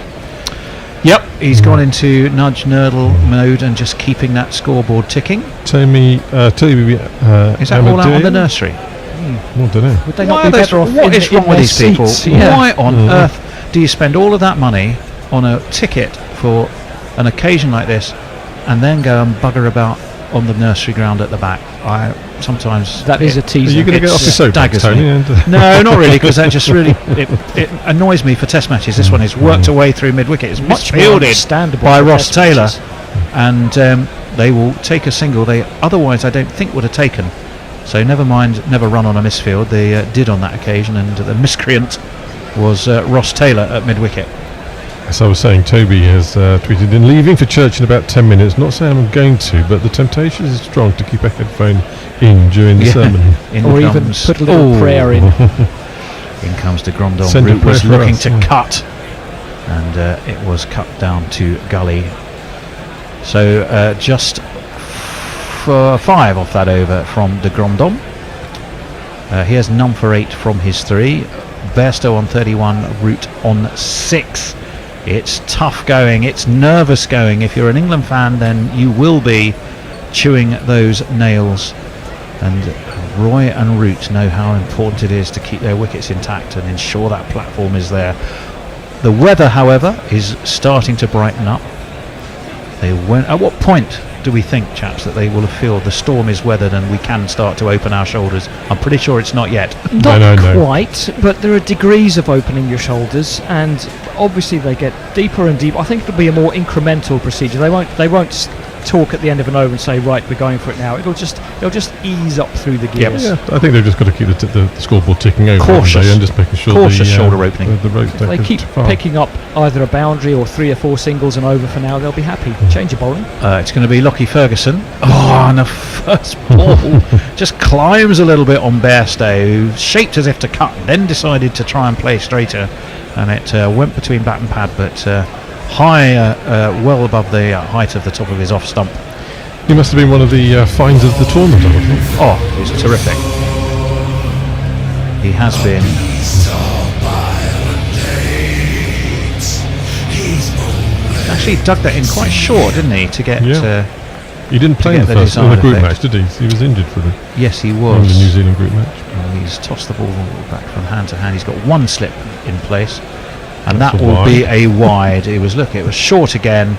Yep, he's gone into nudge nurdle mode and just keeping that scoreboard ticking. Toby, Is that all out on the nursery? I don't know. Would they Why not are be they, better off what in, is in wrong with their these people? seats? Yeah. Why on earth do you spend all of that money on a ticket for an occasion like this and then go and bugger about on the nursery ground at the back? I sometimes That is a teaser. Are you going to get off your soapbox, daggers Tony? me. No, not really, because that just really it annoys me for test matches. This one is worked away through mid-wicket. It's Much more misfielded understandable by for Ross test Taylor, matches. and they will take a single they otherwise I don't think would have taken. So never mind, never run on a misfield. They did on that occasion, and the miscreant was Ross Taylor at mid-wicket. As I was saying, Toby has tweeted in, leaving for church in about 10 minutes. Not saying I'm going to, but the temptation is strong to keep a headphone in during the sermon. Or even put a little prayer in. In comes de Grandon. Send a Root was prayer for looking us, to yeah. cut, and it was cut down to Galle. So just 5 off that over from de Grandon. He has none for 8 from his 3. Bairstow on 31, Root on 6. It's tough going, it's nervous going. If you're an England fan, then you will be chewing those nails. And Roy and Root know how important it is to keep their wickets intact and ensure that platform is there. The weather, however, is starting to brighten up. They won't. At what point do we think, chaps, that they will feel the storm is weathered and we can start to open our shoulders? I'm pretty sure it's not yet. Not quite, but there are degrees of opening your shoulders, and obviously they get deeper and deeper. I think it'll be a more incremental procedure. They won't talk at the end of an over and say, right, we're going for it now. They'll just ease up through the gears. Yeah, I think they've just got to keep the scoreboard ticking over, Cautious. and just making sure Cautious shoulder opening. The rope If they keep picking up either a boundary or 3 or 4 singles and over for now, they'll be happy. Change of bowling. It's going to be Lockie Ferguson. Oh, and the first ball just climbs a little bit on Bairstow, who shaped as if to cut, then decided to try and play straighter, and it went between bat and pad, but high, well above the height of the top of his off stump. He must have been one of the finds of the tournament, I would think. Oh, he was terrific. He has been. Actually dug that in quite short, didn't he, to get... He didn't play in the first in the group match, did he? He was injured for the Yes, he in was. the New Zealand group match. And he's tossed the ball back from hand to hand. He's got one slip in place, and That's that a will wide. be a wide. It was it was short again.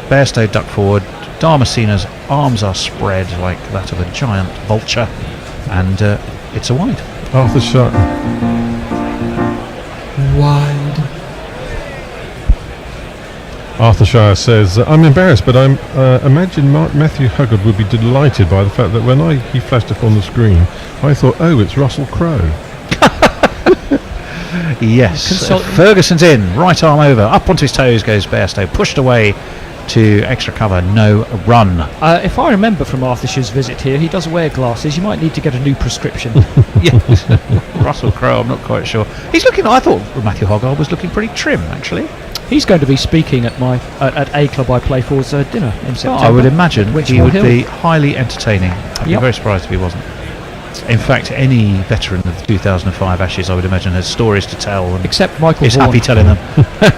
Bairstow ducked forward. Damascena's arms are spread like that of a giant vulture, and it's a wide. Arthur Shire. Wide. Arthur Shire says, I'm embarrassed, but I imagine Matthew Huggard would be delighted by the fact that when he flashed up on the screen, I thought, oh, it's Russell Crowe. Yes, Ferguson's in, right arm over, up onto his toes goes Bairstow, pushed away to extra cover, no run. If I remember from Arthur Shire's visit here, he does wear glasses. You might need to get a new prescription. Yes, Russell Crowe, I'm not quite sure. He's looking, I thought Matthew Hoggard was looking pretty trim, actually. He's going to be speaking at at a club I play for's dinner in September. I would imagine he Winchmore would Hill. be highly entertaining. I'd be very surprised if he wasn't. In fact, any veteran of the 2005 Ashes, I would imagine, has stories to tell. And except Michael is Vaughan. happy telling them.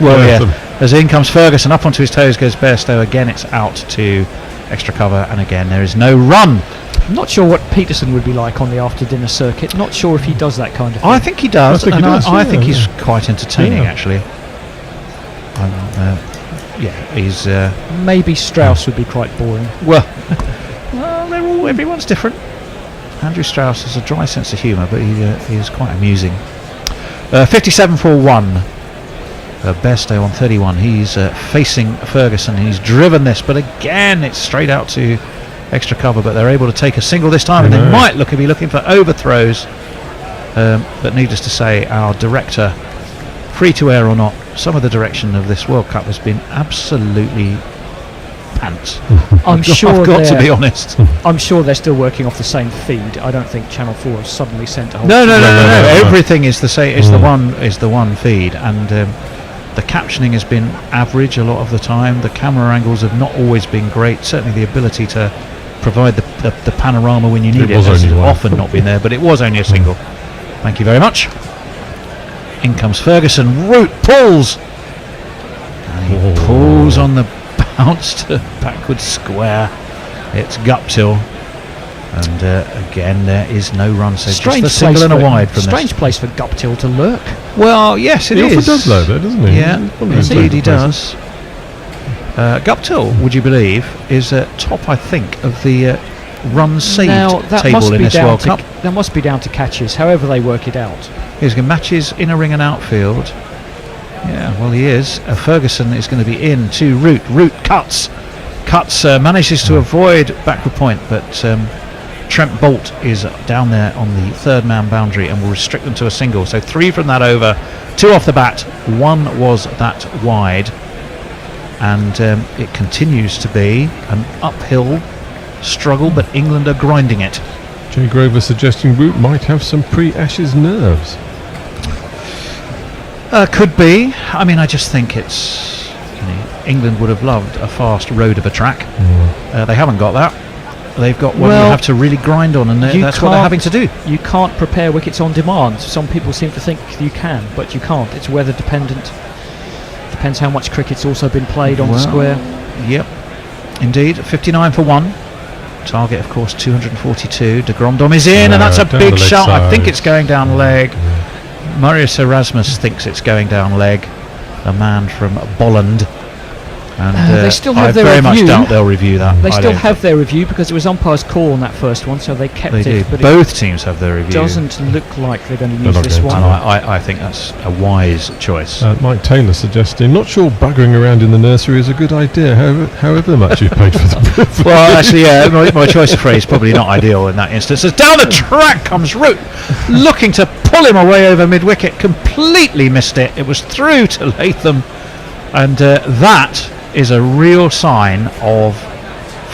Well, yeah. As in comes Ferguson, up onto his toes goes Bairstow. Again, it's out to extra cover, and again there is no run. I'm not sure what Peterson would be like on the after-dinner circuit. Not sure if he does that kind of thing. I think he does. I think he's yeah. quite entertaining, actually. He's maybe Strauss would be quite boring. Well, everyone's different. Andrew Strauss has a dry sense of humour, but he is quite amusing. 57 for 1. Bairstow on 31. He's facing Ferguson. He's driven this, but again it's straight out to extra cover. But they're able to take a single this time, and they might be looking for overthrows. But needless to say, our director, free to air or not, some of the direction of this World Cup has been absolutely pants. I'm sure I've got to be honest. I'm sure they're still working off the same feed. I don't think Channel 4 has suddenly sent a whole. No. Everything is the same. Is the one feed, and the captioning has been average a lot of the time. The camera angles have not always been great. Certainly, the ability to provide the panorama when you need it has often not been there. But it was only a single. Thank you very much. In comes Ferguson. Root pulls. And he pulls on the bounce to backward square. It's Guptill. And again, there is no run, so Strange just a single and a place wide for- from strange this. place for Guptill to lurk. Well, yes, it He is. often does low there, doesn't he? Yeah, He's one of his indeed he favourite does. Guptill, would you believe, is top, I think, of the runs saved Now, that table must in be this down World to Cup. that must be down to catches, however they work it out. He's going matches inner ring and outfield. Yeah, well, he is. Ferguson is going to be in to Root. Root cuts, manages to avoid backward point, but Trent Bolt is down there on the third man boundary and will restrict them to a single. So 3 from that over, 2 off the bat, 1 was that wide, and it continues to be an uphill struggle, but England are grinding it. Jay Grover suggesting Root might have some pre-Ashes nerves. Could be. I mean, I just think it's, England would have loved a fast road of a track. They haven't got that. They've got one you have to really grind on, and that's what they're having to do. You can't prepare wickets on demand. Some people seem to think you can, but you can't. It's weather dependent. Depends how much cricket's also been played on the square. Yep, indeed. 59 for 1. Target, of course, 242. De Grandom is in, and that's a big shot. I think it's going down leg. Marius Erasmus thinks it's going down leg. The man from Bolland. And they still I have their very much review. doubt they'll review that. They still have their review because it was umpire's call on that first one, so they kept They it. do. But Both teams have their it review. doesn't look like they're going to They're use not this going one. to. And I think that's a wise choice. Mike Taylor suggesting, not sure buggering around in the nursery is a good idea, however much you've paid for the Well, actually, yeah, my choice of phrase probably not ideal in that instance. As down the track comes Root, looking to pull him away over mid-wicket, completely missed it. It was through to Latham, and that is a real sign of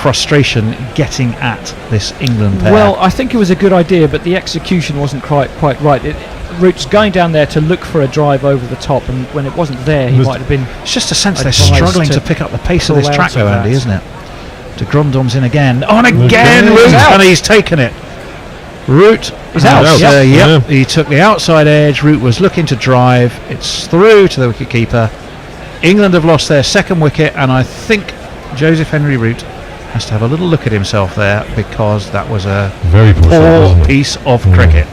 frustration getting at this England pair. Well, I think it was a good idea, but the execution wasn't quite right. Root's going down there to look for a drive over the top, and when it wasn't there, he might have been. It's just a sense they're advised struggling to pick up the pace of pull this track, out though, of Andy, that. isn't it? De Grandon's in again. On again, Okay. Root, He's out. and he's taken it. Root He's out. Yep. Yeah. He took the outside edge. Root was looking to drive. It's through to the wicketkeeper. England have lost their second wicket, and I think Joseph Henry Root has to have a little look at himself there, because that was a Very poor shot, wasn't poor it? piece of cricket.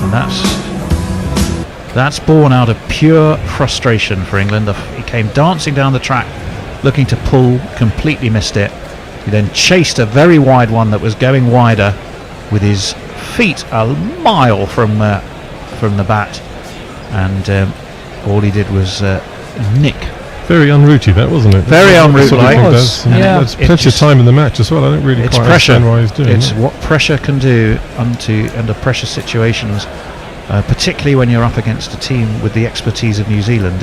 And that's born out of pure frustration for England. He came dancing down the track looking to pull, completely missed it. He then chased a very wide one that was going wider with his feet a mile from the bat, and all he did was nick. Very unrooty, that, wasn't it? Very unrooty. unrooty. Yeah. There's plenty of time in the match as well. I don't really It's quite pressure. understand why he's doing It's it. what pressure can do under pressure situations, particularly when you're up against a team with the expertise of New Zealand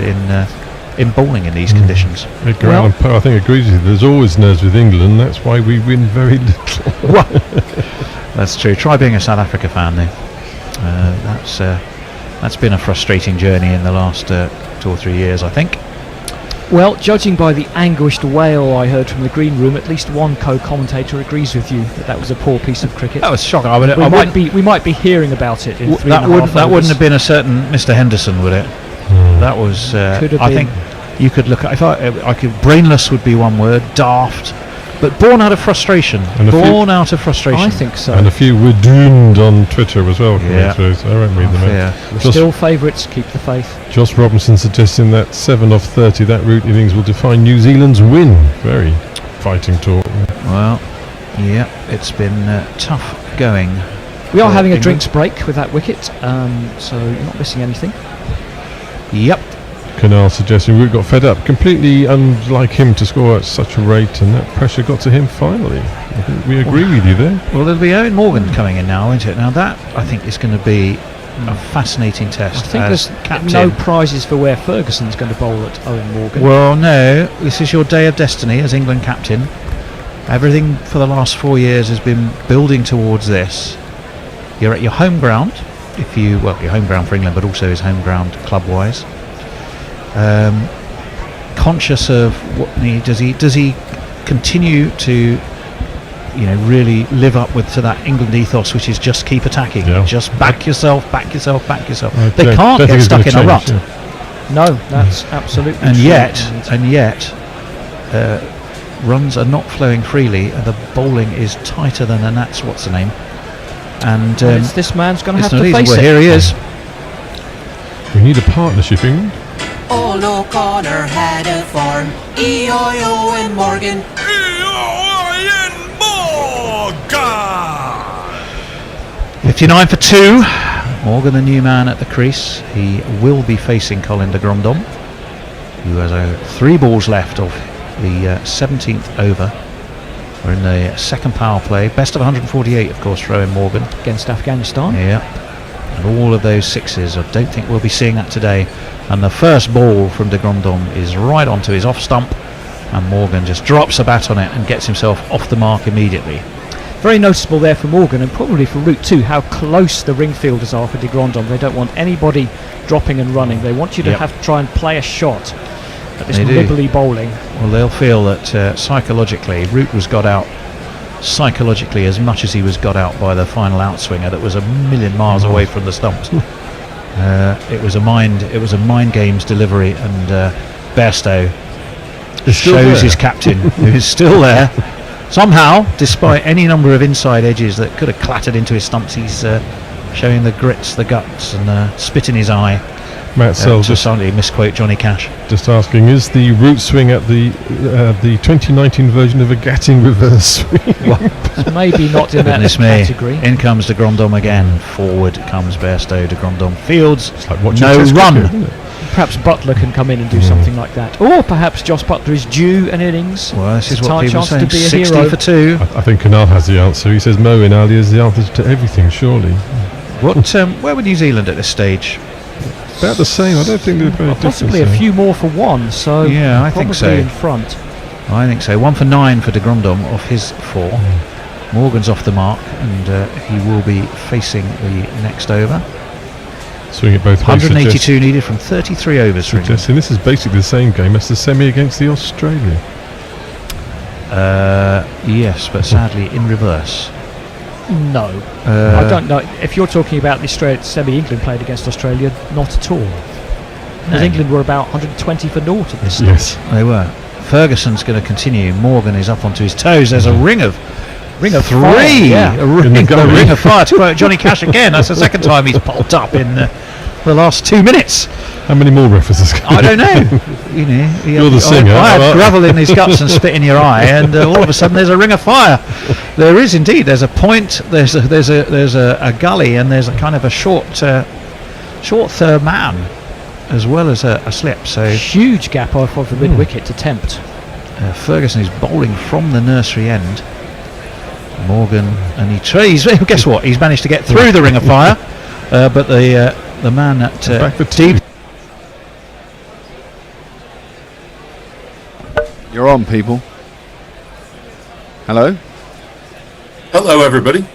in bowling in these conditions. Edgar Allan Poe, I think, agrees with you. There's always nerves with England. That's why we win very little. Well, that's true. Try being a South Africa fan, though. That's been a frustrating journey in the last 2 or 3 years, I think. Well, judging by the anguished wail I heard from the green room, at least one co-commentator agrees with you that was a poor piece of cricket. That was shocking. We might be hearing about it in That wouldn't have been a certain Mr. Henderson, would it? That was. Could have I been. think you could look at. If I could, brainless would be one word. Daft, but born out of frustration. Out of frustration. I think so. And a few were doomed on Twitter as well. Yeah. Through, so I won't read them out. We're still favourites. Keep the faith. Joss Robinson suggesting that 7 off 30, that Root innings will define New Zealand's win. Very fighting talk. Well, yeah, it's been tough going. We are for having a England. drinks break with that wicket, so you're not missing anything. Yep. Canal suggesting Root got fed up. Completely unlike him to score at such a rate, and that pressure got to him finally. I think we agree with you there. Well, there'll be Owen Morgan coming in now, won't it? Now that, I think, is going to be a fascinating I test think as there's captain. no prizes for where Ferguson's going to bowl at Owen Morgan. Well, no, this is your day of destiny as England captain. Everything for the last 4 years has been building towards this. You're at your home ground, your home ground for England, but also his home ground club-wise. conscious of what does he continue to really live up to that England ethos, which is just keep attacking, just back yourself. They can't get stuck in a rut. No, that's absolutely and true. yet runs are not flowing freely. The bowling is tighter than that's what's the name. And this man's going to have to face it. Here he is. We need a partnership, England. Old O'Connor had a farm, E-I-O and Morgan. 59 for 2. Morgan, the new man at the crease. He will be facing Colin de Grandhomme, who has 3 balls left of the 17th over. We're in the second power play. Best of 148, of course, for Owen Morgan. Against Afghanistan. Yeah. And all of those sixes. I don't think we'll be seeing that today. And the first ball from de Grandhomme is right onto his off stump. And Morgan just drops a bat on it and gets himself off the mark immediately. Very noticeable there for Morgan, and probably for Root too, how close the ring fielders are for de Grandhomme. They don't want anybody dropping and running. They want you to have to try and play a shot at this nibbly bowling. Well, they'll feel that psychologically, Root was got out psychologically as much as he was got out by the final outswinger that was a million miles away from the stumps. It was a mind games delivery, and Bairstow shows his captain, who is still there. Somehow, despite any number of inside edges that could have clattered into his stumps, he's showing the grits, the guts, and spit in his eye. Matt Sell just suddenly misquote Johnny Cash. Just asking, is the root swing at the 2019 version of a Gatting reverse swing? Maybe not in that category. In comes de Grandhomme again. Forward comes Bairstow. De Grandhomme fields. It's like watching no Test run. cricket, isn't it? Perhaps Butler can come in and do something like that, or perhaps Joss Butler is due an innings. Well, this is what people are chance to saying. be a 60 hero. for 2. I think Kunal has the answer. He says Moeen Ali is the answer to everything, surely. What? Where were New Zealand at this stage? About the same. I don't think they're very different. Possibly a few more for 1. So yeah, I think so. In front. I think so. 1 for 9 for de Grandhomme off his 4. Morgan's off the mark, and he will be facing the next over. Swing it both ways. 182 needed from 33 overs. Suggesting this is basically the same game as the semi against the Australia. Yes, but sadly in reverse. No, I don't know. If you're talking about the semi England played against Australia, not at all. Because England were about 120 for naught at this stage. Yes, they were. Ferguson's going to continue. Morgan is up onto his toes. There's a ring of 3. Yeah. A ring of fire. To quote Johnny Cash again, that's the second time he's popped up in the last 2 minutes. How many more references? I don't know. You're the singer. I had gravel in his guts and spit in your eye, and all of a sudden there's a ring of fire. There is indeed. There's a point. There's a gully, and there's a kind of a short third man, as well as a slip. So huge gap off of the mid wicket to tempt. Ferguson is bowling from the nursery end. Morgan, and he's guess what? He's managed to get through the ring of fire, but the man at deep. You're on, people. Hello. Hello, everybody.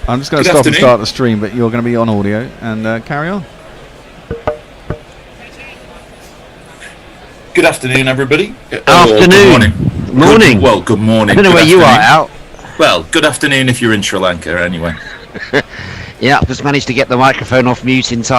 I'm just going Good to stop and afternoon. start the stream, but you're going to be on audio and carry on. Good afternoon, everybody. Afternoon. Good morning. Morning. Good morning. I don't know Good where you are, afternoon. Al. Well, good afternoon if you're in Sri Lanka, anyway. Yeah, I've just managed to get the microphone off mute in time